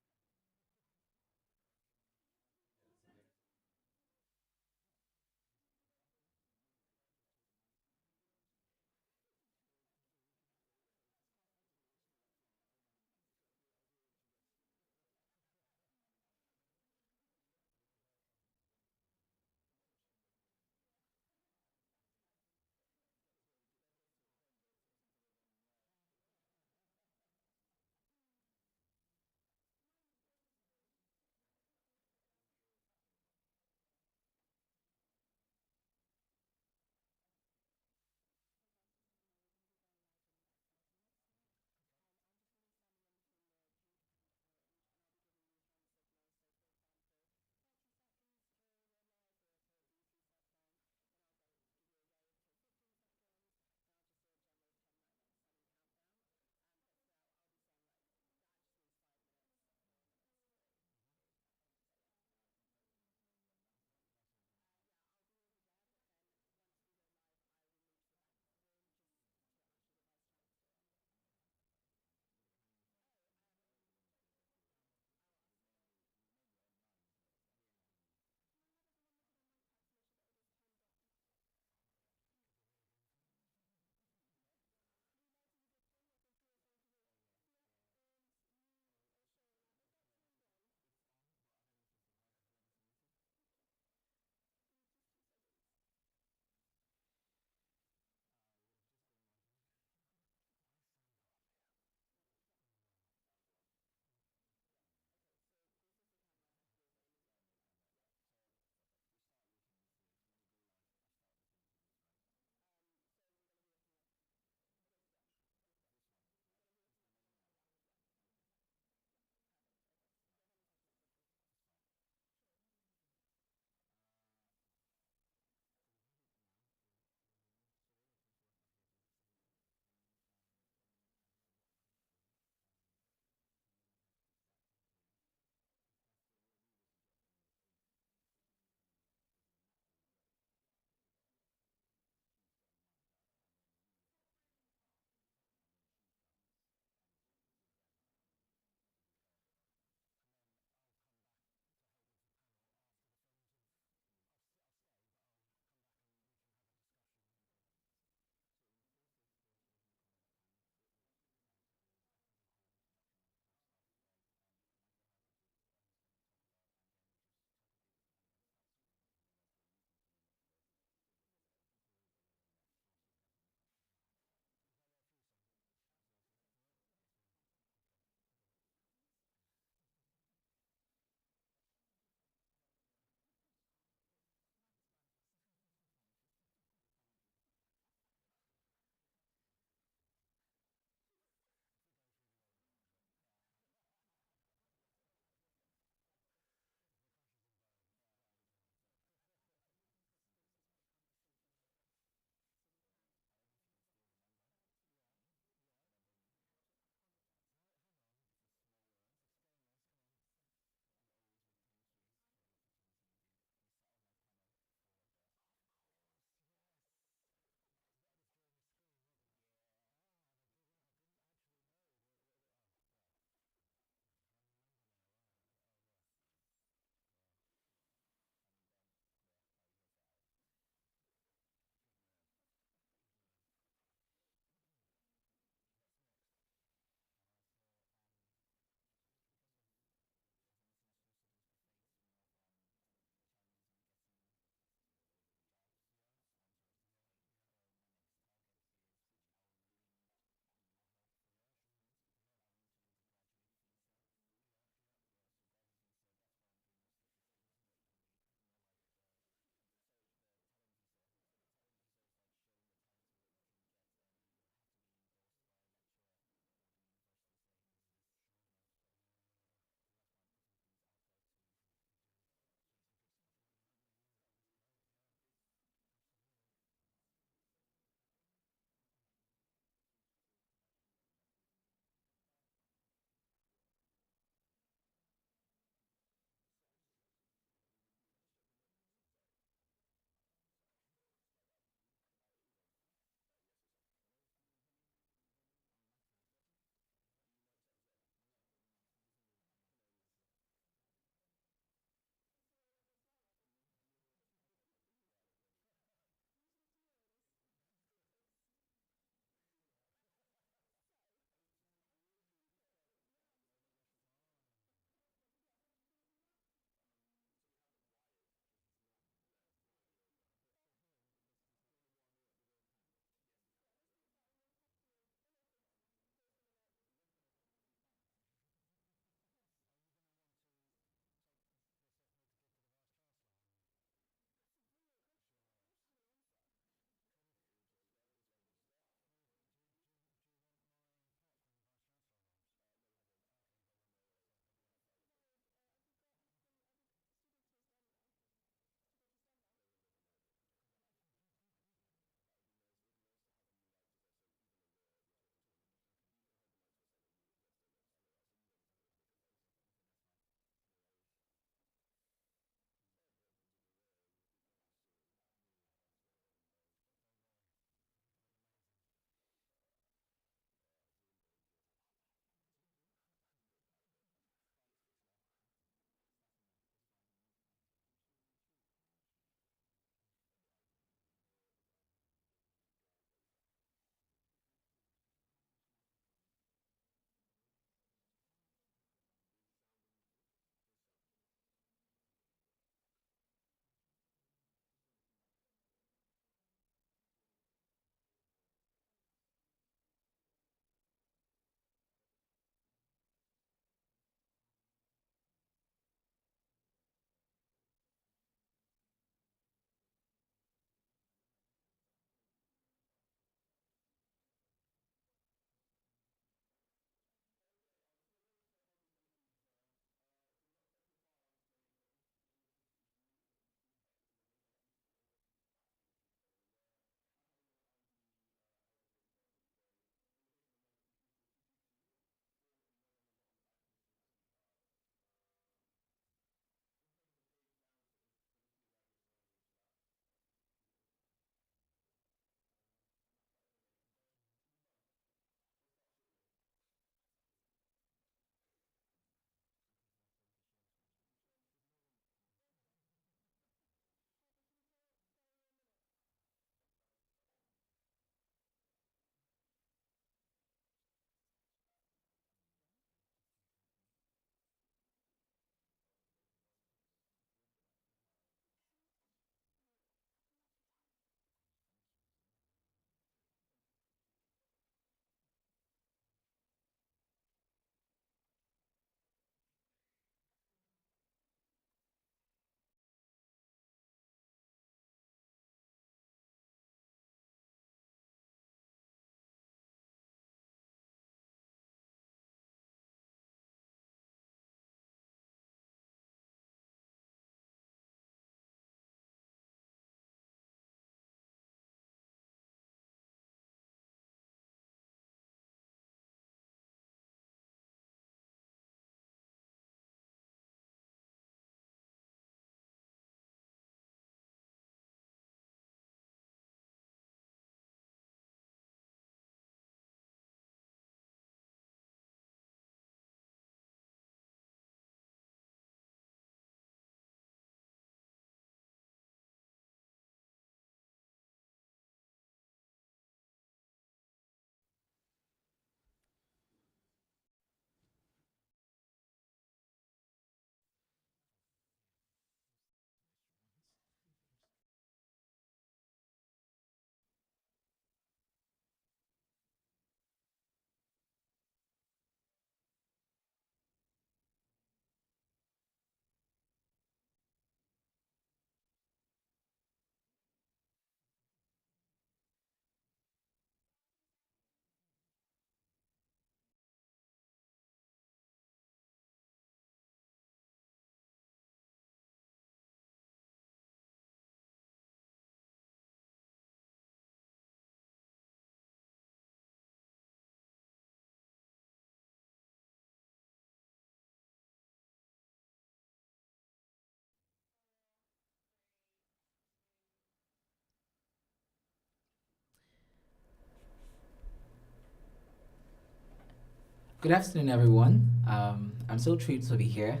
Good afternoon, everyone. I'm so thrilled to be here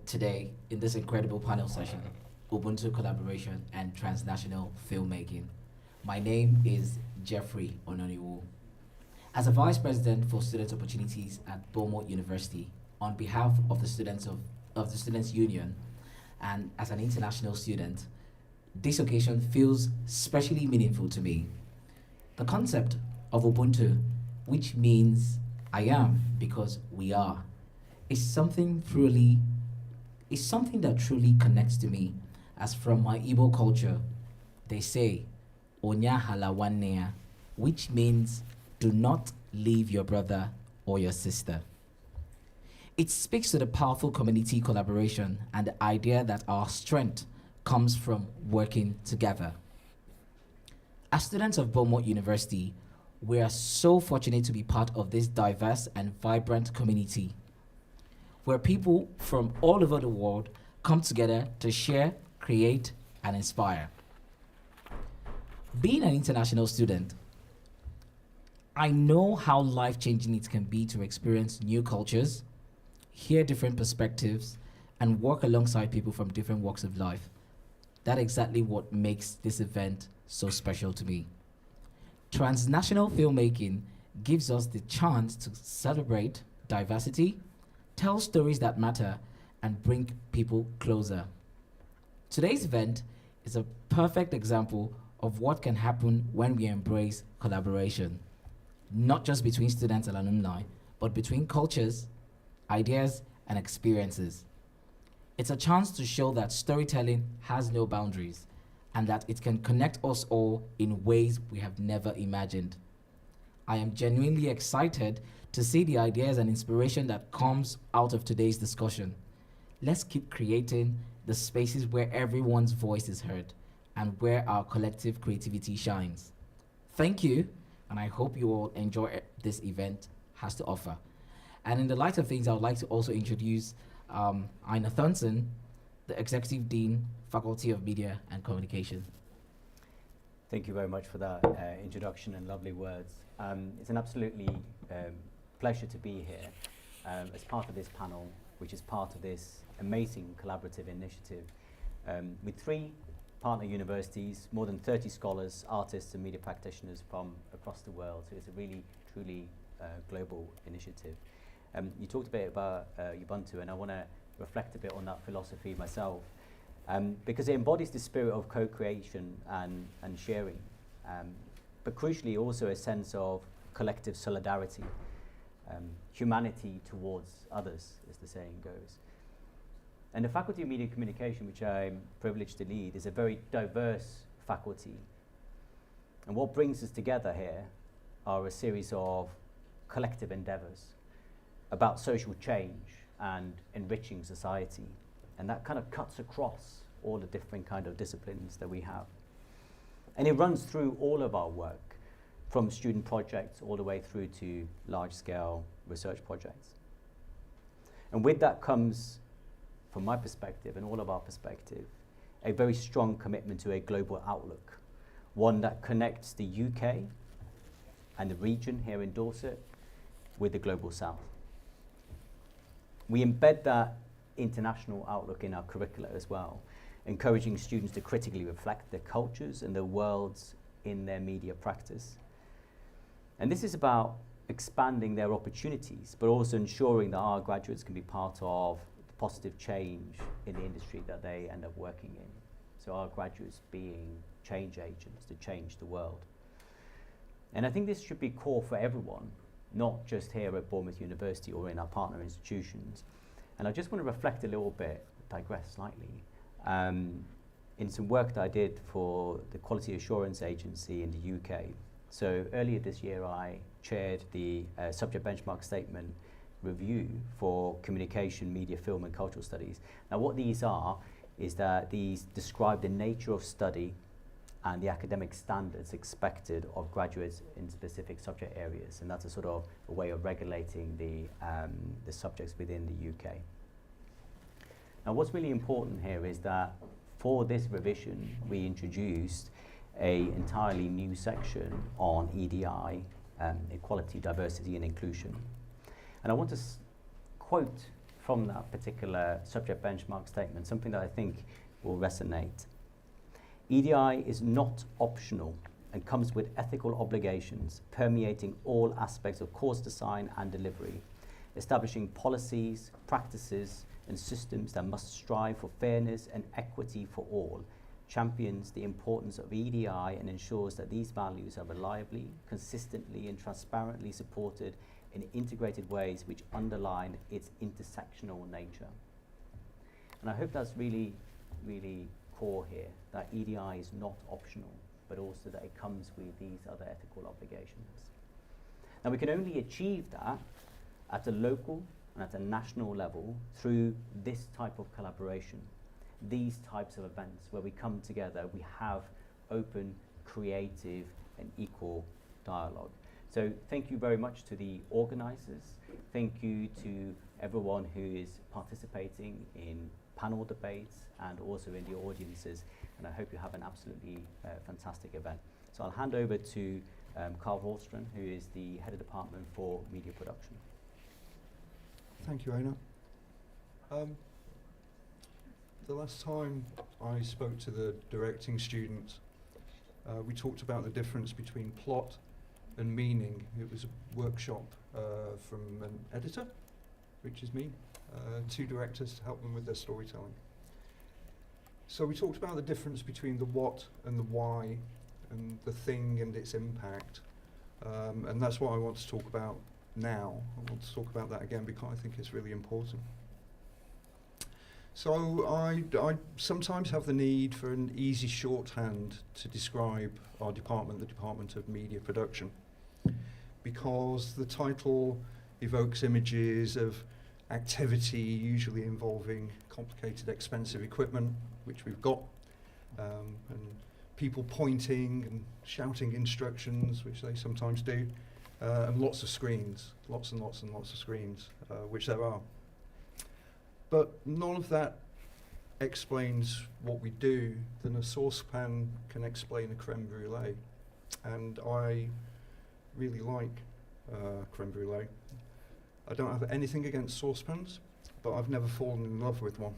today in this incredible panel session, Ubuntu Collaboration and Transnational Filmmaking. My name is Jeffrey Ononiwo. As a Vice President for Student Opportunities at Bournemouth University, on behalf of the students of the Students' Union, and as an international student, this occasion feels especially meaningful to me. The concept of Ubuntu, which means I am because we are, is something that truly connects to me, as from my Igbo culture, they say, Onya halawanea, which means do not leave your brother or your sister. It speaks to the powerful community collaboration and the idea that our strength comes from working together. As students of Bournemouth University, we are so fortunate to be part of this diverse and vibrant community, where people from all over the world come together to share, create, and inspire. Being an international student, I know how life-changing it can be to experience new cultures, hear different perspectives, and work alongside people from different walks of life. That's exactly what makes this event so special to me. Transnational filmmaking gives us the chance to celebrate diversity, tell stories that matter, and bring people closer. Today's event is a perfect example of what can happen when we embrace collaboration, not just between students and alumni, but between cultures, ideas, and experiences. It's a chance to show that storytelling has no boundaries, and that it can connect us all in ways we have never imagined. I am genuinely excited to see the ideas and inspiration that comes out of today's discussion. Let's keep creating the spaces where everyone's voice is heard and where our collective creativity shines. Thank you, and I hope you all enjoy this event has to offer. And in the light of things, I would like to also introduce Ina Thornton, the Executive Dean, Faculty of Media and Communication. Thank you very much for that introduction and lovely words. It's an absolutely pleasure to be here as part of this panel, which is part of this amazing collaborative initiative with 3 partner universities, more than 30 scholars, artists and media practitioners from across the world. So it's a really, truly global initiative. You talked a bit about Ubuntu, and I want to reflect a bit on that philosophy myself, because it embodies the spirit of co-creation and sharing, but crucially also a sense of collective solidarity, humanity towards others, as the saying goes. And the Faculty of Media and Communication, which I'm privileged to lead, is a very diverse faculty. And what brings us together here are a series of collective endeavors about social change and enriching society. And that kind of cuts across all the different kind of disciplines that we have. And it runs through all of our work, from student projects all the way through to large-scale research projects. And with that comes, from my perspective and all of our perspective, a very strong commitment to a global outlook, one that connects the UK and the region here in Dorset with the global south. We embed that international outlook in our curricula as well, encouraging students to critically reflect their cultures and their worlds in their media practice. And this is about expanding their opportunities, but also ensuring that our graduates can be part of the positive change in the industry that they end up working in. So our graduates being change agents to change the world. And I think this should be core for everyone, not just here at Bournemouth University or in our partner institutions. And I just want to reflect a little bit, digress slightly, in some work that I did for the Quality Assurance Agency in the UK. So earlier this year, I chaired the subject benchmark statement review for communication, media, film and cultural studies. Now what these are is that these describe the nature of study and the academic standards expected of graduates in specific subject areas, and that's a sort of a way of regulating the subjects within the UK. Now what's really important here is that for this revision we introduced an entirely new section on EDI, equality, diversity and inclusion. And I want to quote from that particular subject benchmark statement, something that I think will resonate. EDI is not optional and comes with ethical obligations permeating all aspects of course design and delivery, establishing policies, practices, and systems that must strive for fairness and equity for all, champions the importance of EDI and ensures that these values are reliably, consistently, and transparently supported in integrated ways which underline its intersectional nature. And I hope that's really, really core here, that EDI is not optional, but also that it comes with these other ethical obligations. Now, we can only achieve that at a local and at a national level through this type of collaboration, these types of events where we come together, we have open, creative, and equal dialogue. So thank you very much to the organizers. Thank you to everyone who is participating in panel debates and also in the audiences. And I hope you have an absolutely fantastic event. So I'll hand over to Carl Holstrom, who is the Head of Department for Media Production. Thank you, Aina. The last time I spoke to the directing students, we talked about the difference between plot and meaning. It was a workshop from an editor, which is me, two directors to help them with their storytelling. So we talked about the difference between the what and the why, and the thing and its impact. And that's what I want to talk about now. I want to talk about that again because I think it's really important. So I sometimes have the need for an easy shorthand to describe our department, the Department of Media Production, because the title evokes images of activity usually involving complicated, expensive equipment, which we've got, and people pointing and shouting instructions, which they sometimes do, and lots of screens, lots and lots and lots of screens, which there are. But none of that explains what we do. Then a saucepan can explain a creme brulee, and I really like creme brulee. I don't have anything against saucepans, but I've never fallen in love with one.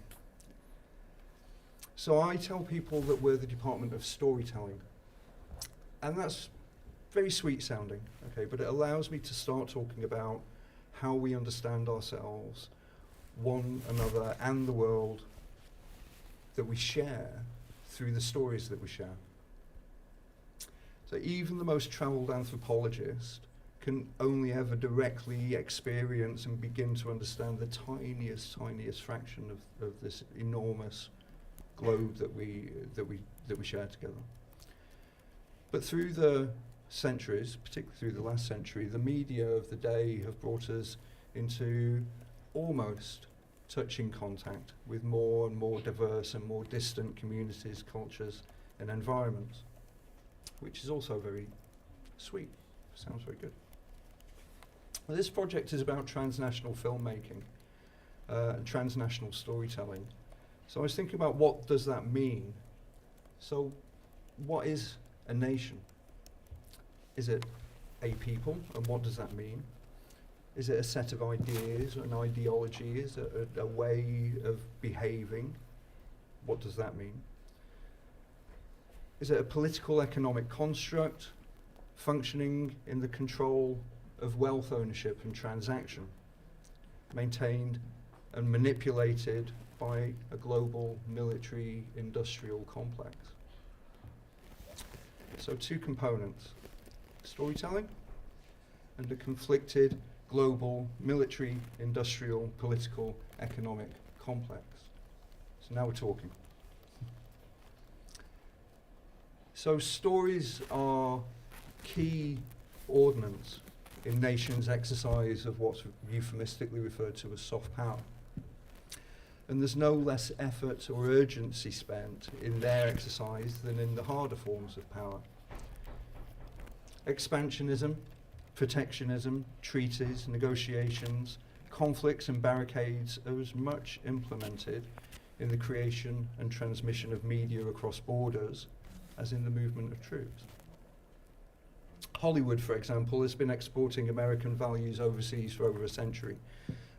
So I tell people that we're the Department of Storytelling, and that's very sweet sounding, okay, but it allows me to start talking about how we understand ourselves, one another, and the world that we share through the stories that we share. So even the most travelled anthropologist can only ever directly experience and begin to understand the tiniest fraction of this enormous globe that we share together. But through the centuries, particularly through the last century, the media of the day have brought us into almost touching contact with more and more diverse and more distant communities, cultures, and environments, which is also very sweet. Sounds very good. Well, this project is about transnational filmmaking and transnational storytelling. So I was thinking about what does that mean? So what is a nation? Is it a people, and what does that mean? Is it a set of ideas, an ideology? Is it a way of behaving? What does that mean? Is it a political economic construct functioning in the control of wealth ownership and transaction, maintained and manipulated by a global military industrial complex? So two components, storytelling and a conflicted global military industrial political economic complex. So now we're talking. So stories are key ordnance in nations' exercise of what's euphemistically referred to as soft power. And there's no less effort or urgency spent in their exercise than in the harder forms of power. Expansionism, protectionism, treaties, negotiations, conflicts and barricades are as much implemented in the creation and transmission of media across borders as in the movement of troops. Hollywood, for example, has been exporting American values overseas for over a century,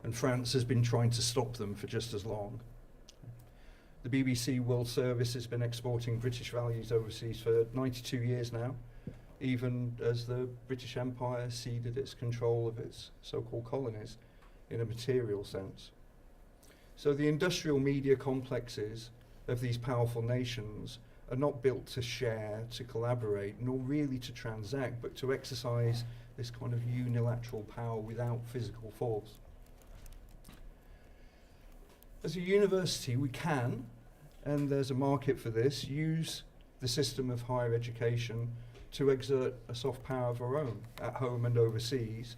and France has been trying to stop them for just as long. The BBC World Service has been exporting British values overseas for 92 years now, even as the British Empire ceded its control of its so-called colonies in a material sense. So the industrial media complexes of these powerful nations are not built to share, to collaborate, nor really to transact, but to exercise this kind of unilateral power without physical force. As a university, we can, and there's a market for this, use the system of higher education to exert a soft power of our own, at home and overseas,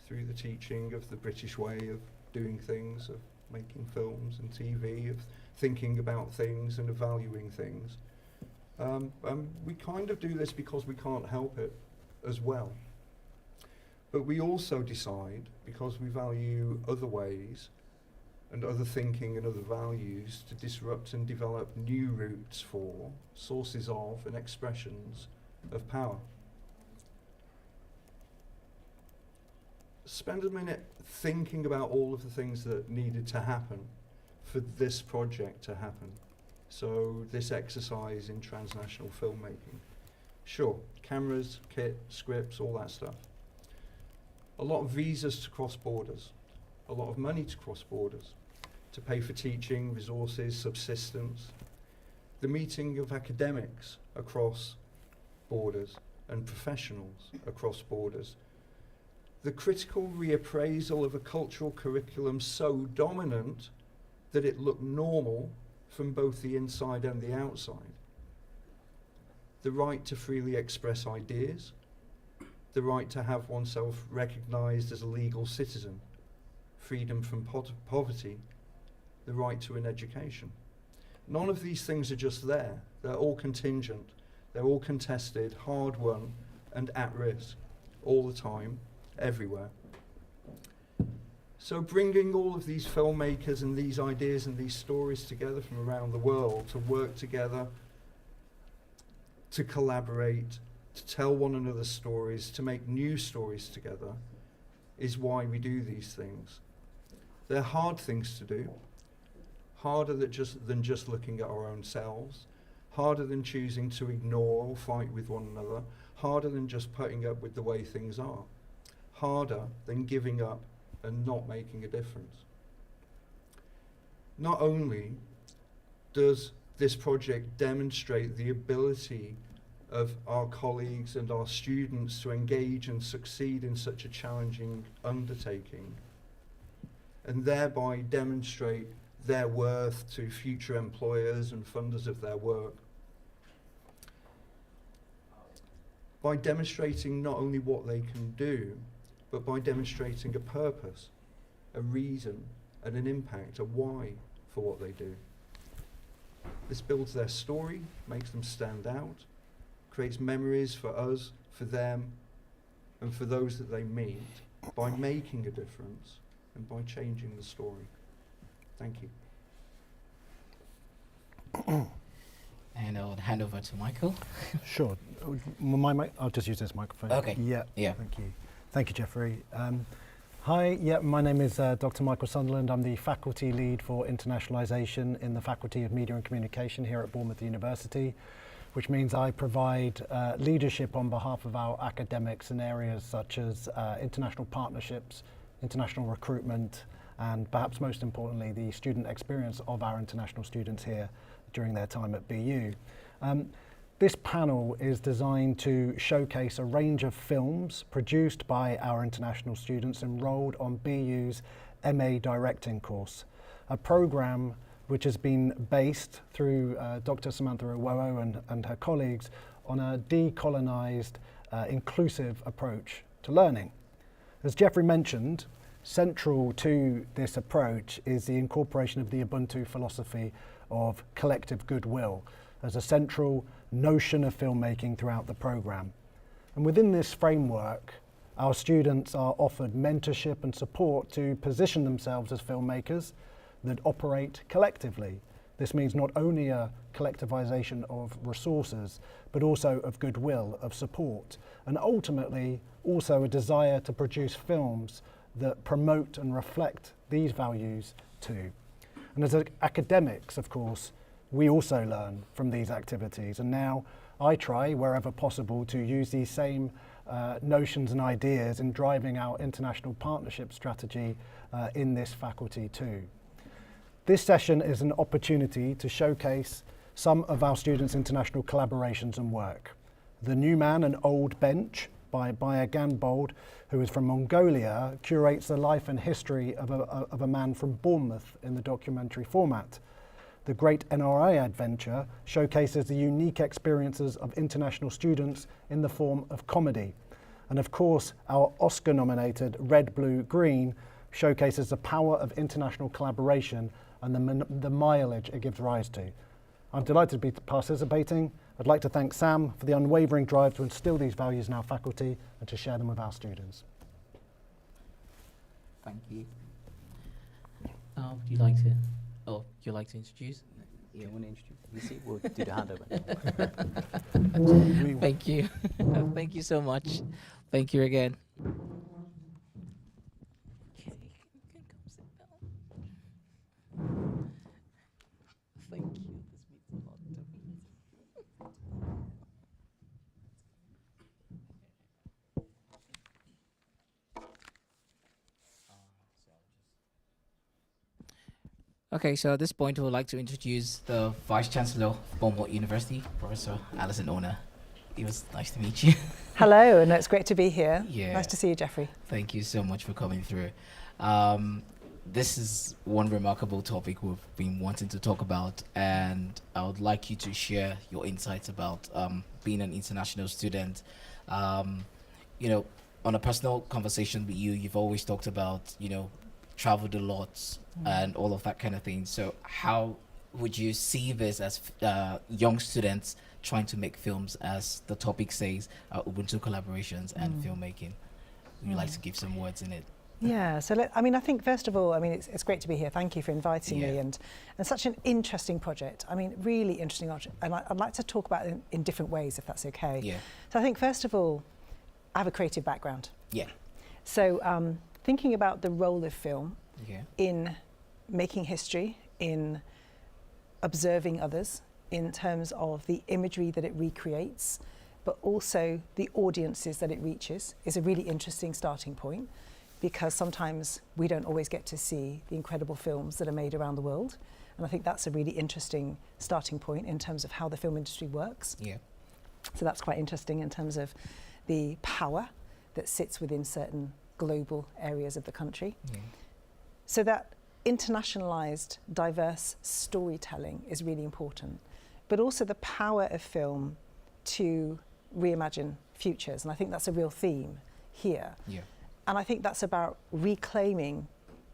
through the teaching of the British way of doing things, of making films and TV, of thinking about things and of valuing things. We kind of do this because we can't help it as well. But we also decide, because we value other ways and other thinking and other values, to disrupt and develop new routes for, sources of, and expressions of power. Spend a minute thinking about all of the things that needed to happen for this project to happen. So this exercise in transnational filmmaking. Sure, cameras, kit, scripts, all that stuff. A lot of visas to cross borders, a lot of money to cross borders, to pay for teaching, resources, subsistence. The meeting of academics across borders and professionals across borders. The critical reappraisal of a cultural curriculum so dominant that it looked normal from both the inside and the outside. The right to freely express ideas, the right to have oneself recognized as a legal citizen, freedom from poverty, the right to an education. None of these things are just there. They're all contingent, they're all contested, hard won, and at risk, all the time, everywhere. So bringing all of these filmmakers and these ideas and these stories together from around the world to work together, to collaborate, to tell one another stories, to make new stories together, is why we do these things. They're hard things to do, harder than just looking at our own selves, harder than choosing to ignore or fight with one another, harder than just putting up with the way things are, harder than giving up and not making a difference. Not only does this project demonstrate the ability of our colleagues and our students to engage and succeed in such a challenging undertaking, and thereby demonstrate their worth to future employers and funders of their work, by demonstrating not only what they can do, but by demonstrating a purpose, a reason, and an impact, a why for what they do. This builds their story, makes them stand out, creates memories for us, for them, and for those that they meet, by making a difference and by changing the story. Thank you. And I'll hand over to Michael. Sure. I'll just use this microphone. Okay. Yeah. Yeah. Thank you. Thank you, Jeffrey. Hi, my name is Dr. Michael Sunderland. I'm the faculty lead for internationalisation in the Faculty of Media and Communication here at Bournemouth University, which means I provide leadership on behalf of our academics in areas such as international partnerships, international recruitment, and perhaps most importantly, the student experience of our international students here during their time at BU. This panel is designed to showcase a range of films produced by our international students enrolled on BU's MA Directing course, a programme which has been based through Dr. Samantha Wole and her colleagues on a decolonised, inclusive approach to learning. As Jeffrey mentioned, central to this approach is the incorporation of the Ubuntu philosophy of collective goodwill as a central notion of filmmaking throughout the programme. And within this framework, our students are offered mentorship and support to position themselves as filmmakers that operate collectively, This means not only a collectivization of resources, but also of goodwill, of support, and ultimately also a desire to produce films that promote and reflect these values too. And as academics, of course, we also learn from these activities. And now I try, wherever possible, to use these same notions and ideas in driving our international partnership strategy in this faculty too. This session is an opportunity to showcase some of our students' international collaborations and work. The New Man and Old Bench by Baya Ganbold, who is from Mongolia, curates the life and history of a man from Bournemouth in the documentary format. The Great NRI Adventure showcases the unique experiences of international students in the form of comedy. And of course, our Oscar-nominated Red, Blue, Green showcases the power of international collaboration and the mileage it gives rise to. I'm delighted to be participating. I'd like to thank Sam for the unwavering drive to instill these values in our faculty and to share them with our students. Thank you. Would you like to? Oh, you'd like to introduce? Yeah, I want to introduce. You see, we'll do the handover now. Thank you. Thank you so much. Thank you again. Thank you. This means a lot to me. Okay, so at this point, we would like to introduce the Vice Chancellor of Bournemouth University, Professor Alison Ona. It was nice to meet you. Hello, and it's great to be here. Yeah. Nice to see you, Jeffrey. Thank you so much for coming through. This is one remarkable topic we've been wanting to talk about, and I would like you to share your insights about being an international student. You know, on a personal conversation with you, you've always talked about, you know, traveled a lot and all of that kind of thing. So how would you see this as young students trying to make films, as the topic says, Ubuntu collaborations and filmmaking? Would you like to give some words in it? Yeah, so I mean, I think first of all, I mean, it's great to be here. Thank you for inviting me, and such an interesting project. I mean, really interesting project, and I'd like to talk about it in different ways, if that's okay. Yeah. So I think first of all, I have a creative background. Yeah. So thinking about the role of film Yeah. in making history, in observing others, in terms of the imagery that it recreates, but also the audiences that it reaches, is a really interesting starting point, because sometimes we don't always get to see the incredible films that are made around the world. And I think that's a really interesting starting point in terms of how the film industry works. Yeah. So that's quite interesting in terms of the power that sits within certain global areas of the country. Yeah. So that internationalized, diverse storytelling is really important, but also the power of film to reimagine futures. And I think that's a real theme here. Yeah. And I think that's about reclaiming.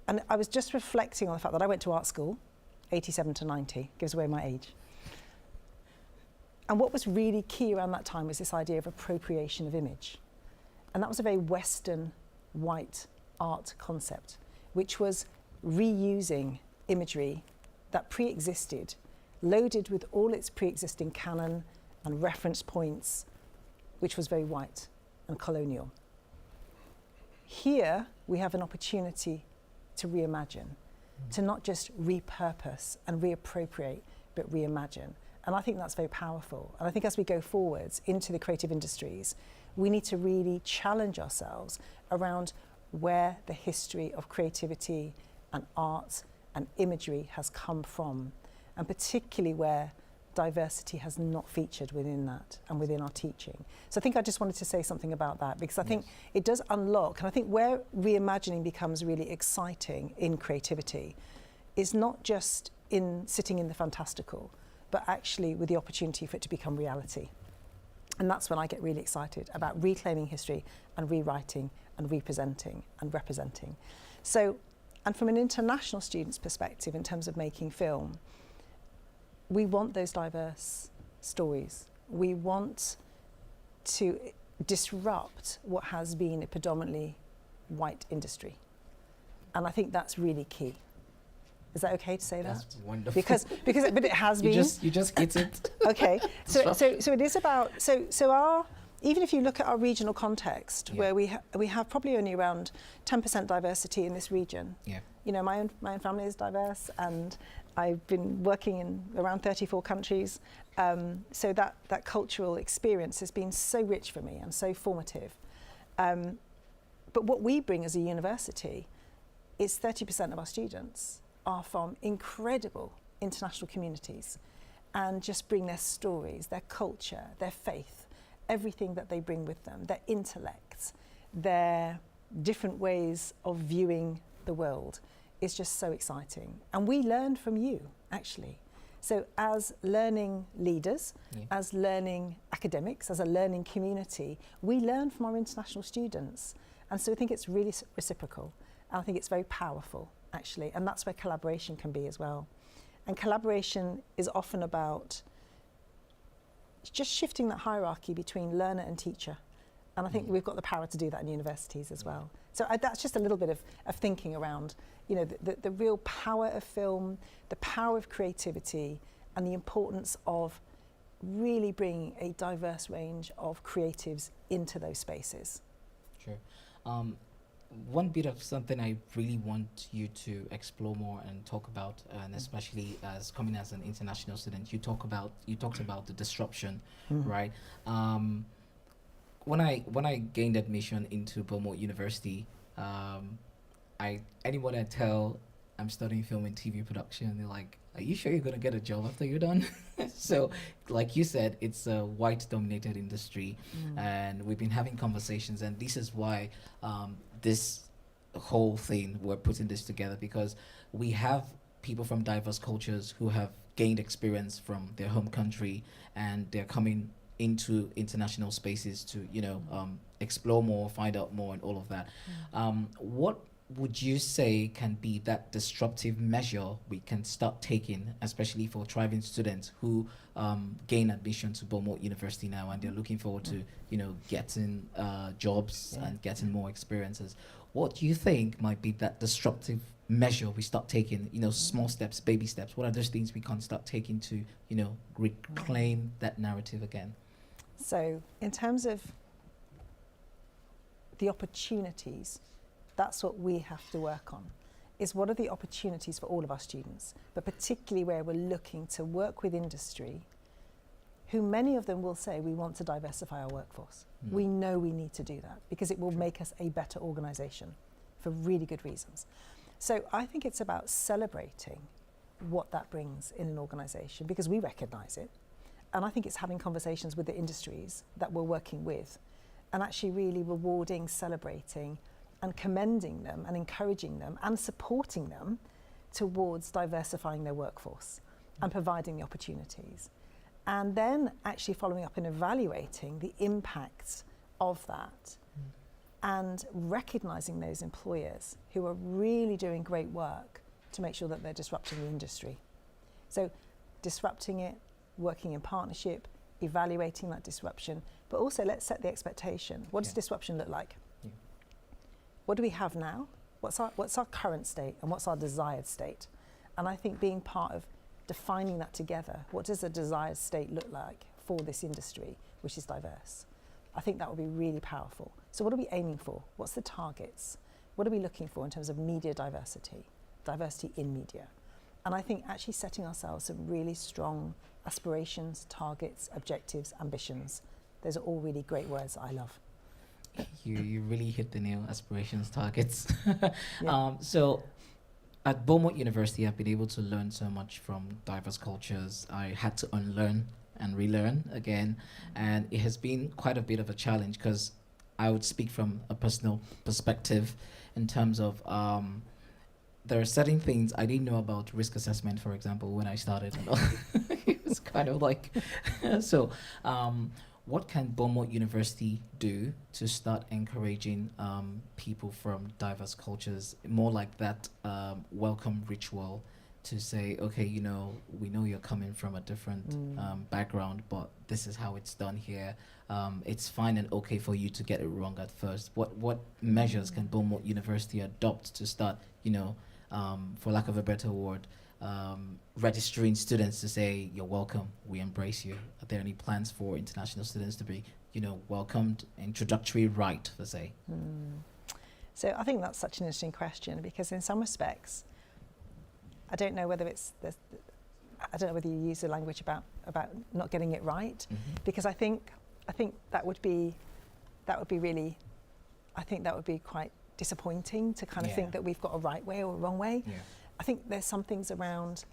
And I was just reflecting on the fact that I went to art school, 87 to 90, gives away my age. And what was really key around that time was this idea of appropriation of image. And that was a very Western, white art concept, which was reusing imagery that pre-existed, loaded with all its pre-existing canon and reference points, which was very white and colonial. Here, we have an opportunity to reimagine, to not just repurpose and reappropriate, but reimagine. And I think that's very powerful. And I think as we go forwards into the creative industries, we need to really challenge ourselves around where the history of creativity and art and imagery has come from, and particularly where diversity has not featured within that and within our teaching. So I think I just wanted to say something about that, because I think it does unlock, and I think where reimagining becomes really exciting in creativity is not just in sitting in the fantastical, but actually with the opportunity for it to become reality. And that's when I get really excited about reclaiming history and rewriting and representing and representing. So, and from an international student's perspective in terms of making film, we want those diverse stories. We want to disrupt what has been a predominantly white industry. And I think that's really key. Is that okay to say that? That's wonderful. But it has been. You just hit it. Okay. So it is about even if you look at our regional context, where we have probably only around 10% diversity in this region. Yeah. You know, my own family is diverse, and I've been working in around 34 countries. So that cultural experience has been so rich for me and so formative. But what we bring as a university is 30% of our students are from incredible international communities, and just bring their stories, their culture, their faith, everything that they bring with them, their intellects, their different ways of viewing the world is just so exciting. And we learn from you, actually. So as learning leaders, as learning academics, as a learning community, we learn from our international students. And so I think it's really reciprocal. And I think it's very powerful, actually. And that's where collaboration can be as well. And collaboration is often about just shifting that hierarchy between learner and teacher. And I think we've got the power to do that in universities as well. So that's just a little bit of thinking around, you know, the real power of film, the power of creativity, and the importance of really bringing a diverse range of creatives into those spaces. Sure. One bit of something I really want you to explore more and talk about, and especially as coming as an international student, you talked about the disruption, right? When I gained admission into Bournemouth University, anyone I tell I'm studying film and TV production, they're like, "Are you sure you're gonna get a job after you're done?" So, like you said, it's a white-dominated industry, and we've been having conversations, and this is why this whole thing, we're putting this together, because we have people from diverse cultures who have gained experience from their home country, and they're coming into international spaces to, you know, explore more, find out more, and all of that. What would you say can be that disruptive measure we can start taking, especially for thriving students who gain admission to Bournemouth University now, and they're looking forward to, you know, getting jobs and getting more experiences? What do you think might be that disruptive measure we start taking, you know, small steps, baby steps? What are those things we can start taking to, you know, reclaim that narrative again? So in terms of the opportunities, that's what we have to work on, is what are the opportunities for all of our students, but particularly where we're looking to work with industry, who many of them will say we want to diversify our workforce. We know we need to do that because it will make us a better organisation for really good reasons. So I think it's about celebrating what that brings in an organisation, because we recognise it. And I think it's having conversations with the industries that we're working with, and actually really rewarding, celebrating, and commending them and encouraging them and supporting them towards diversifying their workforce and providing the opportunities. And then actually following up and evaluating the impacts of that and recognising those employers who are really doing great work to make sure that they're disrupting the industry. So disrupting it, working in partnership, evaluating that disruption, but also let's set the expectation. What does disruption look like? What do we have now? What's our current state, and what's our desired state? And I think being part of defining that together, what does a desired state look like for this industry, which is diverse? I think that would be really powerful. So what are we aiming for? What's the targets? What are we looking for in terms of media diversity, diversity in media? And I think actually setting ourselves some really strong aspirations, targets, objectives, ambitions. Those are all really great words that I love. You really hit the nail, aspirations, targets. So at Bournemouth University, I've been able to learn so much from diverse cultures. I had to unlearn and relearn again. And it has been quite a bit of a challenge, because I would speak from a personal perspective in terms of there are certain things I didn't know about risk assessment, for example, when I started. It was kind of like, so what can Bournemouth University do to start encouraging people from diverse cultures, more like that welcome ritual, to say, okay, you know, we know you're coming from a different background, but this is how it's done here. It's fine and okay for you to get it wrong at first. What measures can Bournemouth University adopt to start, you know, for lack of a better word, registering students to say, you're welcome, we embrace you? Are there any plans for international students to be, welcomed, introductory right, per se? So I think that's such an interesting question, because in some respects, I don't know whether I don't know whether you use the language about not getting it right, because I think that would be really, I think that would be quite disappointing to kind of think that we've got a right way or a wrong way. I think there's some things around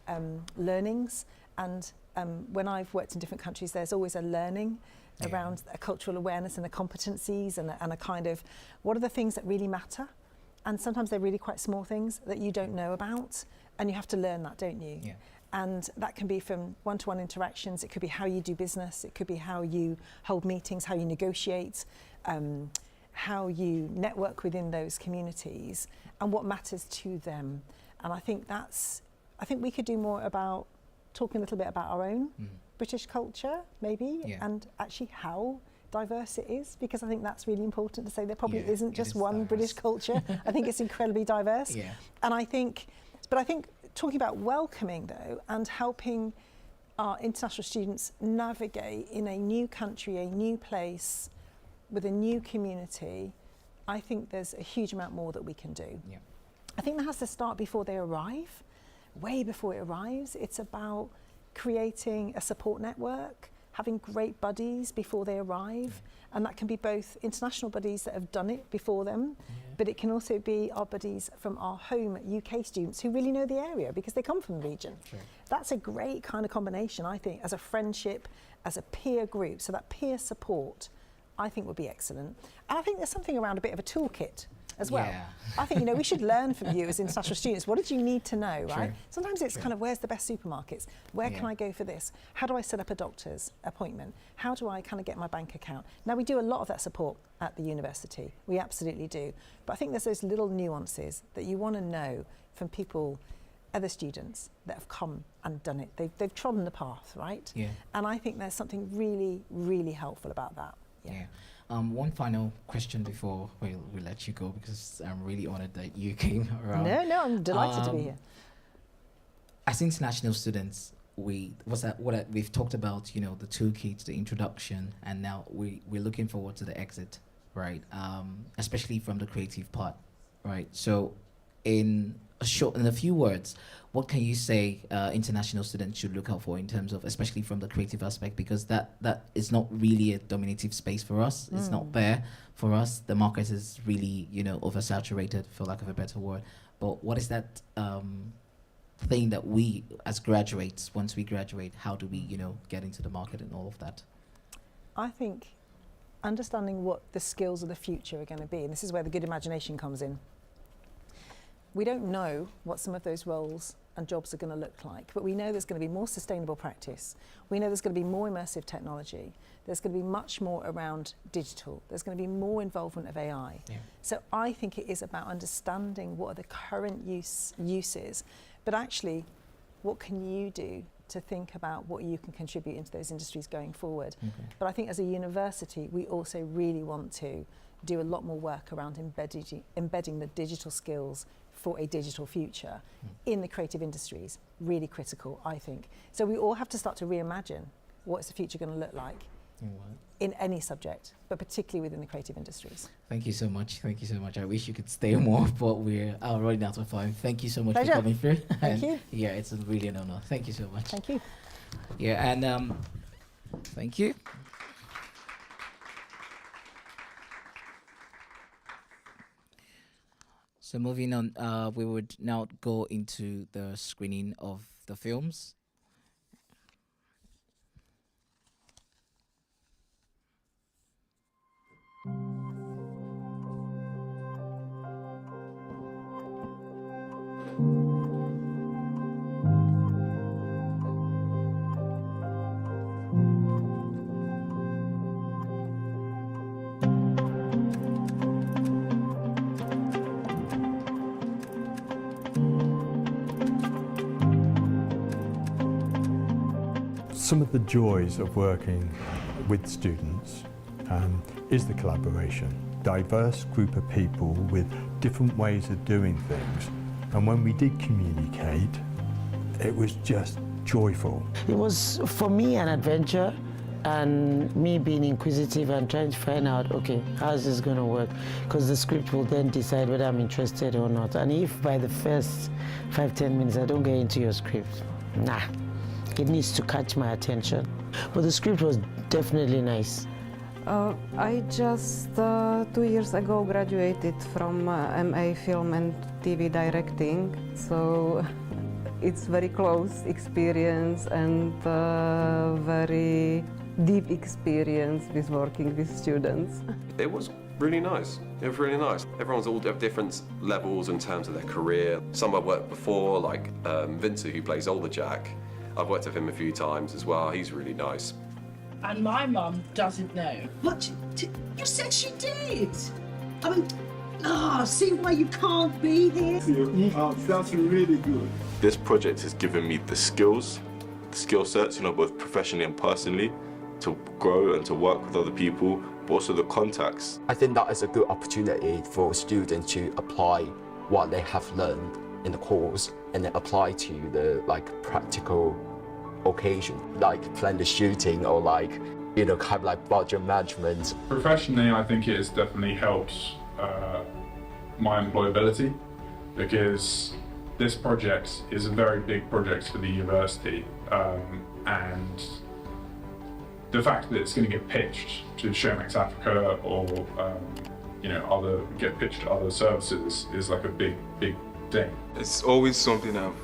learnings, and when I've worked in different countries, there's always a learning around a cultural awareness and the competencies and a kind of, what are the things that really matter? And sometimes they're really quite small things that you don't know about, and you have to learn that, don't you? And that can be from one-to-one interactions, it could be how you do business, it could be how you hold meetings, how you negotiate, how you network within those communities, and what matters to them. And I think we could do more about talking a little bit about our own British culture, maybe, and actually how diverse it is, because I think that's really important to say. There probably isn't just one British culture. I think it's incredibly diverse. And I think talking about welcoming, though, and helping our international students navigate in a new country, a new place, with a new community, I think there's a huge amount more that we can do. I think that has to start before they arrive, way before it arrives. It's about creating a support network, having great buddies before they arrive, and that can be both international buddies that have done it before them, but it can also be our buddies from our home UK students who really know the area because they come from the region. That's a great kind of combination, I think, as a friendship, as a peer group. So that peer support, I think, would be excellent. And I think there's something around a bit of a toolkit as well. I think, we should learn from you as international students. What did you need to know, right? Sometimes it's kind of, where's the best supermarkets? Where can I go for this? How do I set up a doctor's appointment? How do I kind of get my bank account? Now, we do a lot of that support at the university. We absolutely do. But I think there's those little nuances that you want to know from people, other students that have come and done it. They've trodden the path, right? And I think there's something really, really helpful about that. One final question before we let you go, because I'm really honored that you came around. No, I'm delighted to be here. As international students, we've talked about, the toolkit, the introduction, and now we're looking forward to the exit, right? Especially from the creative part, right? So in a few words, what can you say international students should look out for in terms of, especially from the creative aspect, because that is not really a dominative space for us. It's not there for us. The market is really, oversaturated, for lack of a better word. But what is that thing that we, as graduates, once we graduate, how do we, get into the market and all of that? I think understanding what the skills of the future are going to be, and this is where the good imagination comes in. We don't know what some of those roles and jobs are going to look like, but we know there's going to be more sustainable practice. We know there's going to be more immersive technology. There's going to be much more around digital. There's going to be more involvement of AI. So I think it is about understanding what are the current uses, but actually, what can you do to think about what you can contribute into those industries going forward? But I think as a university, we also really want to do a lot more work around embedding the digital skills for a digital future in the creative industries. Really critical, I think. So we all have to start to reimagine what is the future going to look like in any subject, but particularly within the creative industries. Thank you so much. Thank you so much. I wish you could stay more, but we're running out of time. Thank you so much Pleasure. for coming through. Thank you. Yeah, it's really an honor. Thank you so much. Thank you. Yeah, and thank you. So moving on, we would now go into the screening of the films. Some of the joys of working with students is the collaboration. Diverse group of people with different ways of doing things And when we did communicate, it was just joyful. It was, for me, an adventure, and me being inquisitive and trying to find out, okay, how's this going to work? Because the script will then decide whether I'm interested or not. And if by the first 5-10 minutes I don't get into your script, nah, it needs to catch my attention. But the script was definitely nice. I just 2 years ago graduated from MA Film and TV Directing, so it's very close experience and very deep experience with working with students. It was really nice. It was really nice. Everyone's all at different levels in terms of their career. Some I've worked before, like Vincent, who plays Older Jack. I've worked with him a few times as well. He's really nice. And my mum doesn't know. What? You said she did. I mean, see why you can't be here? That's really good. This project has given me the skill sets, both professionally and personally, to grow and to work with other people, but also the contacts. I think that is a good opportunity for students to apply what they have learned in the course and then apply to the practical occasion, like plan the shooting or kind of like budget management. Professionally, I think it has definitely helped my employability, because this project is a very big project for the university, and the fact that it's going to get pitched to Showmax Africa or get pitched to other services is like a big thing. It's always something I've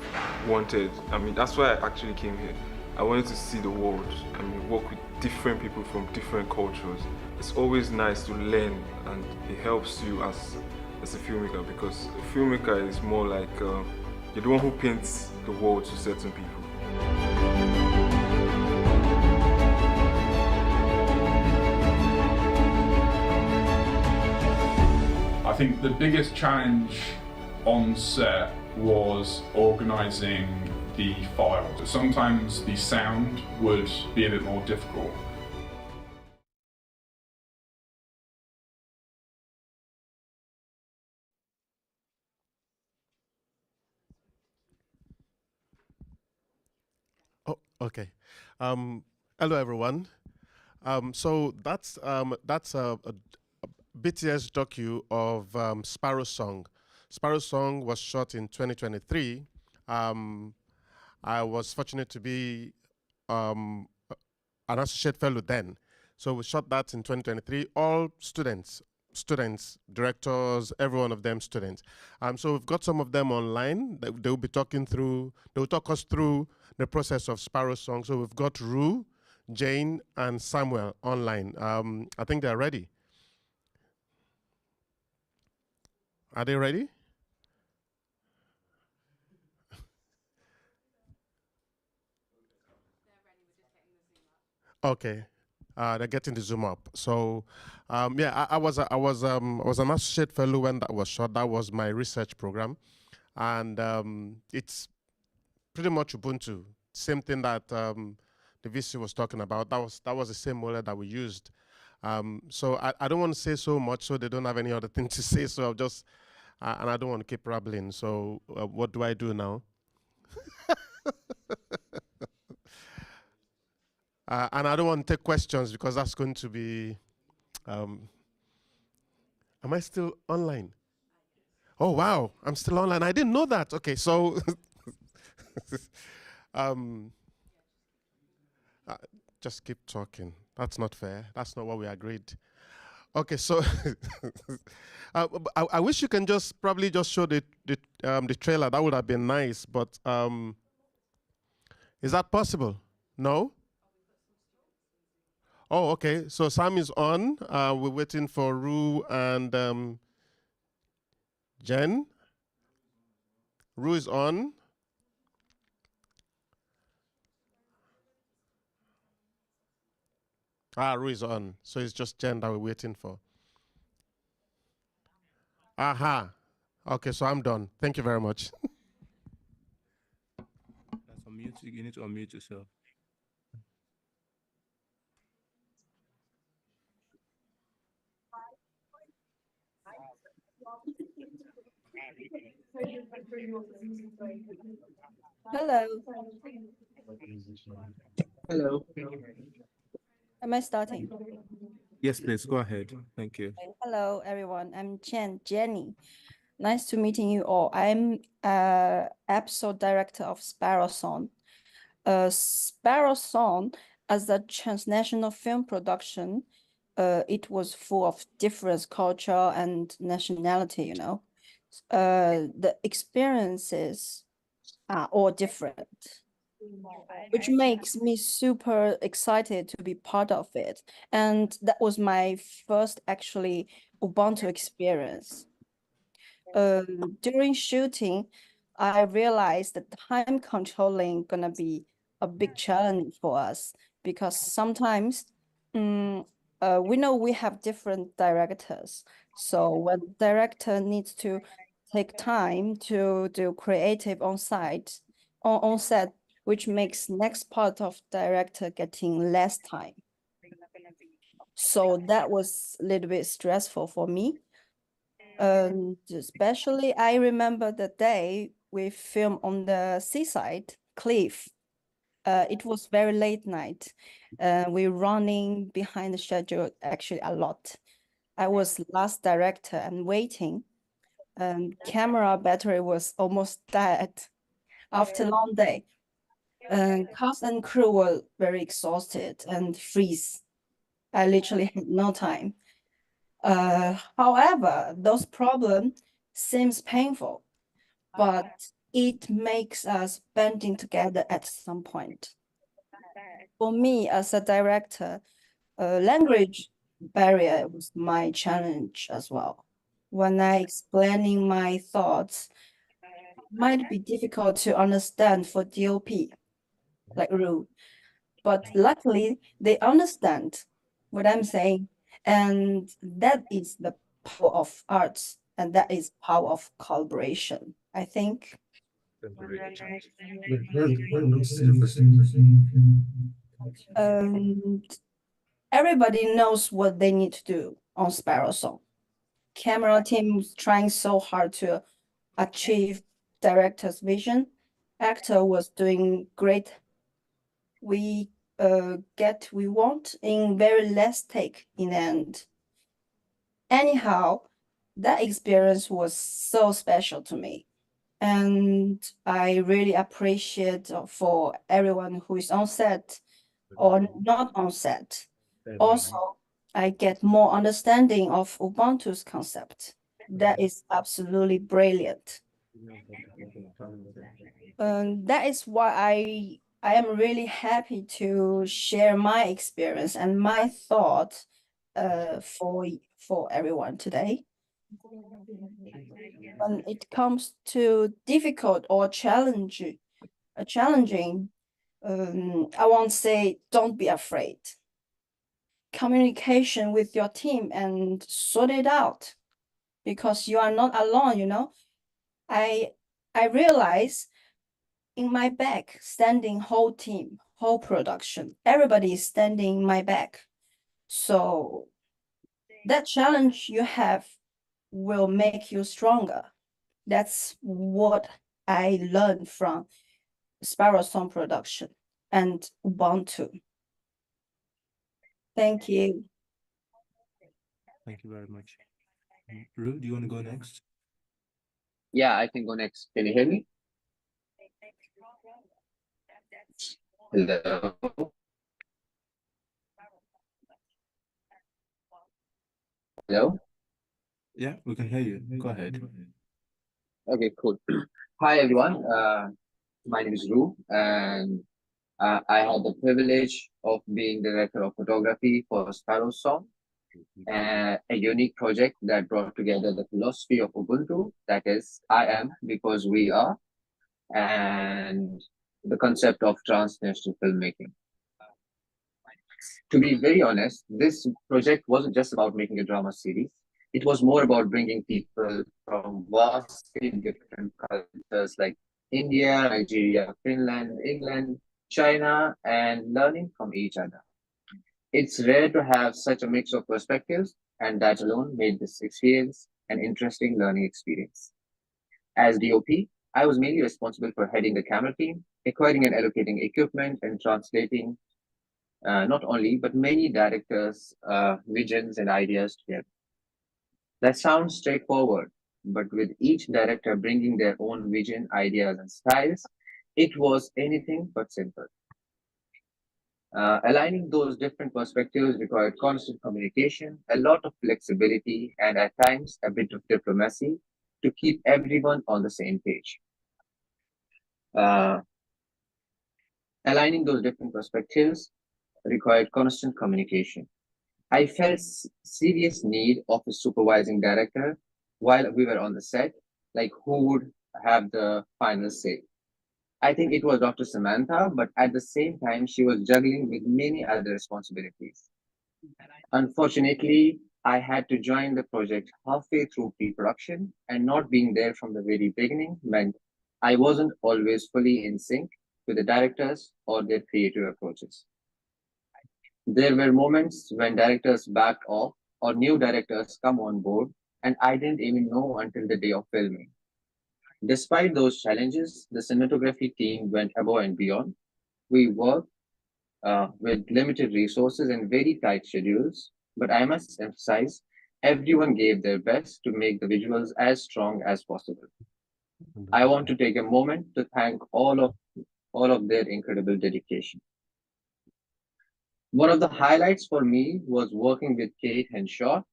wanted. I mean, that's why I actually came here. I wanted to see the world. I mean, work with different people from different cultures. It's always nice to learn, and it helps you as a filmmaker, because a filmmaker is more like you're the one who paints the world to certain people. I think the biggest challenge on set was organising the file. Sometimes the sound would be a bit more difficult. Oh, okay. Hello, everyone. So that's a BTS docu of Sparrow Song. Sparrow Song was shot in 2023. I was fortunate to be an associate fellow then. So we shot that in 2023. All students, directors, every one of them students. So we've got some of them online. They will be talking through. They will talk us through the process of Sparrow Song. So we've got Rue, Jane, and Samuel online. I think they're ready. Are they ready? Okay, they're getting the Zoom up. So, yeah, I was an associate fellow when that was shot. That was my research program, and it's pretty much Ubuntu. Same thing that the VC was talking about. That was the same model that we used. So I don't want to say so much, so they don't have any other thing to say. So I'll just and I don't want to keep rambling. So what do I do now? And I don't want to take questions because that's going to be, am I still online? Oh, wow, I'm still online. I didn't know that. Okay, so, just keep talking. That's not fair. That's not what we agreed. Okay, so, I wish you can probably just show the trailer. That would have been nice, but is that possible? No? Oh, okay. So Sam is on. We're waiting for Rue and Jen. Rue is on. Rue is on. So it's just Jen that we're waiting for. Aha. Okay, so I'm done. Thank you very much. That's unmute. You need to unmute yourself. Hello. Hello. Am I starting? Yes, please go ahead. Thank you. Hello, everyone. I'm Jenny. Nice to meeting you all. I'm episode director of Sparrow Song. Sparrow Song, as a transnational film production, it was full of different culture and nationality, you know. The experiences are all different, which makes me super excited to be part of it. And that was my first actually Ubuntu experience. During shooting, I realized that time controlling gonna be a big challenge for us because sometimes we know we have different directors. So when director needs to take time to do creative on set, which makes next part of director getting less time. So that was a little bit stressful for me. And especially I remember the day we filmed on the seaside cliff. It was very late night. We're running behind the schedule actually a lot. I was last director and waiting. Camera battery was almost dead after a long day. Cast and crew were very exhausted and freeze. I literally had no time. However, those problems seems painful, but it makes us banding together at some point. For me, as a director, language barrier was my challenge as well. When I explaining my thoughts, it might be difficult to understand for DOP, like Ru, but luckily they understand what I'm saying, and that is the power of arts, and that is power of collaboration, I think. Everybody knows what they need to do on Sparrow Song. Camera team's trying so hard to achieve director's vision. Actor was doing great. We get we want in very less take in the end. Anyhow, that experience was so special to me. And I really appreciate for everyone who is on set or not on set. Also, I get more understanding of Ubuntu's concept. That is absolutely brilliant. That is why I am really happy to share my experience and my thoughts for everyone today. When it comes to difficult or challenging, I won't say don't be afraid. Communication with your team and sort it out because you are not alone, you know. I realize in my back standing whole team, whole production, everybody is standing in my back. So that challenge you have will make you stronger. That's what I learned from Sparrow Song production and Ubuntu. Thank you. Thank you very much. Ru, do you want to go next? Yeah, I can go next. Can you hear me? Hello. Hello? Yeah, we can hear you. Go ahead. Okay, cool. Hi, everyone. My name is Ru, and I had the privilege of being director of photography for Sparrow Song, a unique project that brought together the philosophy of Ubuntu, that is, I am because we are, and the concept of transnational filmmaking. To be very honest, this project wasn't just about making a drama series. It was more about bringing people from vastly different cultures like India, Nigeria, Finland, England, China, and learning from each other. It's rare to have such a mix of perspectives, and that alone made this experience an interesting learning experience. As DOP, I was mainly responsible for heading the camera team, acquiring and allocating equipment, and translating not only, but many directors' visions and ideas together. That sounds straightforward, but with each director bringing their own vision, ideas, and styles, it was anything but simple. Aligning those different perspectives required constant communication, a lot of flexibility, and at times a bit of diplomacy to keep everyone on the same page. Aligning those different perspectives required constant communication. I felt serious need of a supervising director while we were on the set, like who would have the final say. I think it was Dr. Samantha, but at the same time, she was juggling with many other responsibilities. Unfortunately, I had to join the project halfway through pre-production, and not being there from the very beginning meant I wasn't always fully in sync with the directors or their creative approaches. There were moments when directors backed off or new directors come on board, and I didn't even know until the day of filming. Despite those challenges, the cinematography team went above and beyond. We worked with limited resources and very tight schedules, but I must emphasize, everyone gave their best to make the visuals as strong as possible. I want to take a moment to thank all of their incredible dedication. One of the highlights for me was working with Kate Henshaw,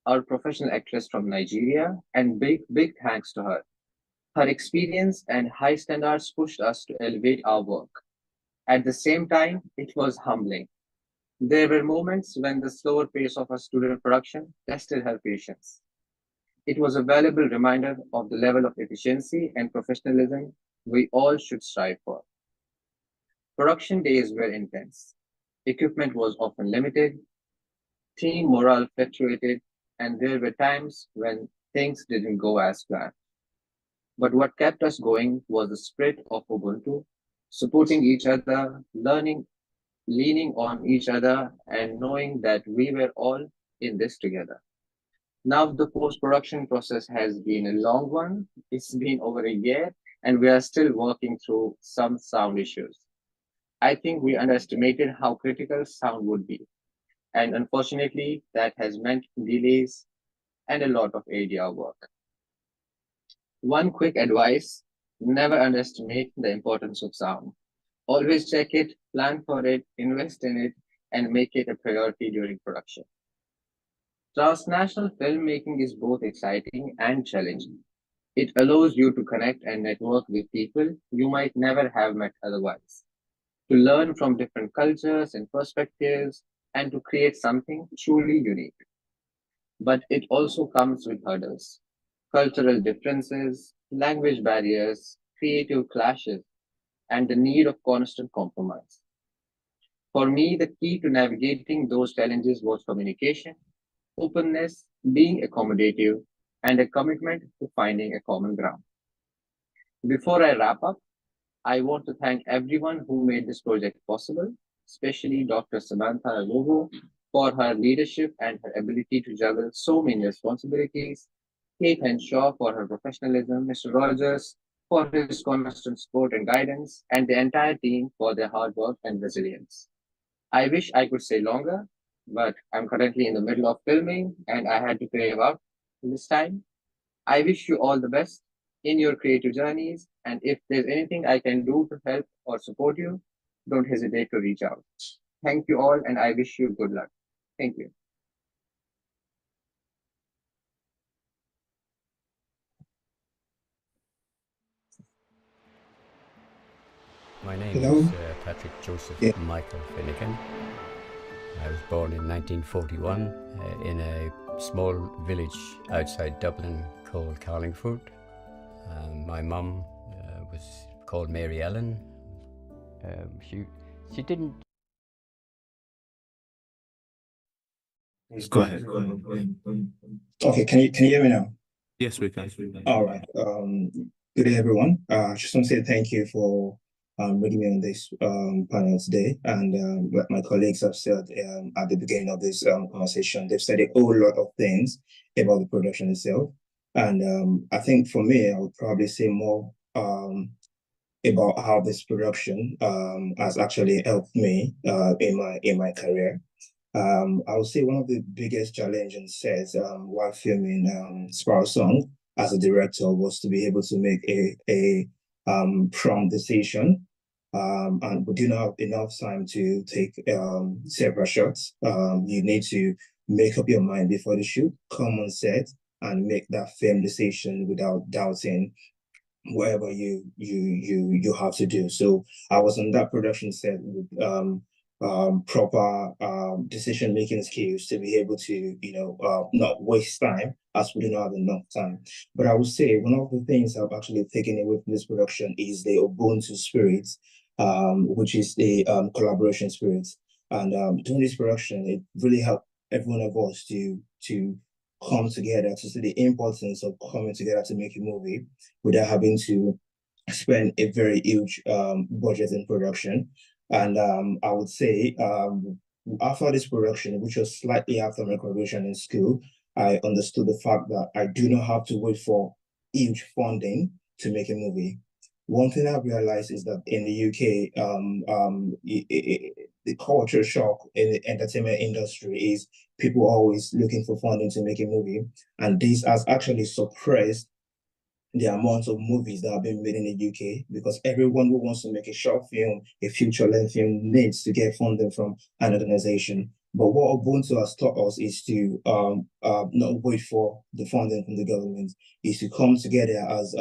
our professional actress from Nigeria, and big thanks to her. Her experience and high standards pushed us to elevate our work. At the same time, it was humbling. There were moments when the slower pace of a student production tested her patience. It was a valuable reminder of the level of efficiency and professionalism we all should strive for. Production days were intense. Equipment was often limited, team morale fluctuated, and there were times when things didn't go as planned. But what kept us going was the spirit of Ubuntu, supporting each other, learning, leaning on each other, and knowing that we were all in this together. Now the post-production process has been a long one. It's been over a year, and we are still working through some sound issues. I think we underestimated how critical sound would be. And unfortunately, that has meant delays and a lot of ADR work. One quick advice, never underestimate the importance of sound. Always check it, plan for it, invest in it, and make it a priority during production. Transnational filmmaking is both exciting and challenging. It allows you to connect and network with people you might never have met otherwise, to learn from different cultures and perspectives, and to create something truly unique. But it also comes with hurdles, cultural differences, language barriers, creative clashes, and the need of constant compromise. For me, the key to navigating those challenges was communication, openness, being accommodative, and a commitment to finding a common ground. Before I wrap up, I want to thank everyone who made this project possible, especially Dr. Samantha Agogo for her leadership and her ability to juggle so many responsibilities, Kate Henshaw for her professionalism, Mr. Rogers for his constant support and guidance, and the entire team for their hard work and resilience. I wish I could stay longer, but I'm currently in the middle of filming and I had to crave out this time. I wish you all the best in your creative journeys, and if there's anything I can do to help or support you, don't hesitate to reach out. Thank you all, and I wish you good luck. Thank you. My name Hello? is Patrick Joseph Michael Finnegan. I was born in 1941 in a small village outside Dublin called Carlingford. My mum was called Mary Ellen. She didn't. Go ahead. Okay, can you hear me now? Yes, we can. All right. Good day, everyone. I just want to say thank you for bringing me on this panel today. And like my colleagues have said at the beginning of this conversation, they've said a whole lot of things about the production itself. And I think for me, I would probably say more about how this production has actually helped me in my career. I would say one of the biggest challenges says while filming Sparrow Song as a director was to be able to make a prompt decision. And we do not have enough time to take several shots. You need to make up your mind before the shoot, come on set, and make that film decision without doubting whatever you have to do. So I was on that production set with proper decision making skills to be able to not waste time, as we don't have enough time. But I would say one of the things I've actually taken away from this production is the Ubuntu spirit, which is the collaboration spirit. And during this production, it really helped every one of us to come together, to see the importance of coming together to make a movie without having to spend a very huge budget in production. And I would say after this production, which was slightly after my graduation in school, I understood the fact that I do not have to wait for huge funding to make a movie. One thing I've realized is that in the UK, the culture shock in the entertainment industry is people always looking for funding to make a movie. And this has actually suppressed the amount of movies that have been made in the UK, because everyone who wants to make a short film, a feature-length film, needs to get funding from an organization. But what Ubuntu has taught us is to not wait for the funding from the government, is to come together as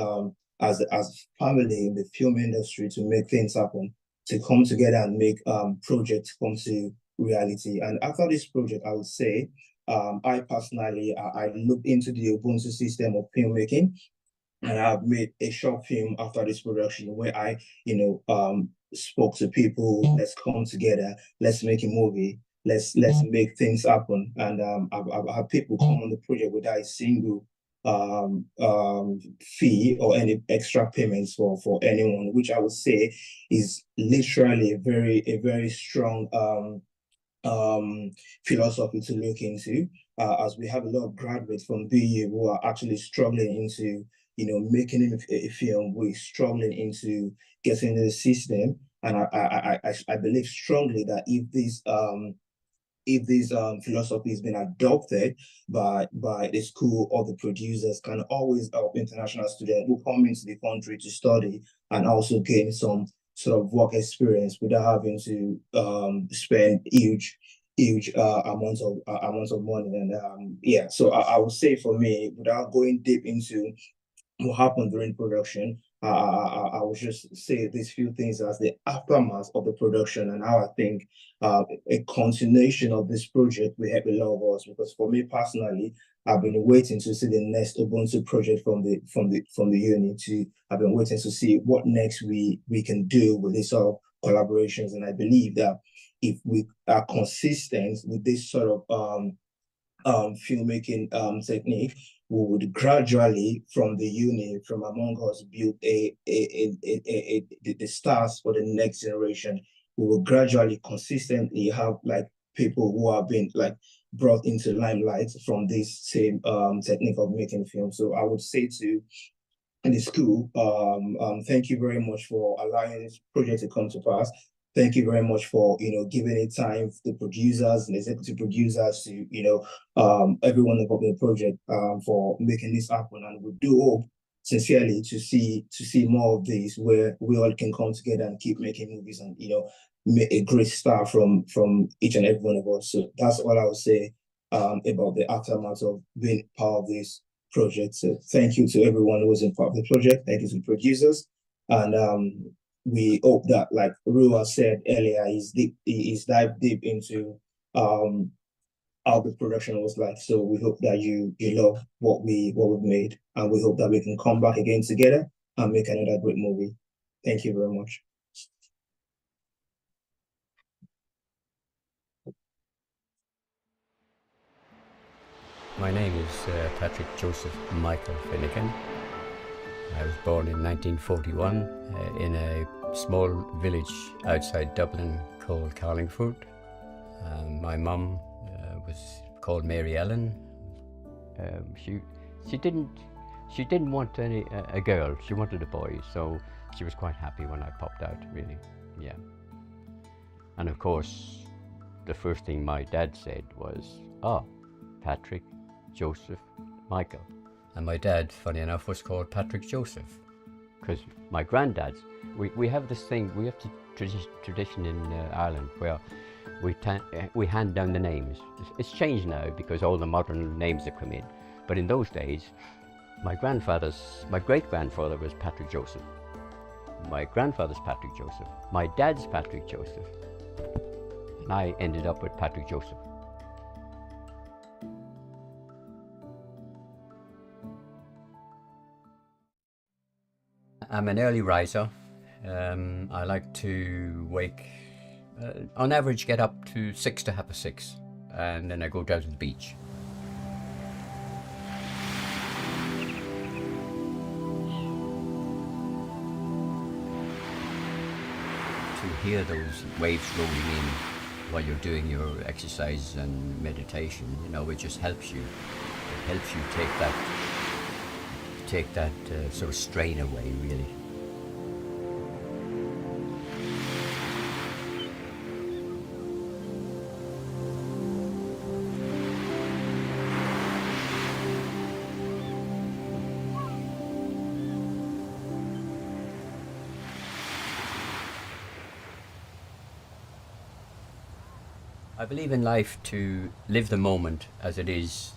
family in the film industry to make things happen, to come together and make projects come to reality. And after this project, I would say, I personally, I looked into the Ubuntu system of filmmaking, and I've made a short film after this production where I, spoke to people, let's come together, let's make a movie, let's make things happen. And I've had people come on the project without a single fee or any extra payments for anyone, which I would say is literally a very strong philosophy to look into, as we have a lot of graduates from BU who are actually struggling into making a film. We're struggling into getting into the system, and I believe strongly that if this philosophy has been adopted by the school or the producers, can always help international students who come into the country to study and also gain some sort of work experience without having to spend huge amounts of money. And yeah, so I would say for me, without going deep into what happened during production, I would just say these few things as the aftermath of the production, and how I think a continuation of this project will help a lot of us. Because for me personally, I've been waiting to see the next Ubuntu project from the uni. I've been waiting to see what next we can do with this sort of collaborations. And I believe that if we are consistent with this sort of filmmaking technique, we would gradually, from the uni, from among us, build the stars for the next generation. We will gradually, consistently have like people who have been like brought into limelight from this same technique of making film. So I would say to the school, thank you very much for allowing this project to come to pass. Thank you very much for giving it time, the producers and executive producers, to everyone involved in the project, for making this happen. And we do hope sincerely to see more of these, where we all can come together and keep making movies and make a great star from each and every one of us. So that's all I would say about the aftermath of being part of this project. So thank you to everyone who was in part of the project. Thank you to the producers, and we hope that, like Rua said earlier, is dive deep into how the production was like. So we hope that you love what we've made, and we hope that we can come back again together and make another great movie. Thank you very much. My name is Patrick Joseph Michael Finnegan. I was born in 1941 in a small village outside Dublin called Carlingford. My mum was called Mary Ellen. She didn't She didn't want a girl, she wanted a boy, so she was quite happy when I popped out, really, yeah. And of course, the first thing my dad said was, "Oh, Patrick, Joseph, Michael." And my dad, funny enough, was called Patrick Joseph, because my granddad's, we have this thing, we have the tradition in Ireland where we hand down the names. It's changed now because all the modern names have come in. But in those days, my great-grandfather was Patrick Joseph. My grandfather's Patrick Joseph. My dad's Patrick Joseph. And I ended up with Patrick Joseph. I'm an early riser. I like to wake, on average, get up to 6 to 6:30, and then I go down to the beach. To hear those waves rolling in while you're doing your exercise and meditation, you know, it just helps you. It helps you take that sort of strain away, really. I believe in life to live the moment as it is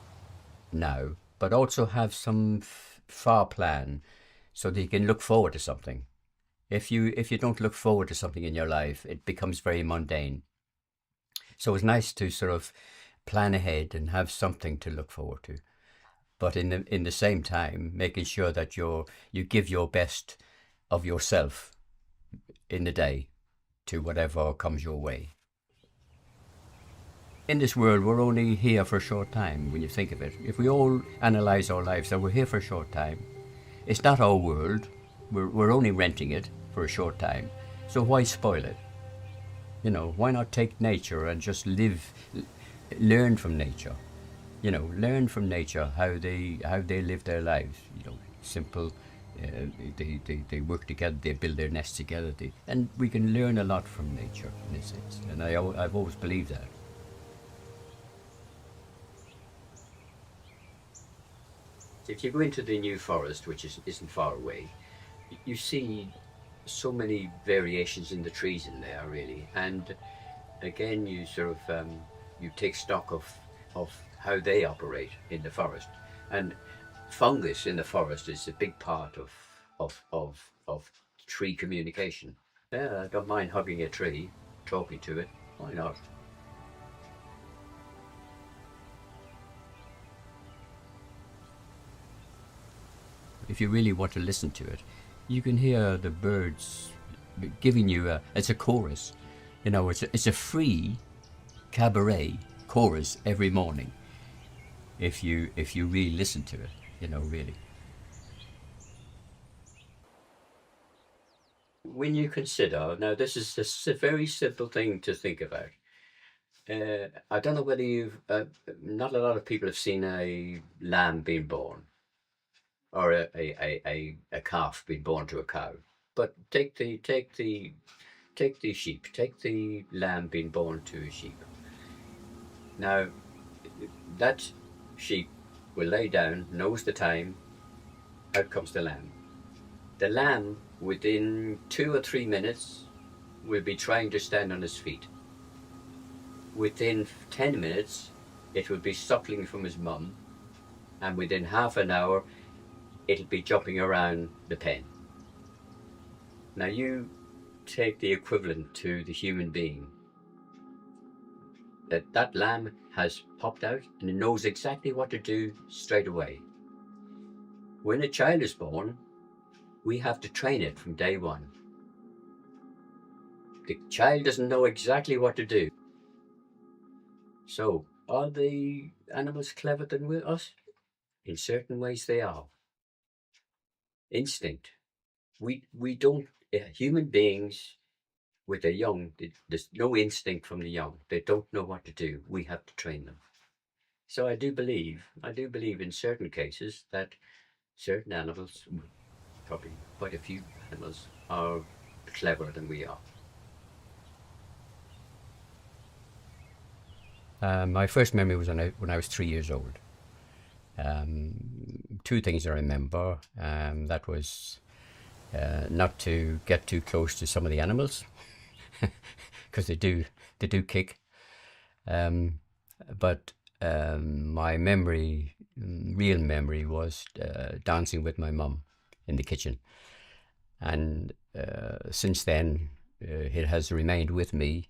now, but also have some far plan so that you can look forward to something. If you don't look forward to something in your life, it becomes very mundane. So it's nice to sort of plan ahead and have something to look forward to, but in the same time making sure that you give your best of yourself in the day to whatever comes your way. In this world, we're only here for a short time, when you think of it. If we all analyse our lives, that we're here for a short time. It's not our world. We're only renting it for a short time. So why spoil it? You know, why not take nature and just learn from nature? You know, learn from nature how they live their lives. You know, simple. They work together. They build their nests together. And we can learn a lot from nature in a sense. And I've always believed that. If you go into the New Forest, which isn't far away, you see so many variations in the trees in there, really. And again, you sort of you take stock of how they operate in the forest. And fungus in the forest is a big part of tree communication. Yeah, I don't mind hugging a tree, talking to it. Why not? If you really want to listen to it, you can hear the birds giving you it's a chorus. You know, it's a free cabaret chorus every morning. If you really listen to it, you know, really. When you consider, now this is just a very simple thing to think about. I don't know whether you've, not a lot of people have seen a lamb being born, or a calf being born to a cow. But take the sheep, take the lamb being born to a sheep. Now, that sheep will lay down, knows the time, out comes the lamb. The lamb, within 2 or 3 minutes, will be trying to stand on his feet. Within 10 minutes, it will be suckling from his mum, and within half an hour, it'll be jumping around the pen. Now you take the equivalent to the human being. That lamb has popped out and it knows exactly what to do straight away. When a child is born, we have to train it from day one. The child doesn't know exactly what to do. So, are the animals clever than us? In certain ways they are. Instinct. We don't, human beings with their young, there's no instinct from the young. They don't know what to do. We have to train them. So I do believe in certain cases that certain animals, probably quite a few animals, are cleverer than we are. My first memory was when I was 3 years old. Two things I remember. That was not to get too close to some of the animals, because they do kick. But my memory, real memory, was dancing with my mum in the kitchen, and since then it has remained with me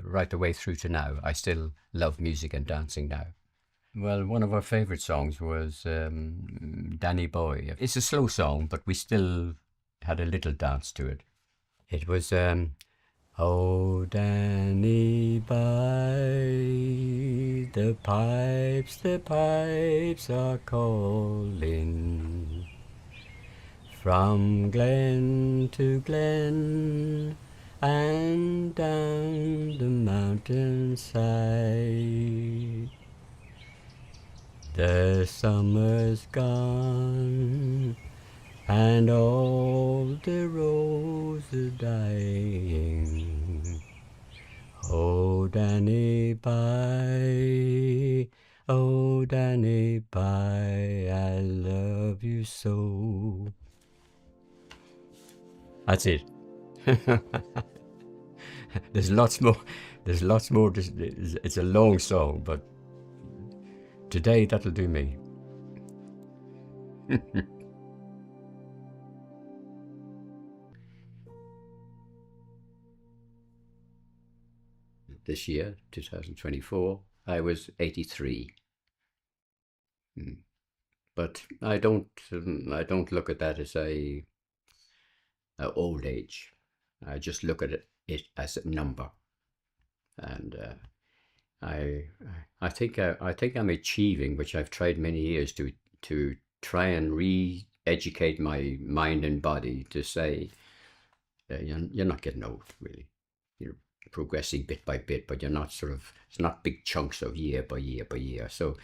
right the way through to now. I still love music and dancing now. Well, one of our favourite songs was Danny Boy. It's a slow song, but we still had a little dance to it. It was Oh, Danny Boy, the pipes are calling from glen to glen and down the mountainside. The summer's gone and all the roses dying. Oh, Danny Boy, oh, Danny Boy, I love you so. That's it. There's lots more. It's a long song, but today that'll do me. This year, 2024, I was 83. But I don't look at that as a old age. I just look at it as a number, and I think I'm achieving, which I've tried many years to try and re-educate my mind and body to say you're not getting old, really. You're progressing bit by bit, but you're not it's not big chunks of year by year by year. So,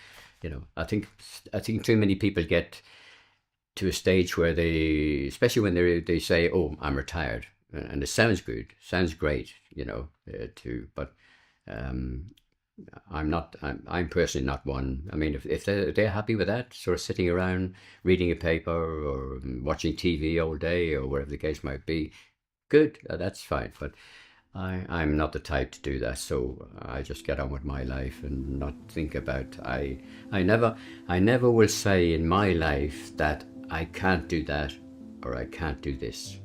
I think too many people get to a stage where they, especially when they say, "Oh, I'm retired," and it sounds good, sounds great, but I'm personally not one. I mean, if they're happy with that, sort of sitting around reading a paper or watching TV all day or whatever the case might be, good, that's fine. But I'm not the type to do that, so I just get on with my life and not think about. I never will say in my life that I can't do that or I can't do this,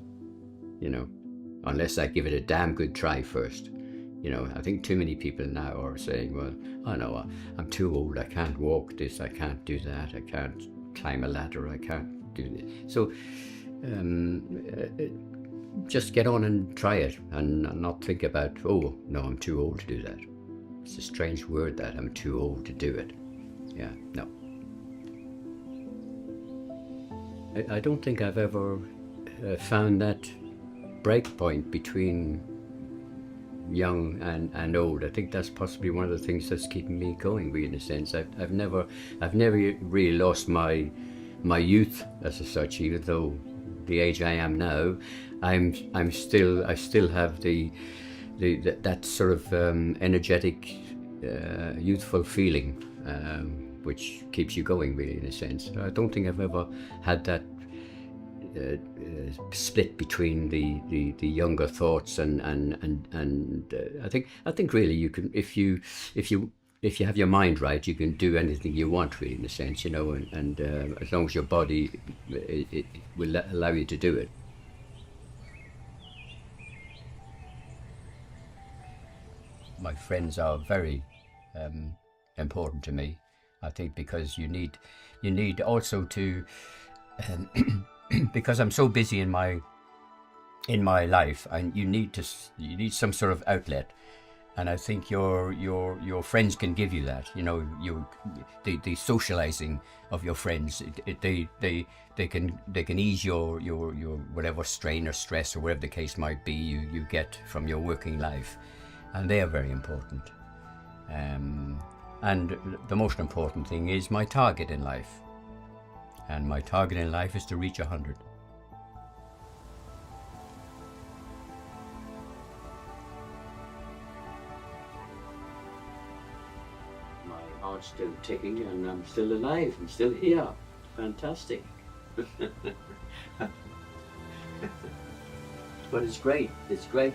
unless I give it a damn good try first. I think too many people now are saying, well, I know I'm too old, I can't walk this, I can't do that, I can't climb a ladder, I can't do this. So just get on and try it and not think about, oh, no, I'm too old to do that. It's a strange word, that I'm too old to do it. Yeah, no. I don't think I've ever found that break point between young and old. I think that's possibly one of the things that's keeping me going, really, in a sense. I've never really lost my youth as such, even though the age I am now, I still have that sort of energetic, youthful feeling, which keeps you going, really, in a sense. I don't think I've ever had that split between the younger thoughts and I think really you can, if you have your mind right, you can do anything you want, really, in a sense, and as long as your body it will allow you to do it. My friends are very important to me, I think, because you need also to because I'm so busy in my life, and you need some sort of outlet, and I think your friends can give you that. The socializing of your friends, they can ease your whatever strain or stress or whatever the case might be you get from your working life, and they are very important. And the most important thing is my target in life. and my target in life is to reach 100. My heart's still ticking and I'm still alive, I'm still here. Fantastic. But it's great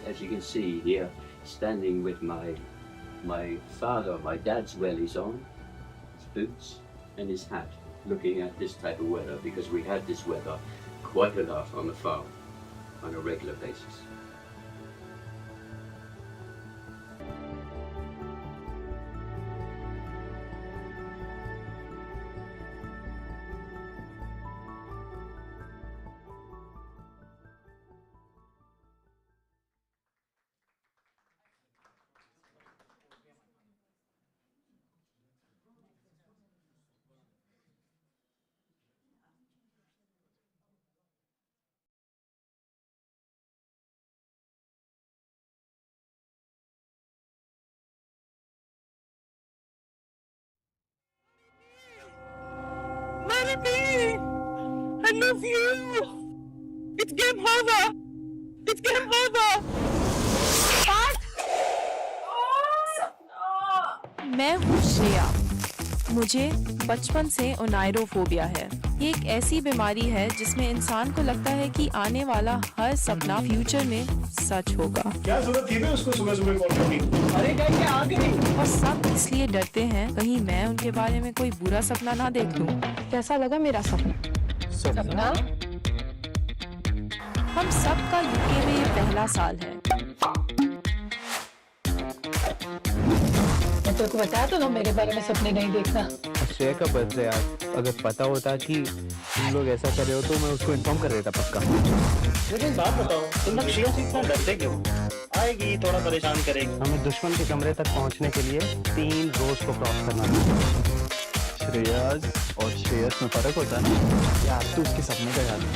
as you can see here, standing with my father, my dad's wellies on, his boots and his hat, looking at this type of weather, because we had this weather quite a lot on the farm on a regular basis. I love you. It's game over. It's game over. मैं हूँ श्रेया। मुझे बचपन से ओनायरोफोबिया है। ये एक ऐसी बीमारी है जिसमें इंसान को लगता है कि आने वाला हर सपना फ्यूचर में सच होगा। क्या जरूरत थी उसको सुबह कॉल करनी? अरे क्या आ गई? और सब इसलिए डरते हैं कहीं मैं उनके बारे में कोई बुरा सपना ना देख लूं। कैसा लगा मेरा सपना? हम सबका यूके में ये पहला साल है। तो बताया तो ना मेरे बारे में सपने नहीं देखना। श्रेया का बर्थडे यार, अगर पता होता कि तुम लोग ऐसा कर रहे हो तो मैं उसको इन्फॉर्म कर देता पक्का। लेकिन बात बताओ, तुम लोग श्रेया से इतना डरते क्यों? आएगी, थोड़ा परेशान करेगी। हमें दुश्मन के कमरे तक पहुंचने के लिए 3 रोज को क्रॉस करना था। श्रेयाज और श्रेयस में फर्क होता है ना यार, तू उसके सपने का याद है।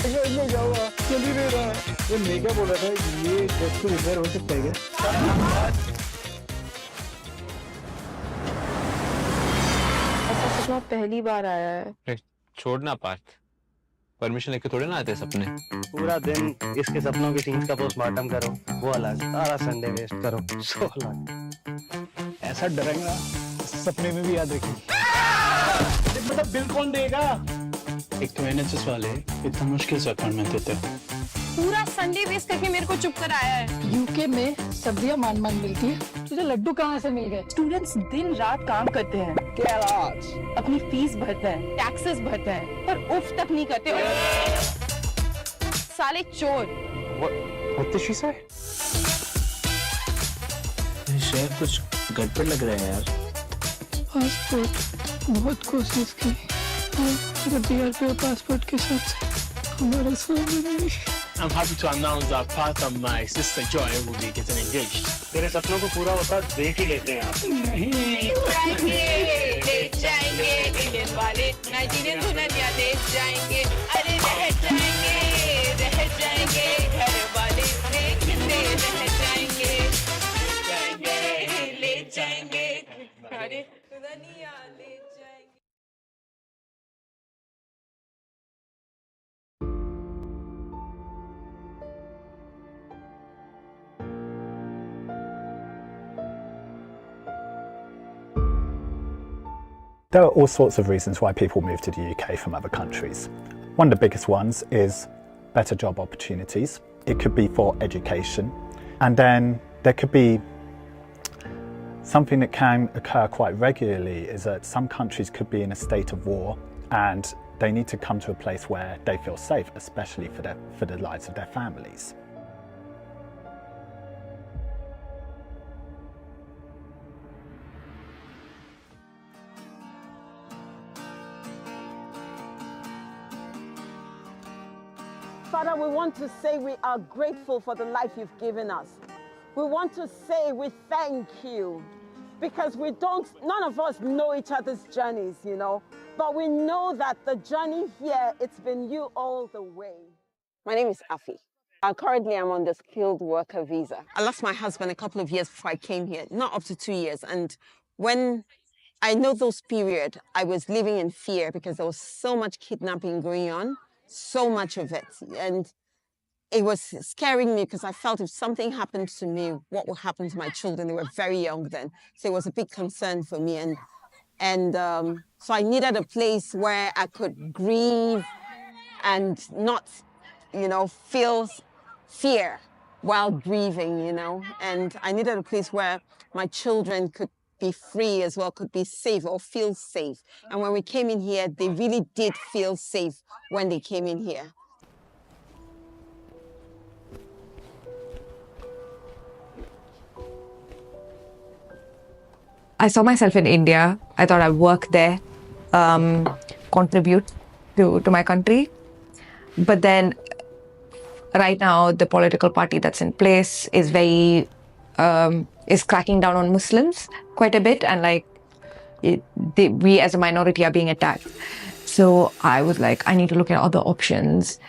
क्या हुआ? चल ही नहीं रहा। ये मैं क्या बोल रहा था, ये डेस्क रिपेयर हो सकता है क्या? सपना पहली बार आया है। छोड़ना पार्थ, परमिशन लेके थोड़े ना आते सपने। पूरा दिन इसके सपनों की चीज का पोस्टमार्टम करो, वो अलग, सारा संडे वेस्ट करो, सो अलग। ऐसा डरेंगे सपने में भी याद रखेंगे। मतलब बिल कौन देगा? एक तो एनएचएस वाले इतना मुश्किल से अपॉइंटमेंट देते हैं। पूरा संडे वेस्ट करके मेरे को चुप कर आया है। यूके में सब्जियां मान मिलती है, तुझे लड्डू कहाँ से मिल गए? स्टूडेंट्स दिन रात काम करते हैं, अपनी फीस भरते हैं, टैक्सेस भरते हैं, पर उफ तक नहीं करते। साले चोर। What did she say? शायद कुछ गड़बड़ लग रहा है यार। पासपोर्ट बहुत कोशिश की, DRP पासपोर्ट के साथ हमारा सामने। I'm happy to announce that Pat and my sister Joy will be getting engaged. तेरे सपनों को पूरा होता देख ही लेते हैं आप। नहीं। ले जाएंगे इंडियन वाले, नाइजीरियन दुल्हनिया ले जाएंगे, अरे रह जाएंगे घर वाले, देखते रह जाएंगे, ले जाएंगे, अरे दुल्हनिया ले जाएंगे। There are all sorts of reasons why people move to the UK from other countries. One of the biggest ones is better job opportunities. It could be for education. And then there could be something that can occur quite regularly is that some countries could be in a state of war and they need to come to a place where they feel safe, especially for the lives of their families. Father, we want to say we are grateful for the life you've given us. We want to say we thank you because none of us know each other's journeys, you know, but we know that the journey here, it's been you all the way. My name is Afi. Currently, I'm on the skilled worker visa. I lost my husband a couple of years before I came here, not up to 2 years. And when I know those period I was living in fear because there was so much kidnapping going on, so much of it. And it was scaring me because I felt if something happened to me, what would happen to my children? They were very young then. So it was a big concern for me. So I needed a place where I could grieve and not, feel fear while grieving, And I needed a place where my children could be free as well, could be safe or feel safe. And when we came in here, they really did feel safe when they came in here. I saw myself in India. I thought I'd work there, contribute to my country. But then right now, the political party that's in place is is cracking down on Muslims quite a bit. And we as a minority are being attacked. So I was like, I need to look at other options,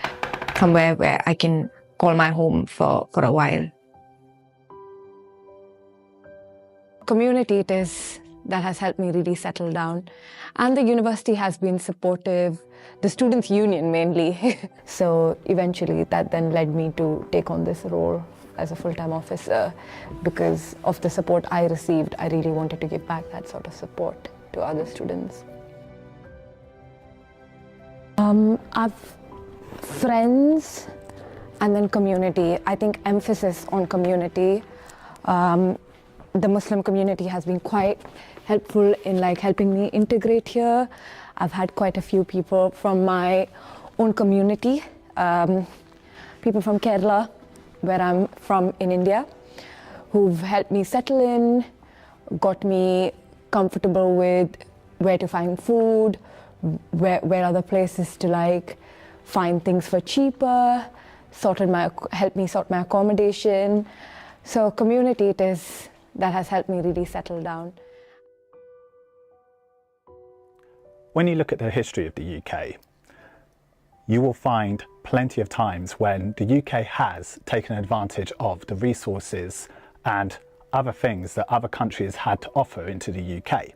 somewhere where I can call my home for a while. Community it is that has helped me really settle down, and the university has been supportive, the students' union mainly. So eventually that then led me to take on this role as a full-time officer. Because of the support I received, I really wanted to give back that sort of support to other students. I've friends and then community. I think emphasis on community. The Muslim community has been quite helpful in helping me integrate here. I've had quite a few people from my own community, people from Kerala, where I'm from in India, who've helped me settle in, got me comfortable with where to find food, where other places to find things for cheaper, helped me sort my accommodation. So community it is that has helped me really settle down. When you look at the history of the UK, you will find plenty of times when the UK has taken advantage of the resources and other things that other countries had to offer into the UK.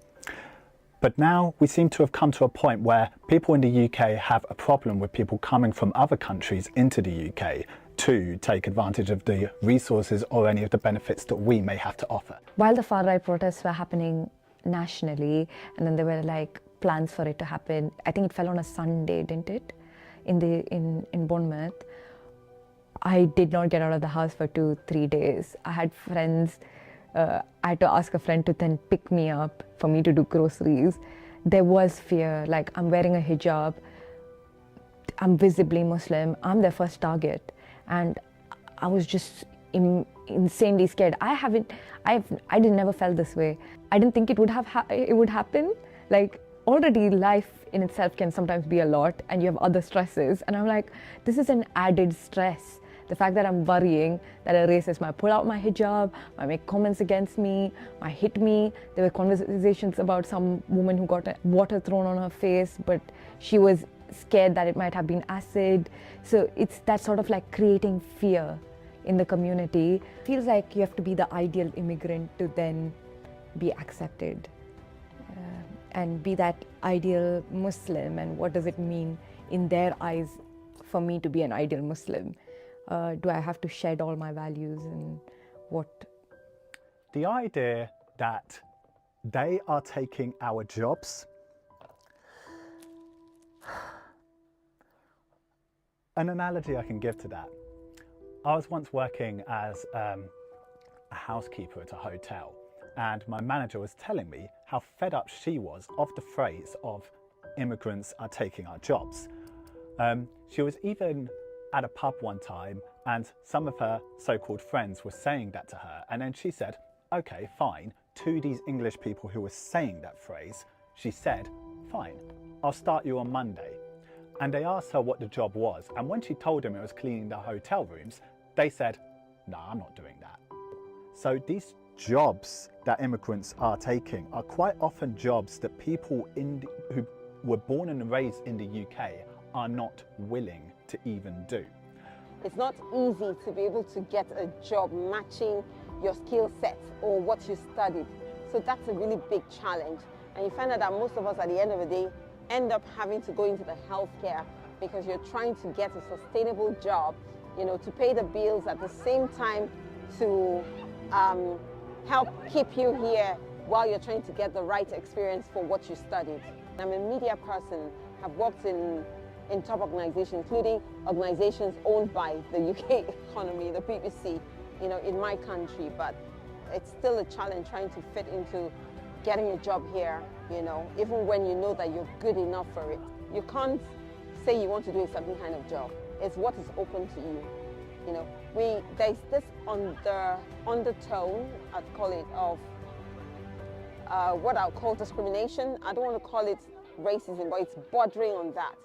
But now we seem to have come to a point where people in the UK have a problem with people coming from other countries into the UK to take advantage of the resources or any of the benefits that we may have to offer. While the far-right protests were happening nationally, and then there were plans for it to happen, I think it fell on a Sunday, didn't it? In Bournemouth. I did not get out of the house for 2-3 days. I had friends, I had to ask a friend to then pick me up for me to do groceries. There was fear, I'm wearing a hijab, I'm visibly Muslim, I'm their first target. And I was just insanely scared. I never felt this way. I didn't think it would happen. Already life in itself can sometimes be a lot, and you have other stresses. And I'm like, this is an added stress. The fact that I'm worrying that a racist might pull out my hijab, might make comments against me, might hit me. There were conversations about some woman who got water thrown on her face, but she was scared that it might have been acid. So it's that sort of creating fear in the community. It feels like you have to be the ideal immigrant to then be accepted and be that ideal Muslim. And what does it mean in their eyes for me to be an ideal Muslim? Do I have to shed all my values and what? The idea that they are taking our jobs. An analogy I can give to that. I was once working as a housekeeper at a hotel, and my manager was telling me how fed up she was of the phrase of immigrants are taking our jobs. She was even at a pub one time, and some of her so-called friends were saying that to her, and then she said, okay, fine, to these English people who were saying that phrase, she said, fine, I'll start you on Monday. And they asked her what the job was, and when she told them it was cleaning the hotel rooms, they said, no, I'm not doing that. So these jobs that immigrants are taking are quite often jobs that people who were born and raised in the UK are not willing to even do. It's not easy to be able to get a job matching your skill set or what you studied. So that's a really big challenge. And you find out that most of us at the end of the day end up having to go into the healthcare because you're trying to get a sustainable job, you know, to pay the bills at the same time to help keep you here while you're trying to get the right experience for what you studied. I'm a media person. I've worked in top organizations, including organizations owned by the UK economy, the BBC, you know, in my country, but it's still a challenge trying to fit into getting a job here, you know, even when you know that you're good enough for it. You can't say you want to do a certain kind of job. It's what is open to you. You know, there's this undertone, I'd call it, of what I'll call discrimination. I don't want to call it racism, but it's bordering on that.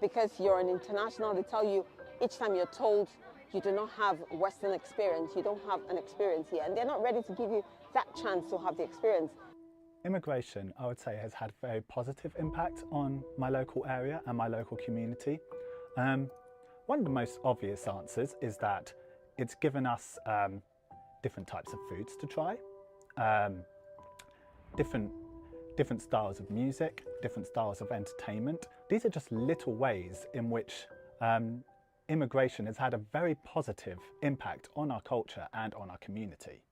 Because you're an international, they tell you each time you're told you do not have Western experience, you don't have an experience here, and they're not ready to give you that chance to have the experience. Immigration, I would say, has had a very positive impact on my local area and my local community. One of the most obvious answers is that it's given us different types of foods to try, different styles of music, different styles of entertainment. These are just little ways in which immigration has had a very positive impact on our culture and on our community.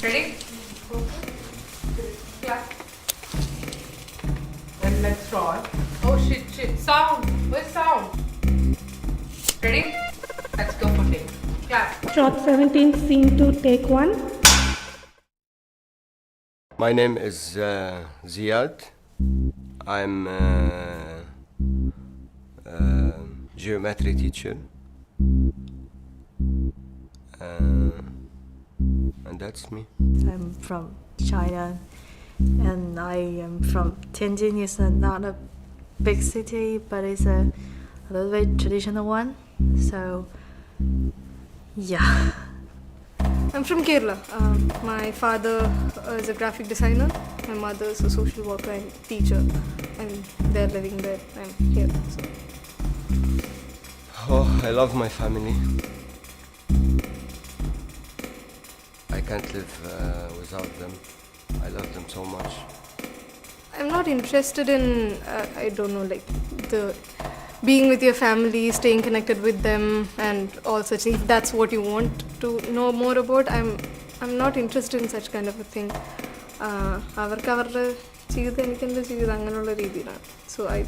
Ready? Clap. And let's roll. Oh shit. Sound. Where's sound? Ready? Let's go for take. Clap. Shot 17, scene 2, take 1. My name is Ziad. I'm a geometry teacher. And that's me. I'm from China, and I am from Tianjin. It's not a big city, but it's a little bit traditional one. So, yeah. I'm from Kerala. My father is a graphic designer. My mother is a social worker and teacher. And they're living there. I'm here. So. Oh, I love my family. I can't live without them. I love them so much. I'm not interested in, I don't know, like the being with your family, staying connected with them and all such things. If that's what you want to know more about, I'm not interested in such kind of a thing. So I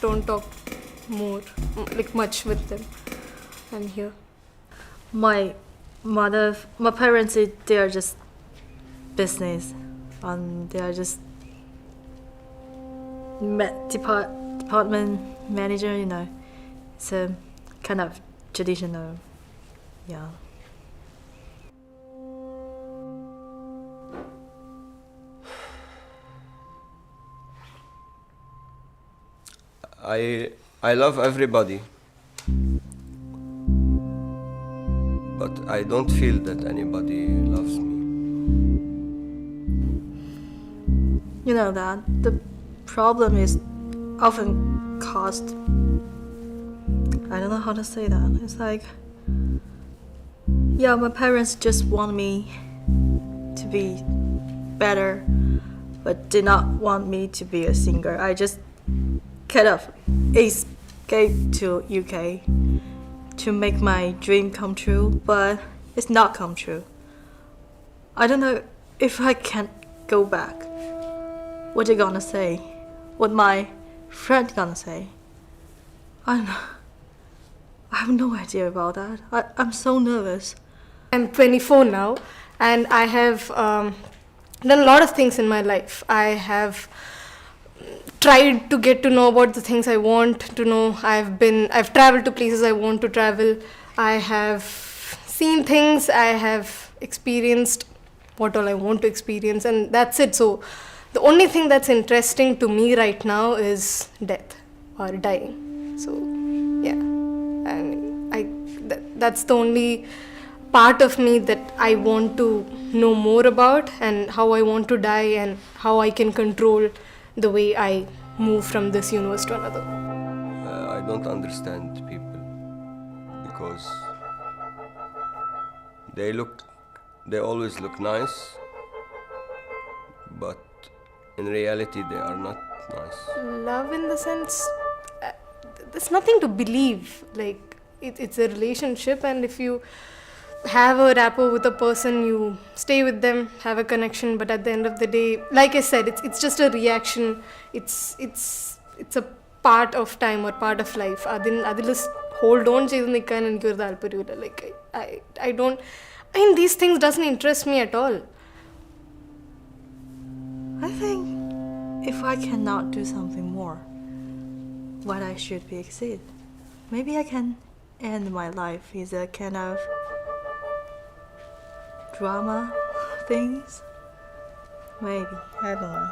don't talk more, like much with them. I'm here. My parents, they are just business, and they are just department manager, you know. It's a kind of traditional, yeah. I I love everybody, but I don't feel that anybody loves me. You know that the problem is often caused, I don't know how to say that. It's like, yeah, my parents just want me to be better, but did not want me to be a singer. I just kind of escaped to UK to make my dream come true, but it's not come true. I don't know if I can go back. What you gonna say? What my friend gonna say? I don't know. I have no idea about that. I'm so nervous. I'm 24 now, and I have done a lot of things in my life. I have tried to get to know about the things I want to know. I've traveled to places I want to travel. I have seen things. I have experienced what all I want to experience, and that's it. So the only thing that's interesting to me right now is death or dying. So yeah, I mean, that's the only part of me that I want to know more about, and how I want to die, and how I can control the way I move from this universe to another. I don't understand people because they always look nice, but in reality they are not nice. Love in the sense, there's nothing to believe. Like it's a relationship, and if you have a rapport with a person, you stay with them, have a connection, but at the end of the day, like I said, it's just a reaction. It's a part of time or part of life. Adil hold on cheythu nikkan enikku oru thalpariyilla. Like I don't, I mean, these things doesn't interest me at all. I think if I cannot do something more, what I should be exceed. Maybe I can end my life is a kind of drama things. Maybe, I don't know.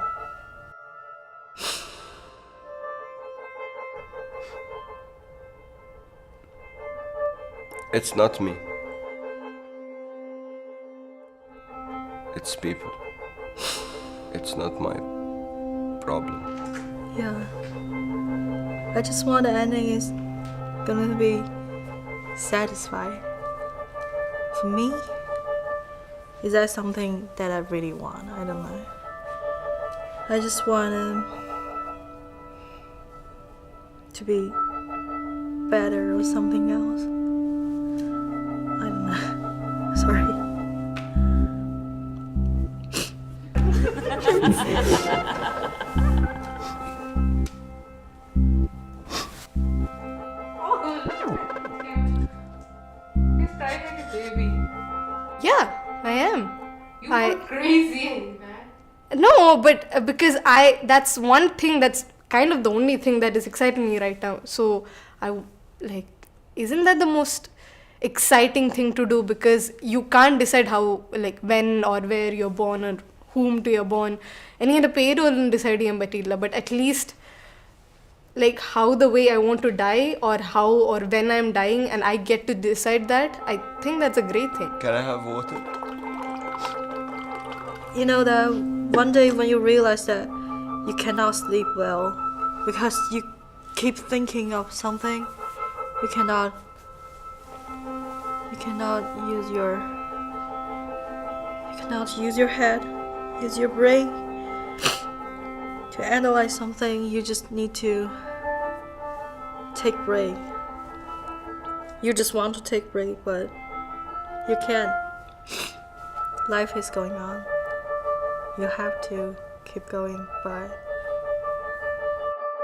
It's not me. It's people. It's not my problem. Yeah. I just want the ending is gonna be satisfied. For me, is that something that I really want? I don't know. I just want to be better or something else. I don't know. Sorry. He's crying like a baby. Yeah, I am. You go crazy, man. No, but because that's one thing that's kind of the only thing that is exciting me right now. So isn't that the most exciting thing to do? Because you can't decide how, like, when or where you're born or whom to you're born. Any other paid or decide but at least like how the way I want to die or how or when I'm dying and I get to decide that, I think that's a great thing. Can I have water? You know that one day when you realize that you cannot sleep well because you keep thinking of something, you cannot use your head, use your brain to analyze something. You just need to take break. You just want to take break, but you can't. Life is going on. You have to keep going, but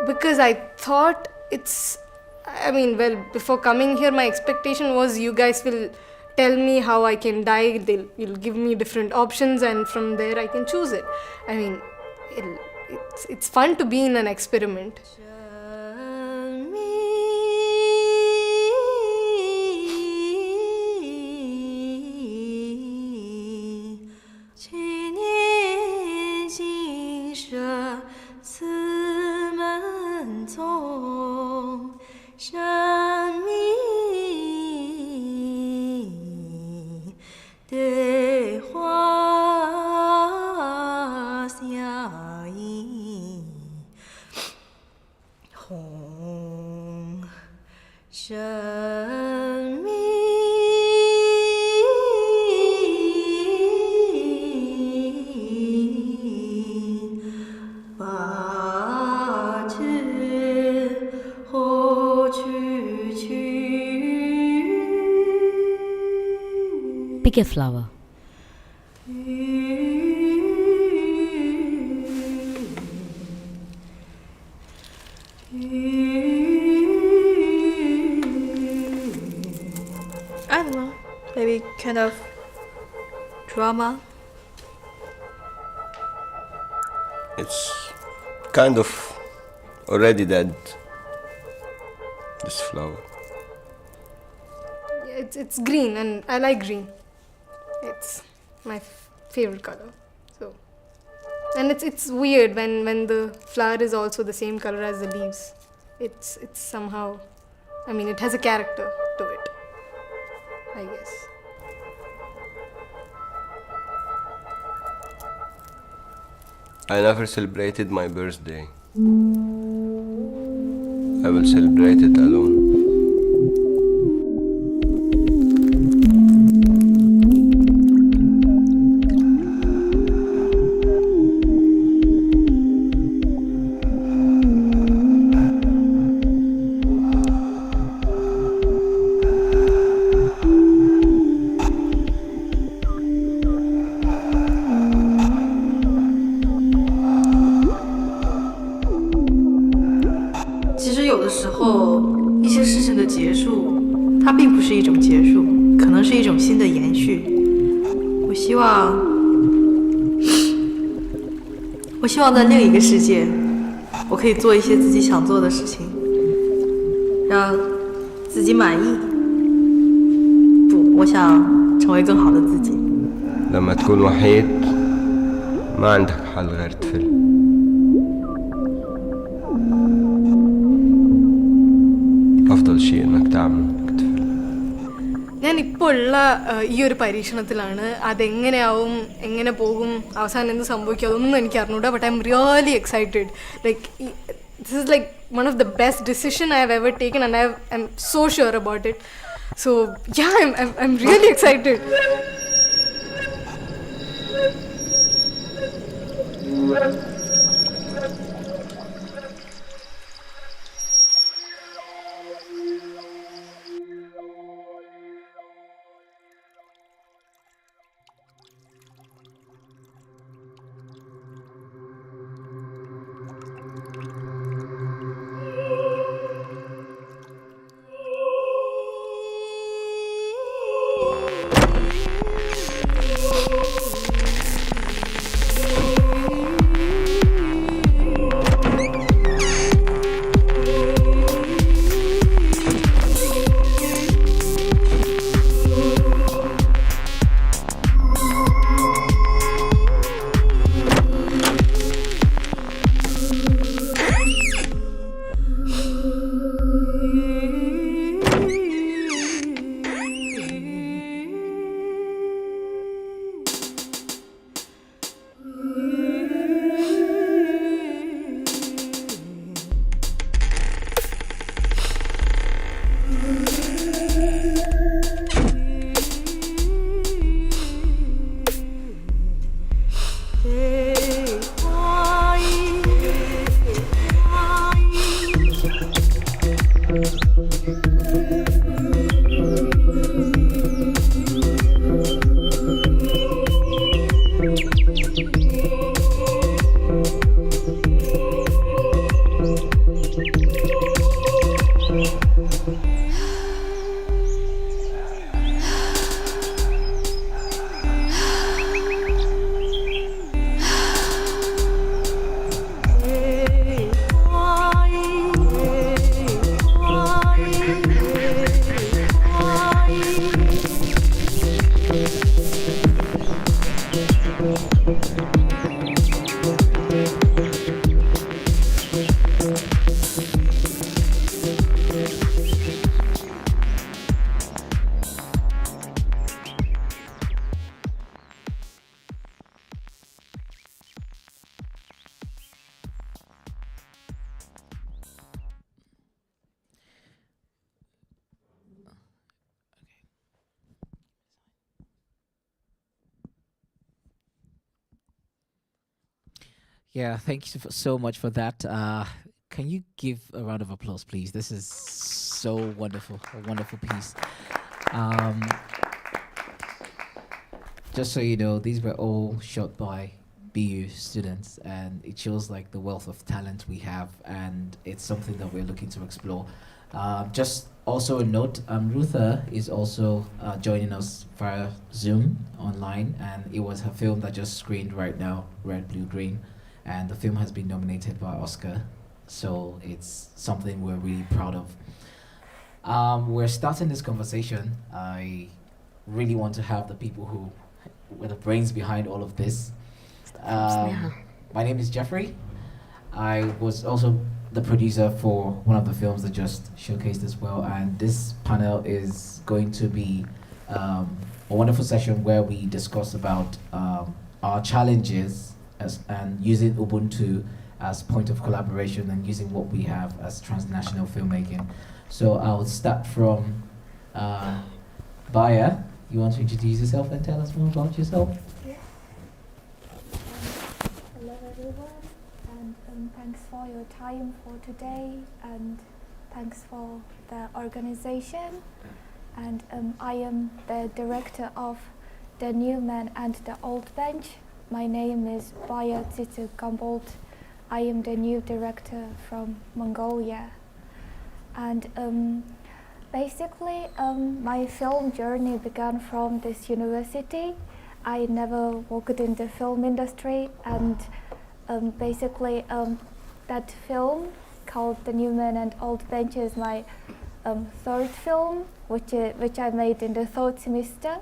because I thought before coming here, my expectation was you guys will tell me how I can die. You'll give me different options, and from there I can choose it. I mean, it's fun to be in an experiment. 生命把之后去去 Pick a flower. I don't know, maybe kind of drama. It's kind of already dead, this flower. Yeah, it's green and I like green. It's my favorite color. So, and it's weird when the flower is also the same color as the leaves. It's somehow, I mean, it has a character to it, I guess. I never celebrated my birthday. I will celebrate it alone.我希望在另一个世界，我可以做一些自己想做的事情，让自己满意。不，我想成为更好的自己。لما تكون وحيد ما عندك حل غير تفل. أفضل شيء إنك تعمل. ഞാൻ ഇപ്പോൾ ഉള്ള ഈ ഒരു പരീക്ഷണത്തിലാണ് അതെങ്ങനെയാവും എങ്ങനെ പോകും അവസാനം എന്ത് സംഭവിക്കും അതൊന്നും എനിക്ക് അറിഞ്ഞൂടാ but I am really excited like this is like one of the best decision I have ever taken and I M so sure about it so yeah I am really excited Yeah, thank you so much for that. Can you give a round of applause, please? This is so wonderful, a wonderful piece. Just so you know, these were all shot by BU students, and it shows like the wealth of talent we have, and it's something that we're looking to explore. Just also a note, Rutha is also joining us via Zoom online, and it was her film that just screened right now, Red, Blue, Green, and the film has been nominated by Oscar, so it's something we're really proud of. We're starting this conversation. I really want to have the people who were the brains behind all of this. My name is Jeffrey. I was also the producer for one of the films that just showcased as well, and this panel is going to be a wonderful session where we discuss about our challenges and using Ubuntu as point of collaboration and using what we have as transnational filmmaking. So I'll start from Baya. You want to introduce yourself and tell us more about yourself? Hello everyone, and thanks for your time for today, and thanks for the organization. And I am the director of The New Man and the Old Bench. My name is Baya Tsitu Kambolt. I am the new director from Mongolia. And basically, my film journey began from this university. I never worked in the film industry, and basically that film called The New Man and Old Bench is my third film, which I made in the third semester.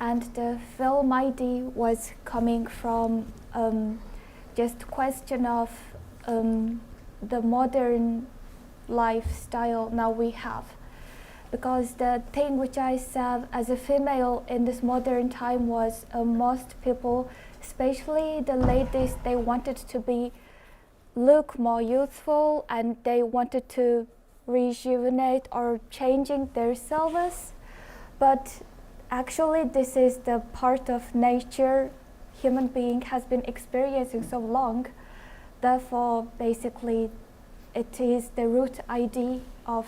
And the film idea was coming from just question of the modern lifestyle now we have. Because the thing which I saw as a female in this modern time was most people, especially the ladies, they wanted to look more youthful, and they wanted to rejuvenate or changing their selves. But actually this is the part of nature human being has been experiencing so long. Therefore, basically, it is the root idea of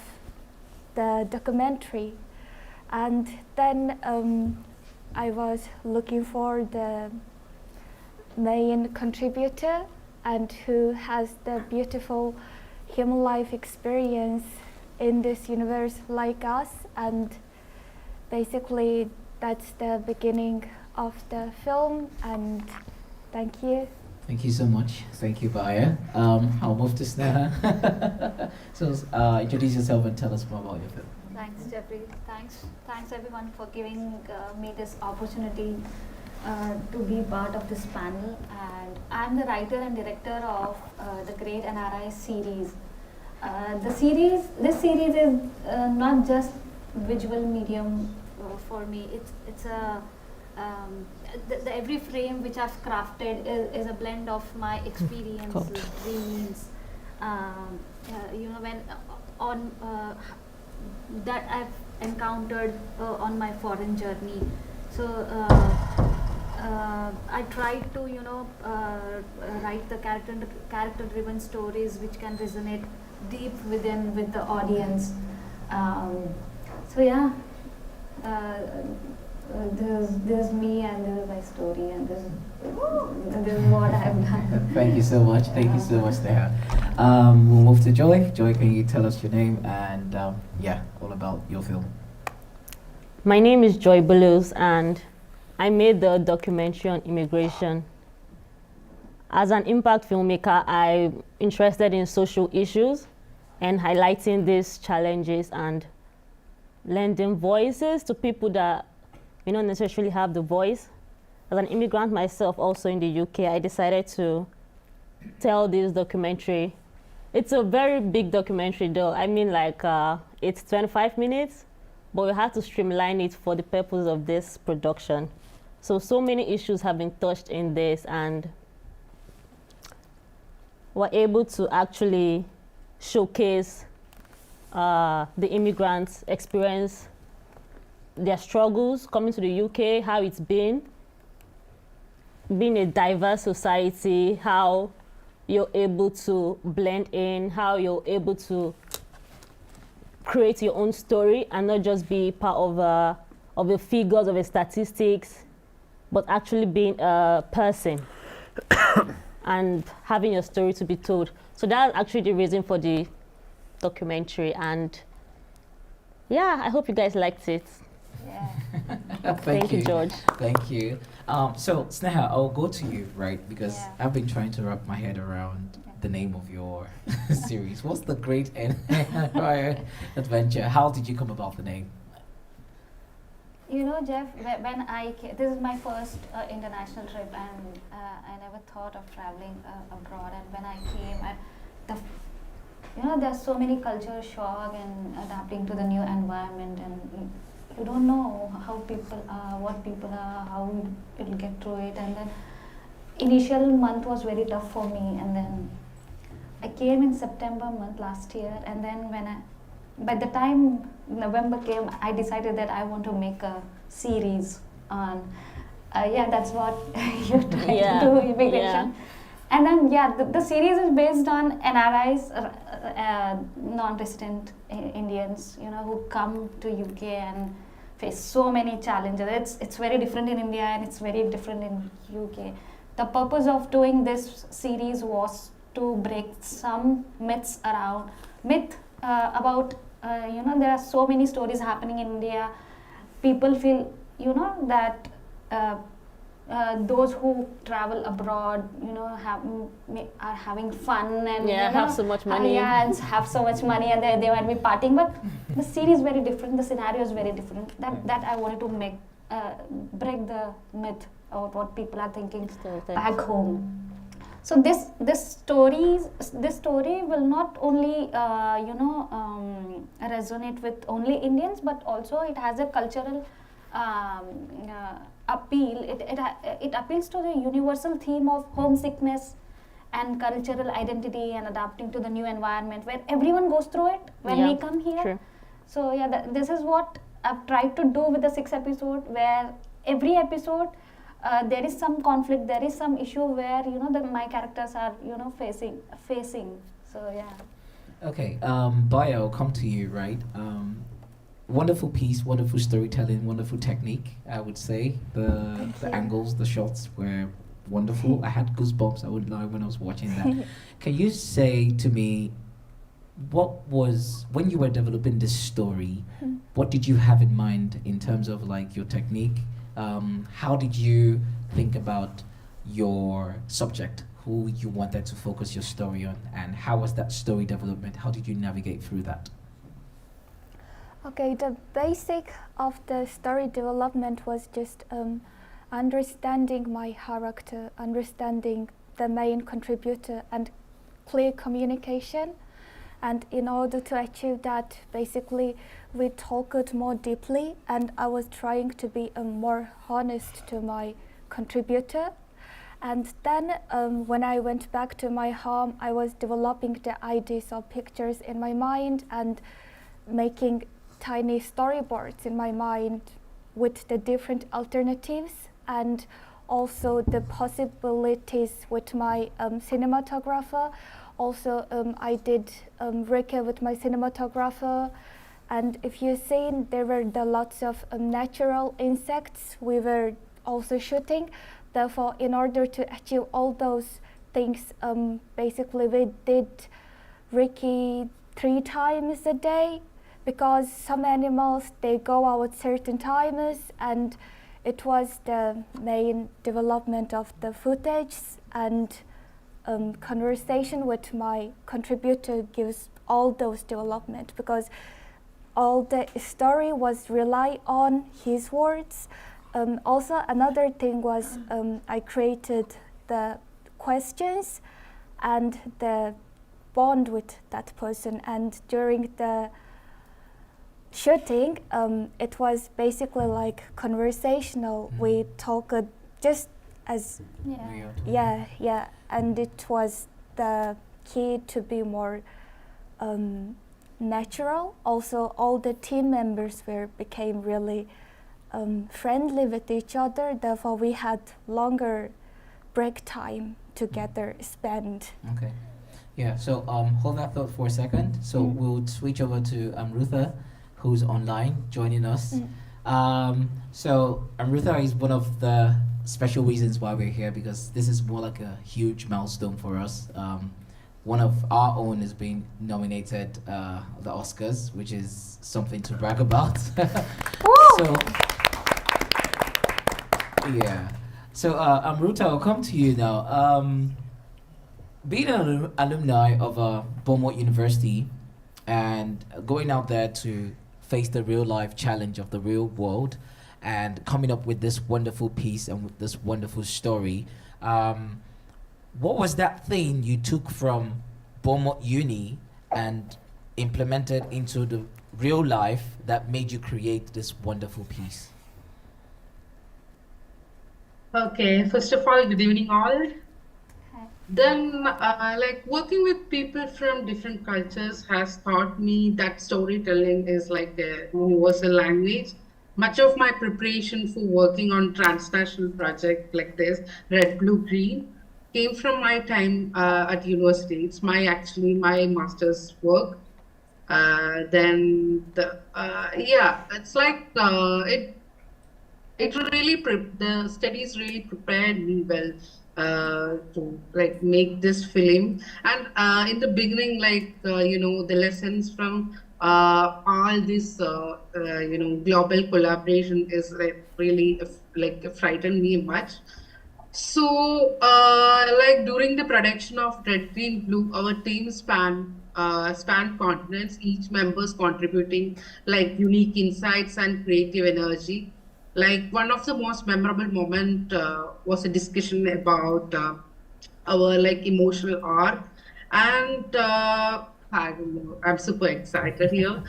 the documentary. And then I was looking for the main contributor and who has the beautiful human life experience in this universe like us, and basically that's the beginning of the film. And thank you. Thank you so much. Thank you, Baya. I'll move to Sneha. So introduce yourself and tell us more about your film. Thanks, Jeffrey. Thanks everyone for giving me this opportunity to be part of this panel. And I'm the writer and director of the Great NRI series. This series is not just visual medium for me. It's a the every frame which I've crafted is a blend of my experiences, dreams, when on that I've encountered on my foreign journey. So I tried to write the character-driven stories which can resonate deep within with the audience. So yeah. There's me, and this is my story, and this is what I've done. Thank you so much. Thank you so much, Neha. We'll move to Joy. Joy, can you tell us your name and all about your film? My name is Joy Blues, and I made the documentary on immigration. As an impact filmmaker, I'm interested in social issues and highlighting these challenges and lending voices to people that may not necessarily have the voice. As an immigrant myself, also in the UK, I decided to tell this documentary. It's a very big documentary though. I mean, it's 25 minutes, but we had to streamline it for the purpose of this production. So many issues have been touched in this, and we're able to actually showcase the immigrants' experience, their struggles coming to the UK, how it's been, being a diverse society, how you're able to blend in, how you're able to create your own story and not just be part of a figures, of a statistics, but actually being a person and having your story to be told. So that's actually the reason for the documentary, and yeah, I hope you guys liked it. Yeah. Thank you, George. Thank you. So Sneha, I'll go to you, right? Because I've been trying to wrap my head around the name of your series. What's the Great Adventure? How did you come about the name? You know, Jeff, when I came, this is my first international trip, and I never thought of traveling abroad. And when I came, there's so many culture shock and adapting to the new environment, and you don't know how people are, what people are, how it'll get through it. And then initial month was very tough for me, and then I came in September month last year, and then by the time November came, I decided that I want to make a series on, that's what you're trying to do, immigration. And then, the series is based on NRIs, non-resident Indians, who come to UK and face so many challenges. It's very different in India and it's very different in UK. The purpose of doing this series was to break some myths about, there are so many stories happening in India. People feel, that those who travel abroad, are having fun and have so much money. And have so much money, and they might be partying. But the series is very different. The scenario is very different. That I wanted to make break the myth about what people are thinking back home. So this story will not only resonate with only Indians, but also it has a cultural appeal. It appeals to the universal theme of homesickness and cultural identity and adapting to the new environment, where everyone goes through it when we come here. True. So this is what I've tried to do with the 6 episodes, where every episode there is some conflict, there is some issue where my characters are facing. So Okay, Baya, I'll come to you, right? Wonderful piece, wonderful storytelling, wonderful technique, I would say. The angles, the shots were wonderful. I had goosebumps, I wouldn't lie, when I was watching that. Can you say to me, when you were developing this story, what did you have in mind in terms of like your technique? How did you think about your subject, who you wanted to focus your story on, and how was that story development? How did you navigate through that? Okay, the basic of the story development was just understanding my character, understanding the main contributor, and clear communication. And in order to achieve that, basically, we talked more deeply, and I was trying to be more honest to my contributor. And then when I went back to my home, I was developing the ideas or pictures in my mind and making tiny storyboards in my mind with the different alternatives and also the possibilities with my cinematographer. Also, I did recce with my cinematographer, and if you've seen, there were lots of natural insects we were also shooting. Therefore, in order to achieve all those things, basically we did recce 3 times a day, because some animals, they go out certain times, and it was the main development of the footage, and conversation with my contributor gives all those development, because all the story was rely on his words. Also, another thing was I created the questions and the bond with that person, and during the shooting, it was basically like conversational. We talked just as and it was the key to be more natural. Also, all the team members became really friendly with each other. Therefore, we had longer break time together spent. Okay. Yeah, so hold that thought for a second. So we'll switch over to Amrutha, who's online joining us. So Amrutha is one of the special reasons why we're here, because this is more like a huge milestone for us. One of our own is being nominated the Oscars, which is something to brag about. So yeah. So Amrutha, I'll come to you now. Being an alumni of Bournemouth University and going out there to face the real life challenge of the real world and coming up with this wonderful piece and with this wonderful story, what was that thing you took from Bournemouth Uni and implemented into the real life that made you create this wonderful piece? Okay, first of all, good evening all. Then, like working with people from different cultures has taught me that storytelling is like a universal language. Much of my preparation for working on transnational project like this, Red, Blue, Green, came from my time at university. It's my master's work. Then it's like it really the studies really prepared me well to like make this film. And in the beginning, the lessons from all this global collaboration is like really frightened me much. So during the production of Red, Green, Blue, our team spanned continents, each members contributing like unique insights and creative energy. Like one of the most memorable moment was a discussion about our emotional arc, and I don't know, I'm super excited here.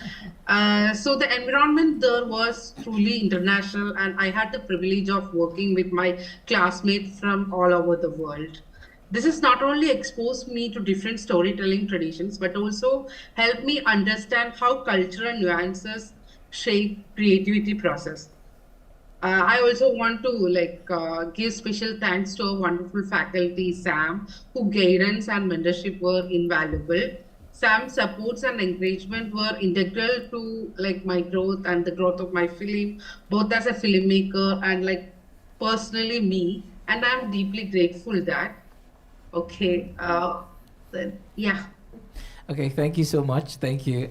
So the environment there was truly international, and I had the privilege of working with my classmates from all over the world. This has not only exposed me to different storytelling traditions, but also helped me understand how cultural nuances shape creativity process. I also want to give special thanks to our wonderful faculty, Sam, whose guidance and mentorship were invaluable. Sam's supports and encouragement were integral to my growth and the growth of my film, both as a filmmaker and personally me. And I'm deeply grateful that. Okay, then yeah. Okay, thank you so much. Thank you.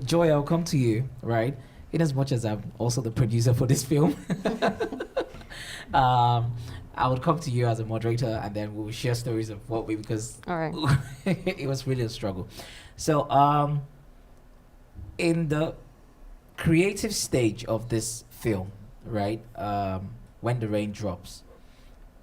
Joy, I'll come to you, right? In as much as I'm also the producer for this film. I would come to you as a moderator, and then we'll share stories of what we, because it was really a struggle. So in the creative stage of this film, right, when the rain drops,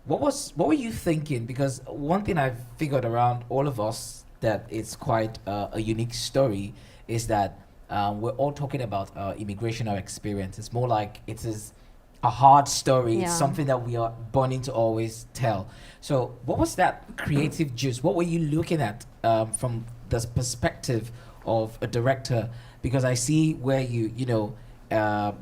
what were you thinking? Because one thing I've figured around all of us that it's quite a unique story is that we're all talking about immigration or experience. It's more like it is a hard story. Yeah. It's something that we are burning to always tell. So what was that creative juice? What were you looking at from the perspective of a director? Because I see where you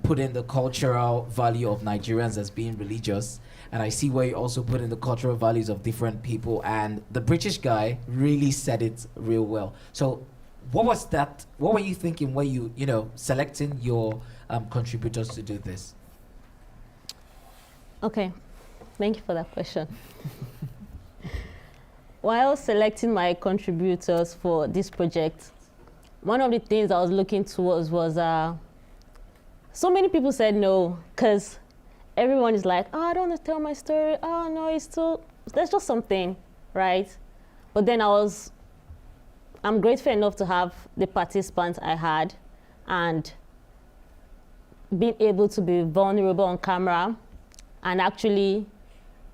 put in the cultural value of Nigerians as being religious, and I see where you also put in the cultural values of different people, and the British guy really said it real well. So what was that? What were you thinking when you selecting your contributors to do this? Okay, thank you for that question. While selecting my contributors for this project, one of the things I was looking towards was so many people said no, because everyone is like, oh, I don't want to tell my story. Oh no, there's just something, right? But then I'm grateful enough to have the participants I had and being able to be vulnerable on camera and actually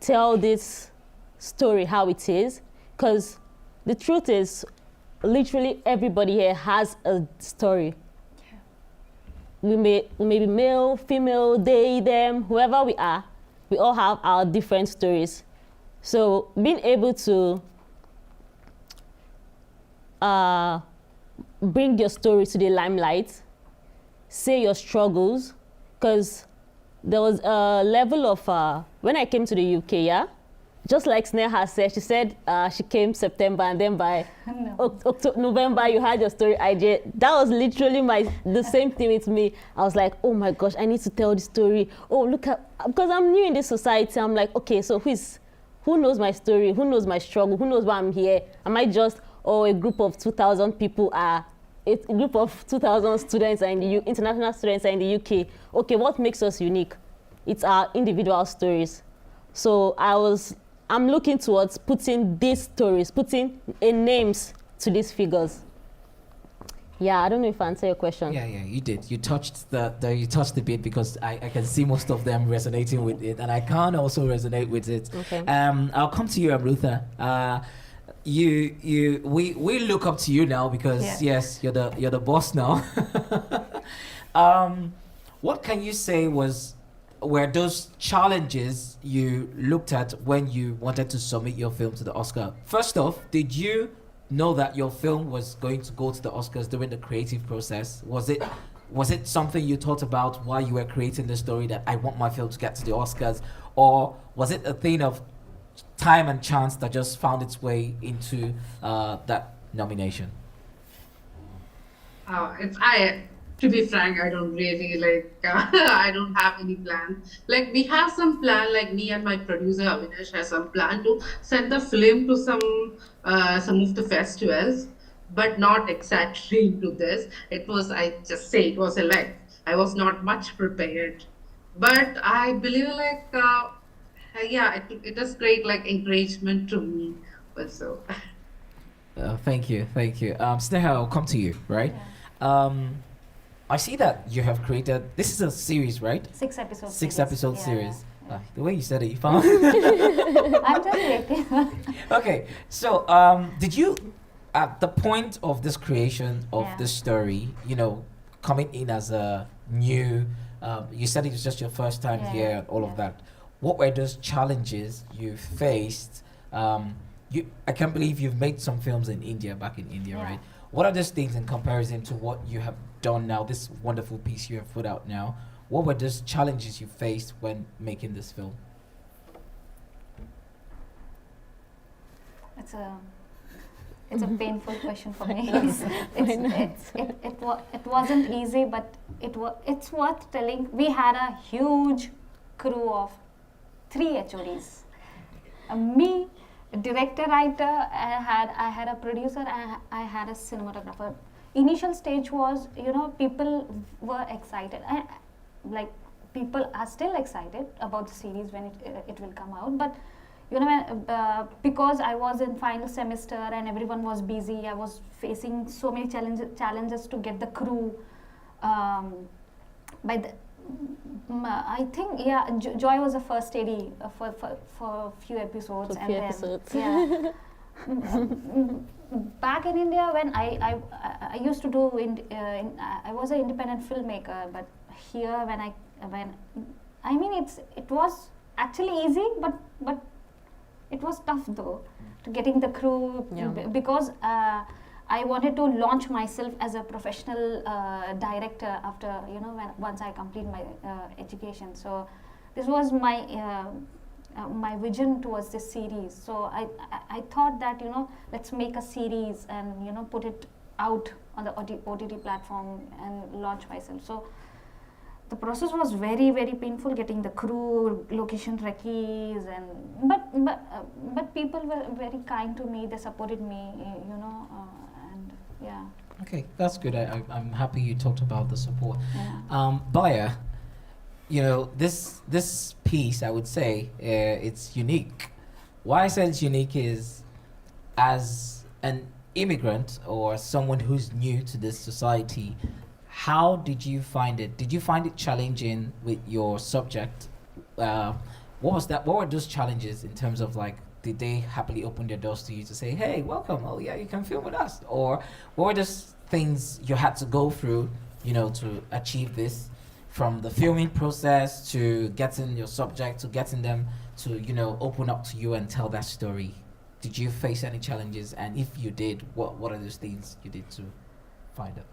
tell this story how it is. Because the truth is, literally everybody here has a story. We may be male, female, they, them, whoever we are, we all have our different stories. So being able to bring your story to the limelight, say your struggles, because there was a level of, when I came to the UK, just like Sneh has said, she said she came September, and then by October, November, you had your story idea. That was literally the same thing with me. I was like, oh my gosh, I need to tell the story. Oh, look at, because I'm new in this society, I'm like, okay, so who knows my story? Who knows my struggle? Who knows why I'm here? Am I just, a group of 2,000 people a group of 2,000 students are in the international students are in the UK. Okay, what makes us unique? It's our individual stories. So I'm looking towards putting these stories, putting names to these figures. Yeah, I don't know if I answered your question. Yeah, you did. You touched you touched the bit, because I can see most of them resonating with it, and I can also resonate with it. Okay. I'll come to you, Amrutha. We look up to you now because yes, you're the boss now. What can you say were those challenges you looked at when you wanted to submit your film to the Oscar? First off, did you know that your film was going to go to the Oscars during the creative process? Was it something you thought about while you were creating the story, that I want my film to get to the Oscars? Or was it a thing of time and chance that just found its way into that nomination? To be frank, I don't really I don't have any plan. Like, we have some plan, like me and my producer Avinash has some plan to send the film to some of the festivals, but not exactly into this. It was, I just say it was I was not much prepared, but I believe it is great encouragement to me also. Thank you. Sneha, I'll come to you, right? Yeah. I see that you have created, this is a series, right? 6 episodes. 6 episode series. Yeah. The way you said it, you found I'm just waiting. Okay, so did you, at the point of this creation of this story, coming in as a new, you said it was just your first time here and all of that, what were those challenges you faced? I can't believe you've made some films in India, back in India, right? What are those things in comparison to what you have done now, this wonderful piece you have put out now? What were those challenges you faced when making this film? It's a painful question for me. It wasn't easy, but it's worth telling. We had a huge crew of 3 HODs. Me, director, writer, I had a producer, I had a cinematographer. Initial stage was, people were excited. People are still excited about the series when it will come out. But, because I was in final semester and everyone was busy, I was facing so many challenges to get the crew. I think, Joy was the first AD for a few episodes. Back in India, when I used to do, I was an independent filmmaker, but here it was actually easy, but it was tough though, to getting the crew, because I wanted to launch myself as a professional director after, once I complete my education. So this was my vision towards this series. So I thought that, let's make a series and, put it out on the OTT platform and launch myself. So the process was very, very painful, getting the crew, location recce's, but people were very kind to me. They supported me, Okay, that's good. I'm happy you talked about the support. Baya, this piece, I would say, it's unique. Why I say it's unique is, as an immigrant or someone who's new to this society, how did you find it? Did you find it challenging with your subject? What were those challenges in terms of did they happily open their doors to you to say, hey, welcome, oh yeah, you can film with us? Or what were those things you had to go through, to achieve this? From the filming process to getting your subject, to getting them to, open up to you and tell that story. Did you face any challenges? And if you did, what are those things you did to find out?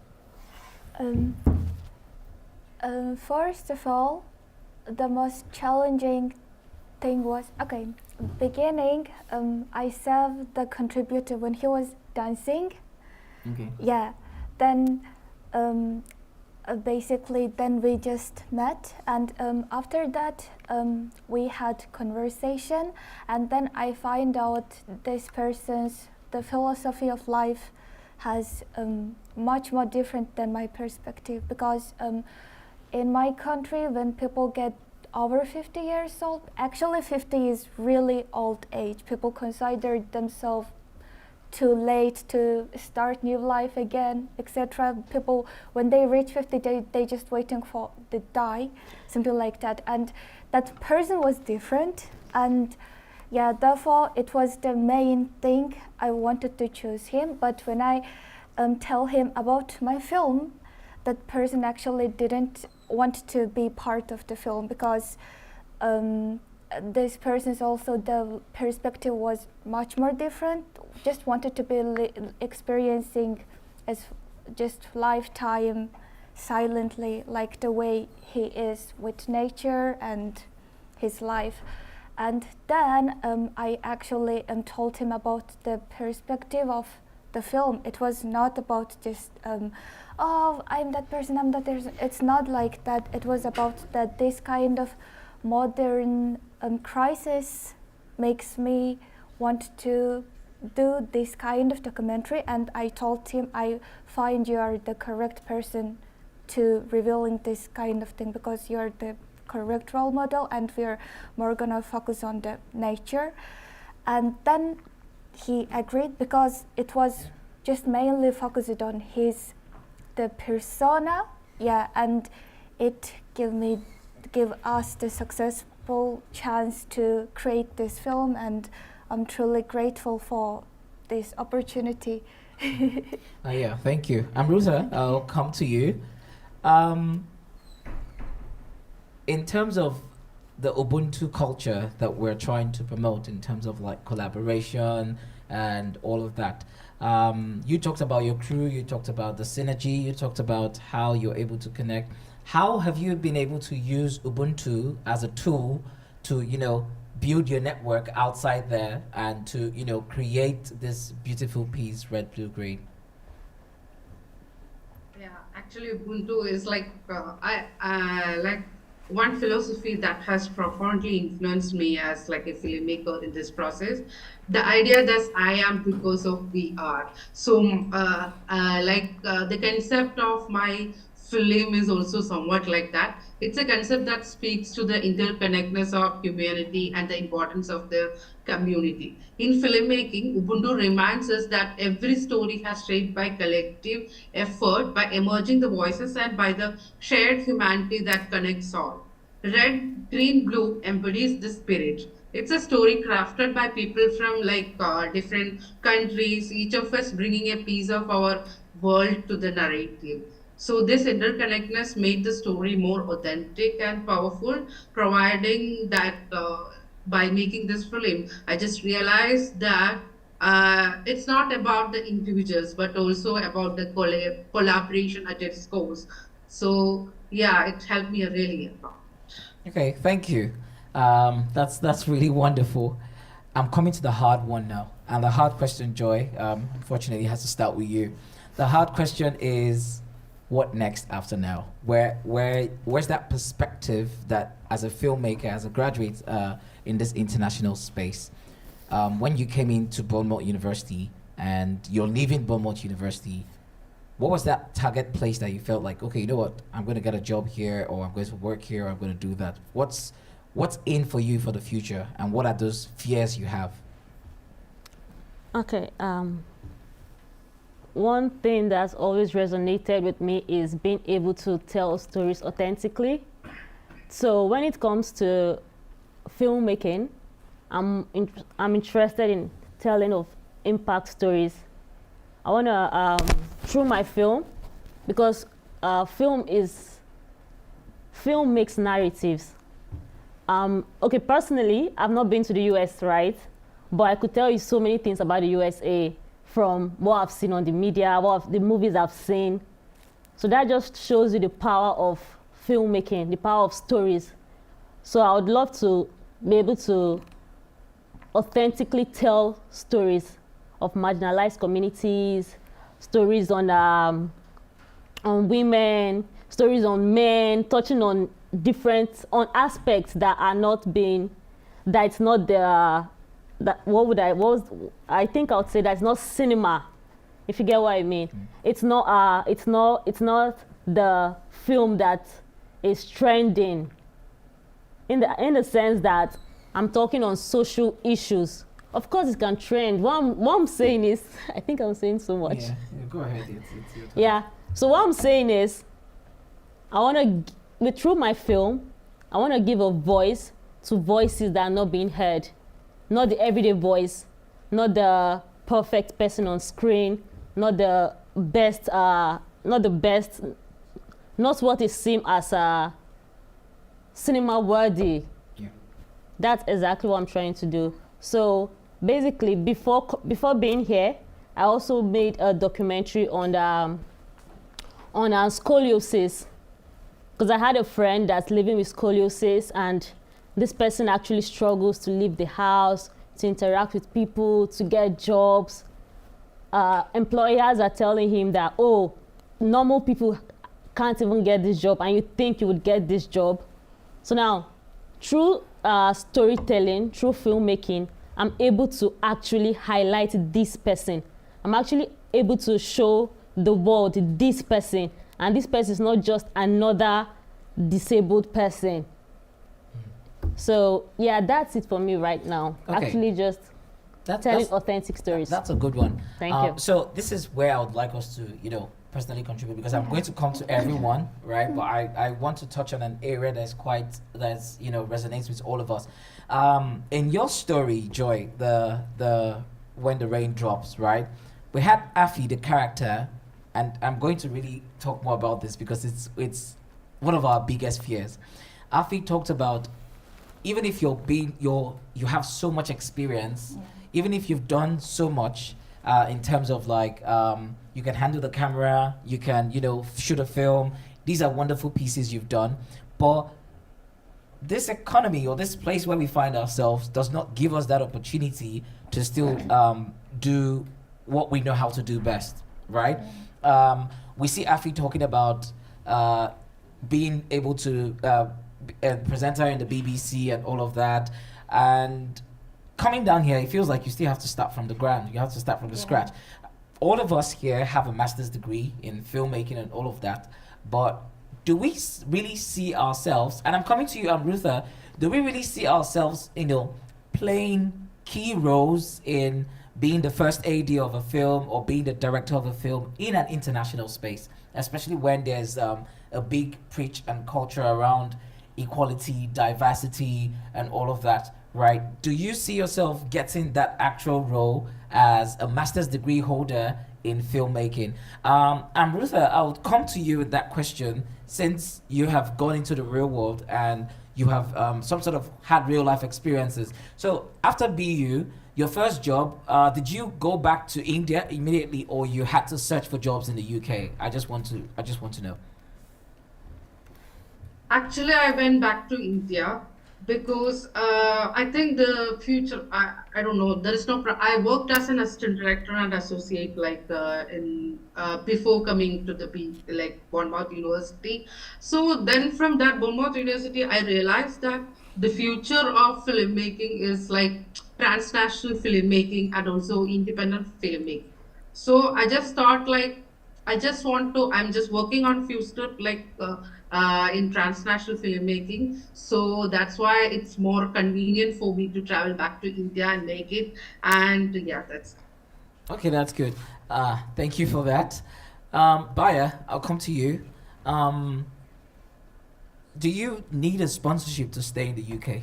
First of all, the most challenging thing was, okay, beginning, I served the contributor when he was dancing. Okay. Yeah, then basically then we just met, and after that we had conversation, and then I find out this person's the philosophy of life has much more different than my perspective, because in my country when people get over 50 years old, actually 50 is really old age. People consider themselves too late to start new life again, etc. People, when they reach 50, they just waiting for the die, something like that. And that person was different, and yeah, therefore it was the main thing I wanted to choose him. But when I tell him about my film, that person actually didn't want to be part of the film, because this person's also the perspective was much more different. Just wanted to be experiencing as just lifetime silently, like the way he is with nature and his life. And then I actually told him about the perspective of the film. It was not about just oh, I'm that person, I'm that person. It's not like that. It was about that this kind of modern crisis makes me want to do this kind of documentary. And I told him, I find you are the correct person to revealing this kind of thing, because you're the correct role model, and we're more gonna focus on the nature. And then he agreed, because it was just mainly focused on the persona, yeah, and it give us the successful chance to create this film, and I'm truly grateful for this opportunity. Yeah, thank you. Amruza, I'll come to you. In terms of the Ubuntu culture that we're trying to promote, in terms of like collaboration and all of that, you talked about your crew, you talked about the synergy, you talked about how you're able to connect. How have you been able to use Ubuntu as a tool to, build your network outside there and to, create this beautiful piece, Red, Blue, Green? Yeah, actually Ubuntu is like, like one philosophy that has profoundly influenced me as like a filmmaker in this process. The idea that I am because of we are. So the concept of my film is also somewhat like that. It's a concept that speaks to the interconnectedness of humanity and the importance of the community. In filmmaking, Ubuntu reminds us that every story has shaped by collective effort, by emerging the voices, and by the shared humanity that connects all. Red, Green, Blue embodies this spirit. It's a story crafted by people from different countries, each of us bringing a piece of our world to the narrative. So this interconnectedness made the story more authentic and powerful, providing that by making this film, I just realized that it's not about the individuals, but also about the collaboration at its core. So yeah, it helped me really a lot. Okay, thank you. That's really wonderful. I'm coming to the hard one now. And the hard question, Joy, unfortunately has to start with you. The hard question is, what next after now? Where's that perspective that as a filmmaker, as a graduate in this international space, when you came into Bournemouth University and you're leaving Bournemouth University, what was that target place that you felt like, okay, you know what, I'm going to get a job here, or I'm going to work here, or I'm going to do that? What's in for you for the future, and what are those fears you have? Okay, one thing that's always resonated with me is being able to tell stories authentically. So when it comes to filmmaking, I'm interested in telling of impact stories. I want to, through my film, because film makes narratives. Okay, personally, I've not been to the US, right? But I could tell you so many things about the USA from what I've seen on the media, the movies I've seen. So that just shows you the power of filmmaking, the power of stories. So I would love to be able to authentically tell stories of marginalized communities, stories on women, stories on men, touching on on aspects that are not being, that it's not the, I think I would say that's not cinema, if you get what I mean. It's not the film that is trending, in the sense that I'm talking on social issues. Of course it can trend. What I'm saying is, I think I'm saying so much. Yeah, go ahead. It's your turn. Yeah, so what I'm saying is, I want to, through my film, I want to give a voice to voices that are not being heard. Not the everyday voice, not the perfect person on screen, not the best, not what is seen as cinema worthy. Yeah. That's exactly what I'm trying to do. So basically, before being here, I also made a documentary on scoliosis, because I had a friend that's living with scoliosis, and this person actually struggles to leave the house, to interact with people, to get jobs. Employers are telling him that, oh, normal people can't even get this job, and you think you would get this job. So now, through storytelling, through filmmaking, I'm able to actually highlight this person. I'm actually able to show the world this person, and this person is not just another disabled person. So yeah, that's it for me right now. Okay. Actually just telling authentic stories. That's a good one. Thank you. So this is where I would like us to, personally contribute, because I'm going to come to everyone, right? But I want to touch on an area resonates with all of us. In your story, Joy, the When the Rain Drops, right? We had Afi, the character, and I'm going to really talk more about this because it's one of our biggest fears. Afi talked about, even if you have so much experience, even if you've done so much in terms of you can handle the camera, you can shoot a film, these are wonderful pieces you've done, but this economy or this place where we find ourselves does not give us that opportunity to still do what we know how to do best, right? We see Afi talking about being able to a presenter in the BBC and all of that, and coming down here, it feels like you still have to start from the ground. You have to start from the scratch. All of us here have a master's degree in filmmaking and all of that, but do we really see ourselves, and I'm coming to you, Amrutha, do we really see ourselves, playing key roles in being the first AD of a film or being the director of a film in an international space, especially when there's a big preach and culture around equality, diversity, and all of that, right? Do you see yourself getting that actual role as a master's degree holder in filmmaking? Amrutha, I would come to you with that question, since you have gone into the real world and you have some sort of had real life experiences. So after BU, your first job, did you go back to India immediately, or you had to search for jobs in the UK? I just want to know. Actually, I went back to India because I think the future, I don't know, there is no, I worked as an assistant director and associate before coming to the Bournemouth University. So then from that Bournemouth University, I realized that the future of filmmaking is transnational filmmaking and also independent filmmaking. So I just thought I'm just working on few stuff in transnational filmmaking. So that's why it's more convenient for me to travel back to India and make it. And yeah, that's it. Okay, that's good. Thank you for that. Baya, I'll come to you. Do you need a sponsorship to stay in the UK?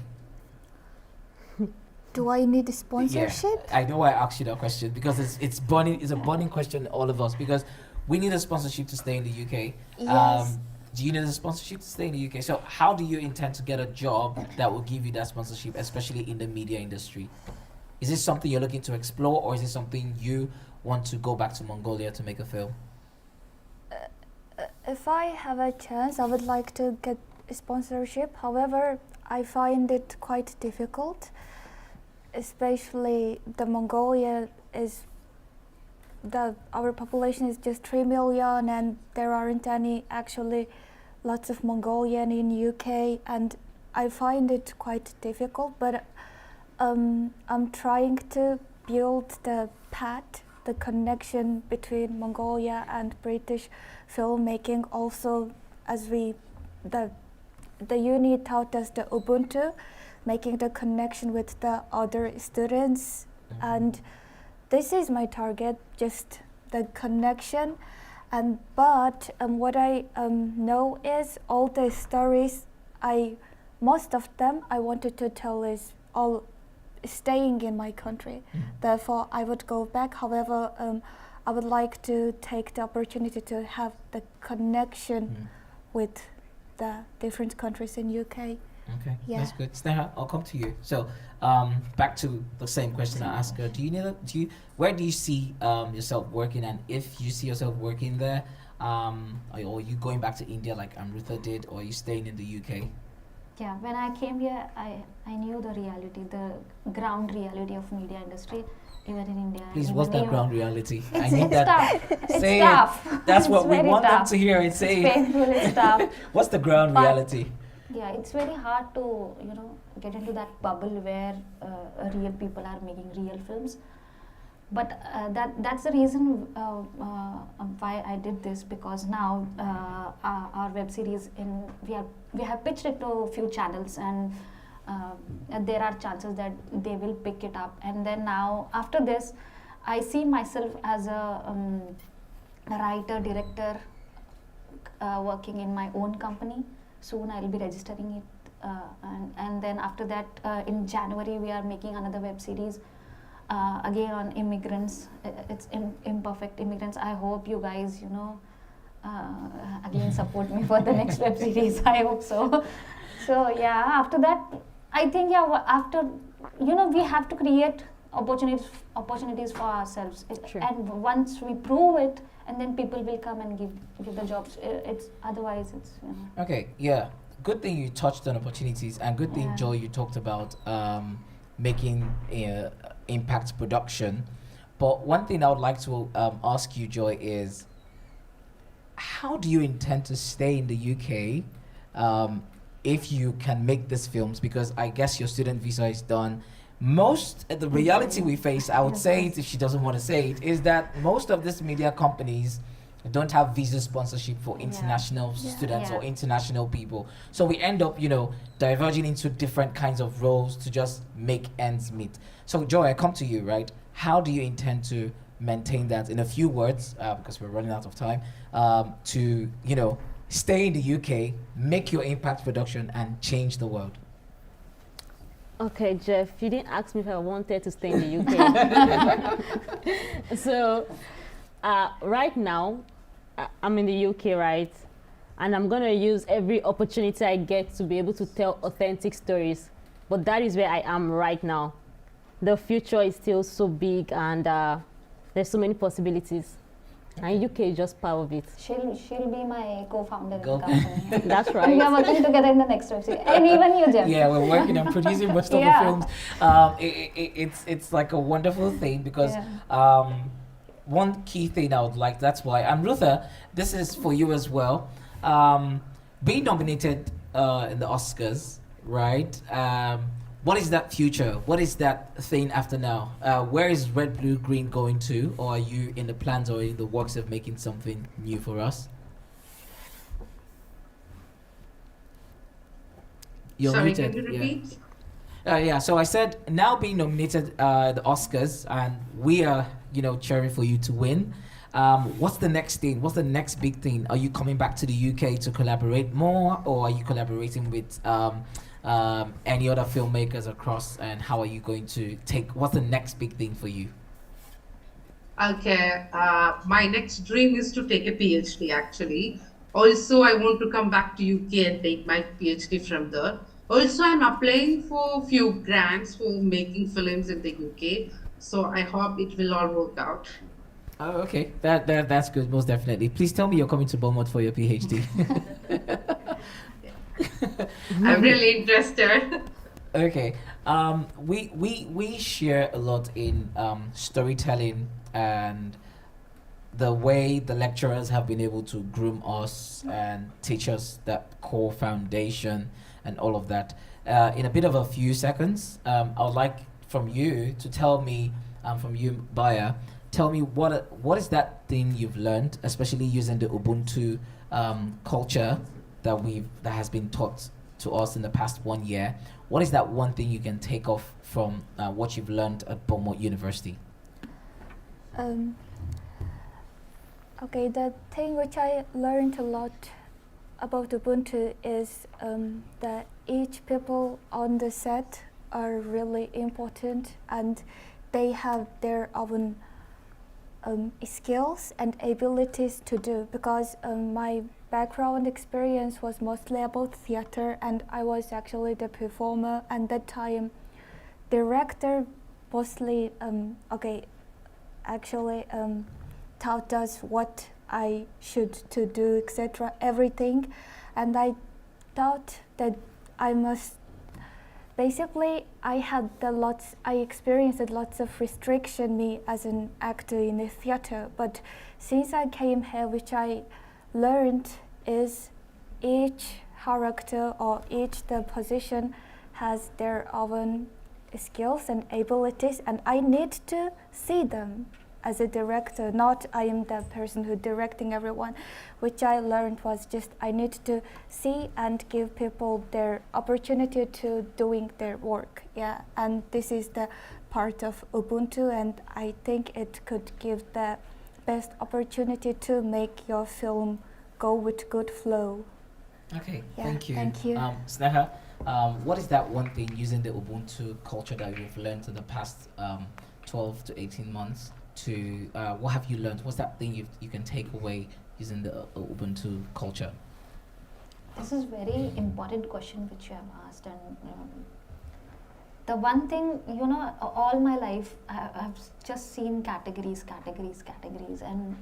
Do I need a sponsorship? Yeah, I know why I asked you that question, because it's a burning question to all of us, because we need a sponsorship to stay in the UK. Yes. Do you need a sponsorship to stay in the UK? So how do you intend to get a job that will give you that sponsorship, especially in the media industry? Is this something you're looking to explore, or is it something you want to go back to Mongolia to make a film? If I have a chance, I would like to get a sponsorship. However, I find it quite difficult, especially the Mongolia is our population is just 3 million and there aren't any actually lots of Mongolian in UK, and I find it quite difficult, but I'm trying to build the path, the connection between Mongolia and British filmmaking. Also, as the uni taught us the Ubuntu, making the connection with the other students, and this is my target, just the connection. And but what I know is all the stories most of them I wanted to tell is all staying in my country. Therefore, I would go back. However, I would like to take the opportunity to have the connection with the different countries in UK. Okay, Yeah. that's good. Sneha, I'll come to you. So, back to the same question I asked her. Where do you see yourself working, and if you see yourself working there, or you going back to India like Amrutha did, or are you staying in the UK? Yeah, when I came here, I knew the reality, the ground reality of media industry, even in India. Please, what's that ground reality? I need It's that. tough. It's Say tough. it. That's what It's we very want them tough. to hear. It's painful. It's tough. What's the ground But reality? yeah, it's very hard to get into that bubble where real people are making real films. But that's the reason why I did this, because now our web series we have pitched it to a few channels, and there are chances that they will pick it up. And then now after this, I see myself as a writer, director, working in my own company. Soon I'll be registering it, and then after that, in January we are making another web series. Again on immigrants. It's imperfect immigrants. I hope you guys, again support me for the next web series. I hope so. So yeah, after that, I think after we have to create opportunities for ourselves. And once we prove it, and then people will come and give the jobs. Otherwise it's. Okay, yeah. Good thing you touched on opportunities, and good thing, Joy, you talked about making impact production. But one thing I would like to ask you, Joy, is how do you intend to stay in the UK if you can make these films? Because I guess your student visa is done. The reality we face, I would say it if she doesn't want to say it, is that most of these media companies don't have visa sponsorship for international students or international people. So we end up, diverging into different kinds of roles to just make ends meet. So Joy, I come to you, right? How do you intend to maintain that in a few words, because we're running out of time, to, stay in the UK, make your impact production and change the world? Okay, Jeff, you didn't ask me if I wanted to stay in the UK. So right now, I'm in the UK, right? And I'm going to use every opportunity I get to be able to tell authentic stories. But that is where I am right now. The future is still so big, and there's so many possibilities. And UK is just part of it. She'll be my co-founder in the company. That's right. We are working together in the next web series. And even you, Jeff. Yeah, we're working on producing most of the films. It's like a wonderful thing, because one key thing I would like, that's why, and Rutha, this is for you as well. Being nominated in the Oscars, right? What is that future? What is that thing after now? Where is Red, Blue, Green going to? Or are you in the plans or in the works of making something new for us? You're Sorry, muted. can you repeat? Yeah, so I said now being nominated the Oscars, and we are, cheering for you to win. What's the next thing? What's the next big thing? Are you coming back to the UK to collaborate more, or are you collaborating with any other filmmakers across, and how are you going to what's the next big thing for you? Okay, my next dream is to take a PhD actually. Also, I want to come back to UK and take my PhD from there. Also, I'm applying for a few grants for making films in the UK. So I hope it will all work out. Oh, okay. That's good, most definitely. Please tell me you're coming to Bournemouth for your PhD. I'm really interested. Okay. We share a lot in storytelling and the way the lecturers have been able to groom us and teach us that core foundation and all of that. In a bit of a few seconds, I would like from you to tell me, from you, Baya, tell me what is that thing you've learned, especially using the Ubuntu culture that has been taught to us in the past 1 year. What is that one thing you can take off from what you've learned at Bournemouth University? Okay, the thing which I learned a lot about Ubuntu is that each people on the set are really important and they have their own skills and abilities to do, because my background experience was mostly about theater and I was actually the performer, and that time director mostly taught us what I should to do, etc., everything. And I thought that I must, basically I experienced lots of restriction me as an actor in the theater, but since I came here, which I learned is each character or the position has their own skills and abilities, and I need to see them as a director, not I am the person who directing everyone. Which I learned was just I need to see and give people their opportunity to doing their work. Yeah, and this is the part of Ubuntu, and I think it could give the best opportunity to make your film go with good flow. Okay, yeah, thank you. Thank you. Sneha, what is that one thing using the Ubuntu culture that you've learned in the past 12 to 18 months? What have you learned? What's that thing you can take away using the Ubuntu culture? This is very important question which you have asked, and the one thing, all my life I've just seen categories, and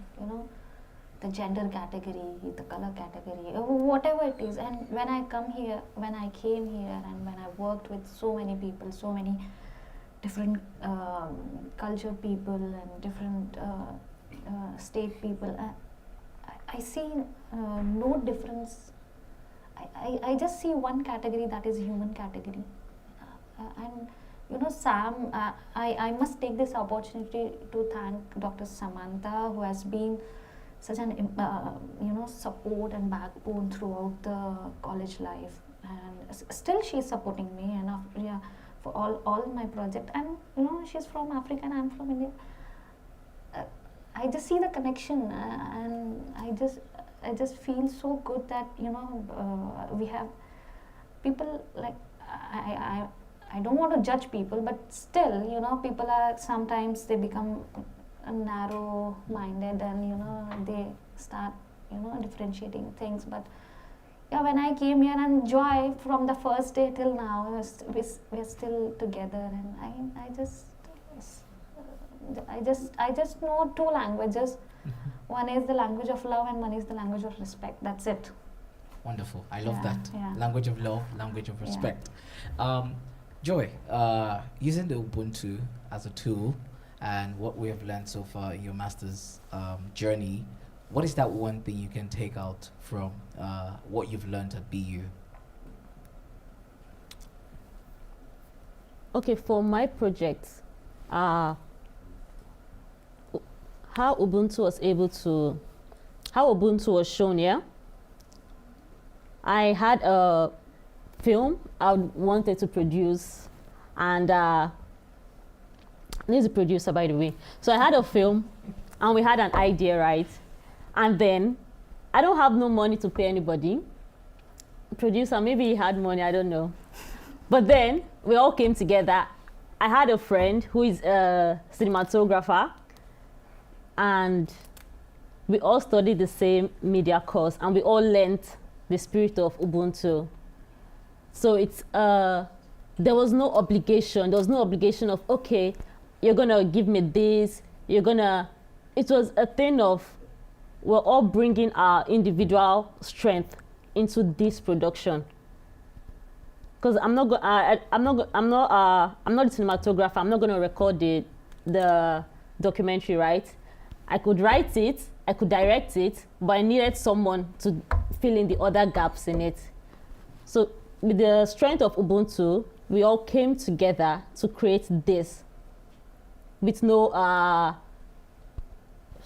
the gender category, the color category, whatever it is. And when I came here, and when I worked with so many people, so many different culture people and different state people, I see no difference. I just see one category, that is human category. And Sam, I must take this opportunity to thank Dr. Samantha, who has been such an support and backbone throughout the college life, and still she's supporting me, and for all my project. And she's from Africa and I'm from India. I just see the connection, and I just feel so good that we have people like I don't want to judge people, but still people are sometimes they become narrow minded, and they start differentiating things. But yeah, when I came here, and Joy, from the first day till now, we're still together, and I just know two languages. One is the language of love, and one is the language of respect. That's it. Wonderful. I love Yeah, that. yeah. Language of love, language of respect. Joy, using the Ubuntu as a tool and what we have learned so far in your master's journey, what is that one thing you can take out from what you've learned at BU? Okay, for my project, how Ubuntu was shown here. I had a film I wanted to produce, and he's a producer, by the way. So I had a film, and we had an idea, right? And then I don't have no money to pay anybody. Producer, maybe he had money, I don't know. But then we all came together. I had a friend who is a cinematographer, and we all studied the same media course, and we all learned the spirit of Ubuntu. So it's there was no obligation. There was no obligation of, okay, you're gonna give me this. It was a thing of, we're all bringing our individual strength into this production. because I'm not the cinematographer. I'm not going to record the documentary, right? I could write it, I could direct it, but I needed someone to fill in the other gaps in it. So with the strength of Ubuntu, we all came together to create this with no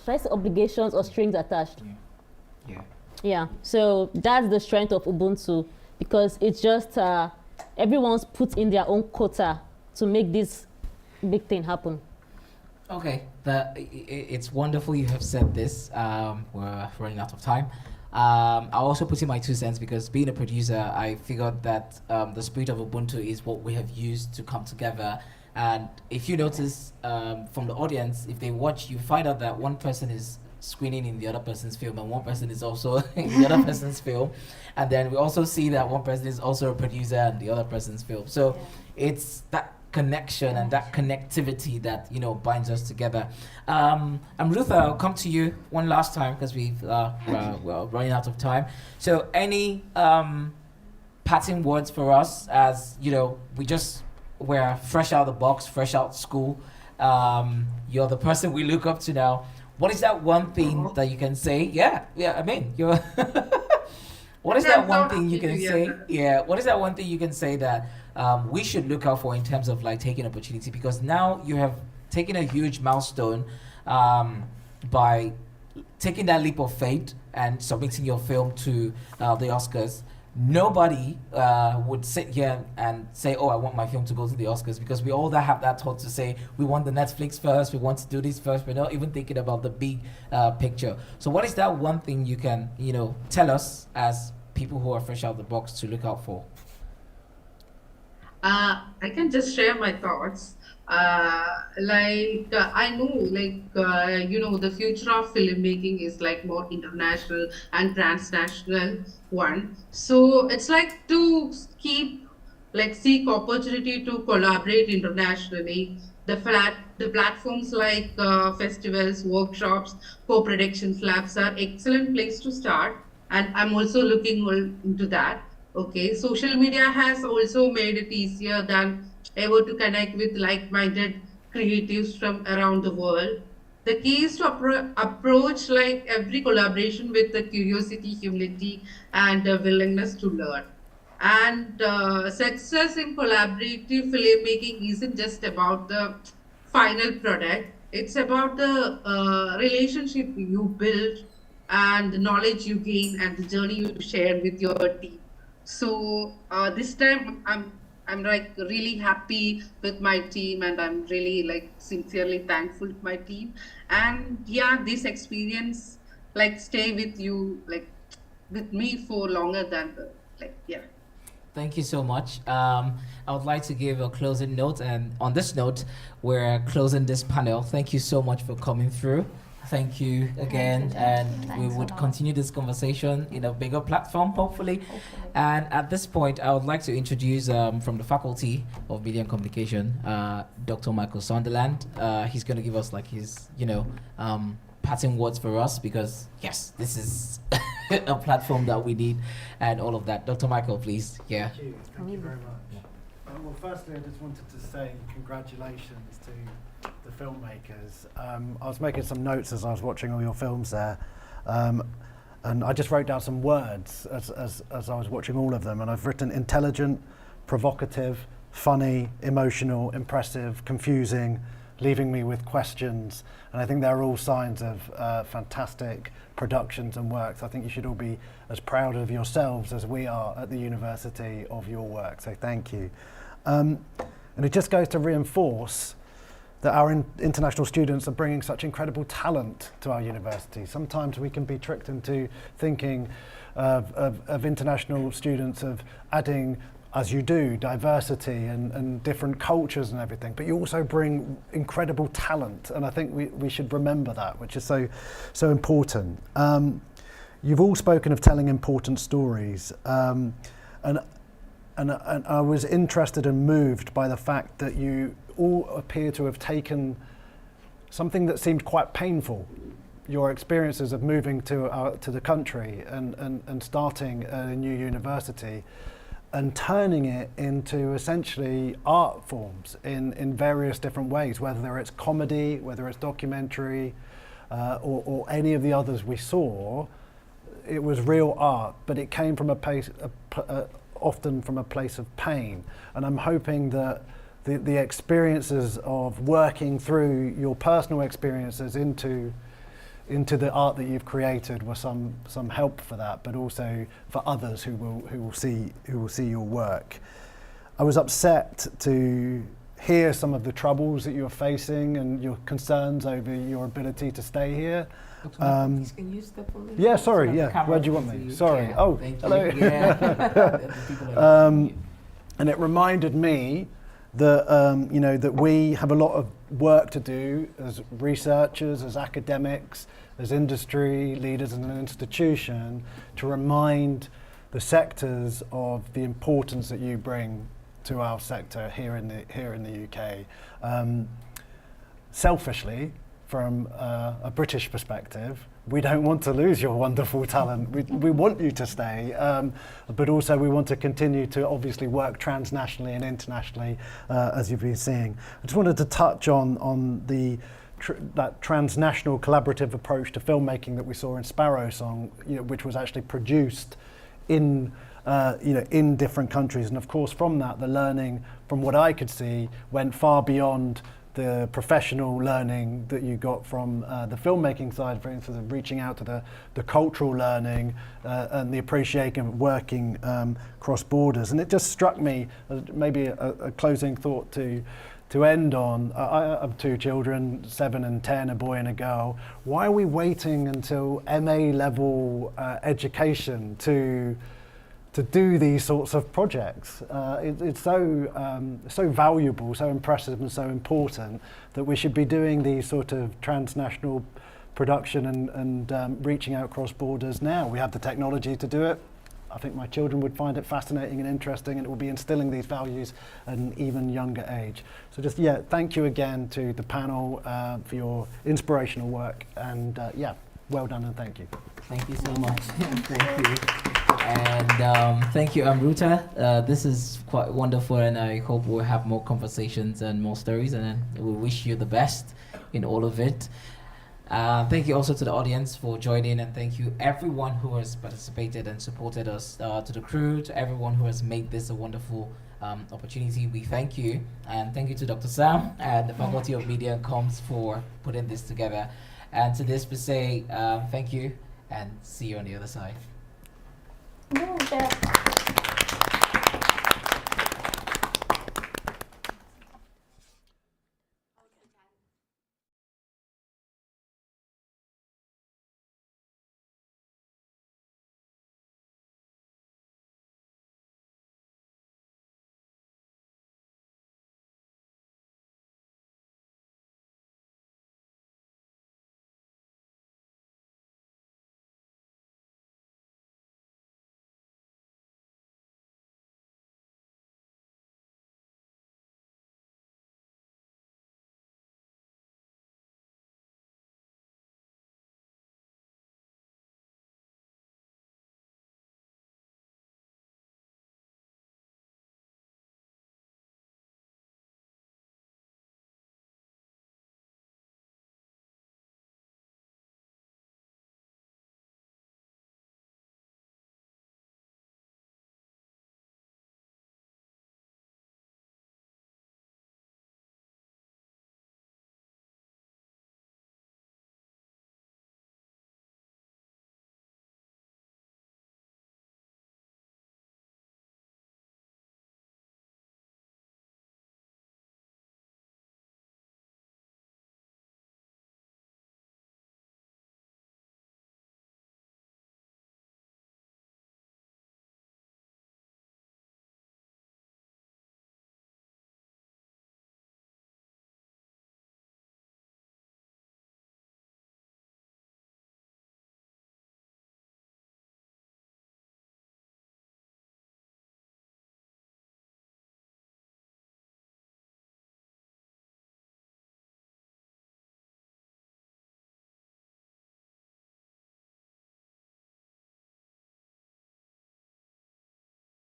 should I say obligations or strings attached. Yeah, so that's the strength of Ubuntu, because it's just everyone's put in their own quota to make this big thing happen. Okay, it's wonderful you have said this. We're running out of time. I'll also put in my 2 cents, because being a producer, I figured that the spirit of Ubuntu is what we have used to come together. And if you notice from the audience, if they watch, you find out that one person is screening in the other person's film, and one person is also in the other person's film. And then we also see that one person is also a producer in the other person's film. So it's that connection and that connectivity that, you know, binds us together. Ruth, I'll come to you one last time, because we're running out of time. So any parting words for us, as you know, we're fresh out of the box, fresh out of school. You're the person we look up to now. What is that one thing that you can say? I mean, you're what is that one thing you can say? Yeah, what is that one thing you can say that we should look out for in terms of like taking opportunity? Because now you have taken a huge milestone by taking that leap of faith and submitting your film to the Oscars. Nobody would sit here and say, oh, I want my film to go to the Oscars, because we all have that thought to say, we want the Netflix first, we want to do this first, we're not even thinking about the big picture. So what is that one thing you can, you know, tell us as people who are fresh out of the box to look out for? I can just share my thoughts. I know, the future of filmmaking is like more international and transnational one. So it's like to seek opportunity to collaborate internationally. The platforms like festivals, workshops, co-production labs are excellent place to start. And I'm also looking into that. Okay, social media has also made it easier than ever to connect with like-minded creatives from around the world. The key is to approach like every collaboration with the curiosity, humility, and willingness to learn. And success in collaborative filmmaking isn't just about the final product. It's about the relationship you build and the knowledge you gain and the journey you share with your team. So this time I'm like really happy with my team, and I'm really like sincerely thankful to my team. And yeah, this experience like stay with you, like with me for longer than Thank you so much. I would like to give a closing note, and on this note, we're closing this panel. Thank you so much for coming through. Thank you again, and we would continue this conversation in a bigger platform, hopefully. And at this point, I would like to introduce from the Faculty of Media and Communication, Dr. Michael Sunderland. He's going to give us like his, parting words for us, because yes, this is a platform that we need and all of that. Dr. Michael, please. Yeah. Thank you. Thank you very much. Well, firstly, I just wanted to say congratulations to the filmmakers. I was making some notes as I was watching all your films there, and I just wrote down some words as I was watching all of them, and I've written intelligent, provocative, funny, emotional, impressive, confusing, leaving me with questions, and I think they're all signs of fantastic productions and works. I think you should all be as proud of yourselves as we are at the university of your work, so thank you. And it just goes to reinforce that our international students are bringing such incredible talent to our university. Sometimes we can be tricked into thinking of international students of adding, as you do, diversity and different cultures and everything, but you also bring incredible talent, and I think we should remember that, which is so important. You've all spoken of telling important stories, and I was interested and moved by the fact that you all appear to have taken something that seemed quite painful, your experiences of moving to the country and starting a new university, and turning it into essentially art forms in various different ways, whether it's comedy, whether it's documentary, or any of the others we saw. It was real art, but it came from often from a place of pain. And I'm hoping that the experiences of working through your personal experiences into the art that you've created was some help for that, but also for others who will see your work. I was upset to hear some of the troubles that you're facing and your concerns over your ability to stay here. Can you step a little? Yeah, sorry, yeah. Where do you want me? Sorry. Oh, hello. And it reminded me that you know, that we have a lot of work to do as researchers, as academics, as industry leaders in an institution, to remind the sectors of the importance that you bring to our sector here in the UK. Selfishly, from a British perspective, we don't want to lose your wonderful talent. We want you to stay, but also we want to continue to obviously work transnationally and internationally, as you've been seeing. I just wanted to touch on that transnational collaborative approach to filmmaking that we saw in Sparrow Song, you know, which was actually produced in in different countries. And of course, from that, the learning, from what I could see, went far beyond the professional learning that you got from the filmmaking side, for instance, of reaching out to the cultural learning and the appreciation of working cross borders. And it just struck me, maybe a closing thought to end on. I have two children, 7 and 10, a boy and a girl. Why are we waiting until MA level education to do these sorts of projects? It's so valuable, so impressive and so important that we should be doing these sort of transnational production and reaching out across borders now. We have the technology to do it. I think my children would find it fascinating and interesting, and it will be instilling these values at an even younger age. So just, yeah, thank you again to the panel for your inspirational work, and yeah, well done and thank you. Thank you so much. Thank you. And thank you, Amruta. This is quite wonderful, and I hope we'll have more conversations and more stories, and we wish you the best in all of it. Thank you also to the audience for joining, and thank you everyone who has participated and supported us, to the crew, to everyone who has made this a wonderful opportunity. We thank you, and thank you to Dr. Sam and the Faculty of Media and Comms for putting this together. And to this we say thank you, and see you on the other side.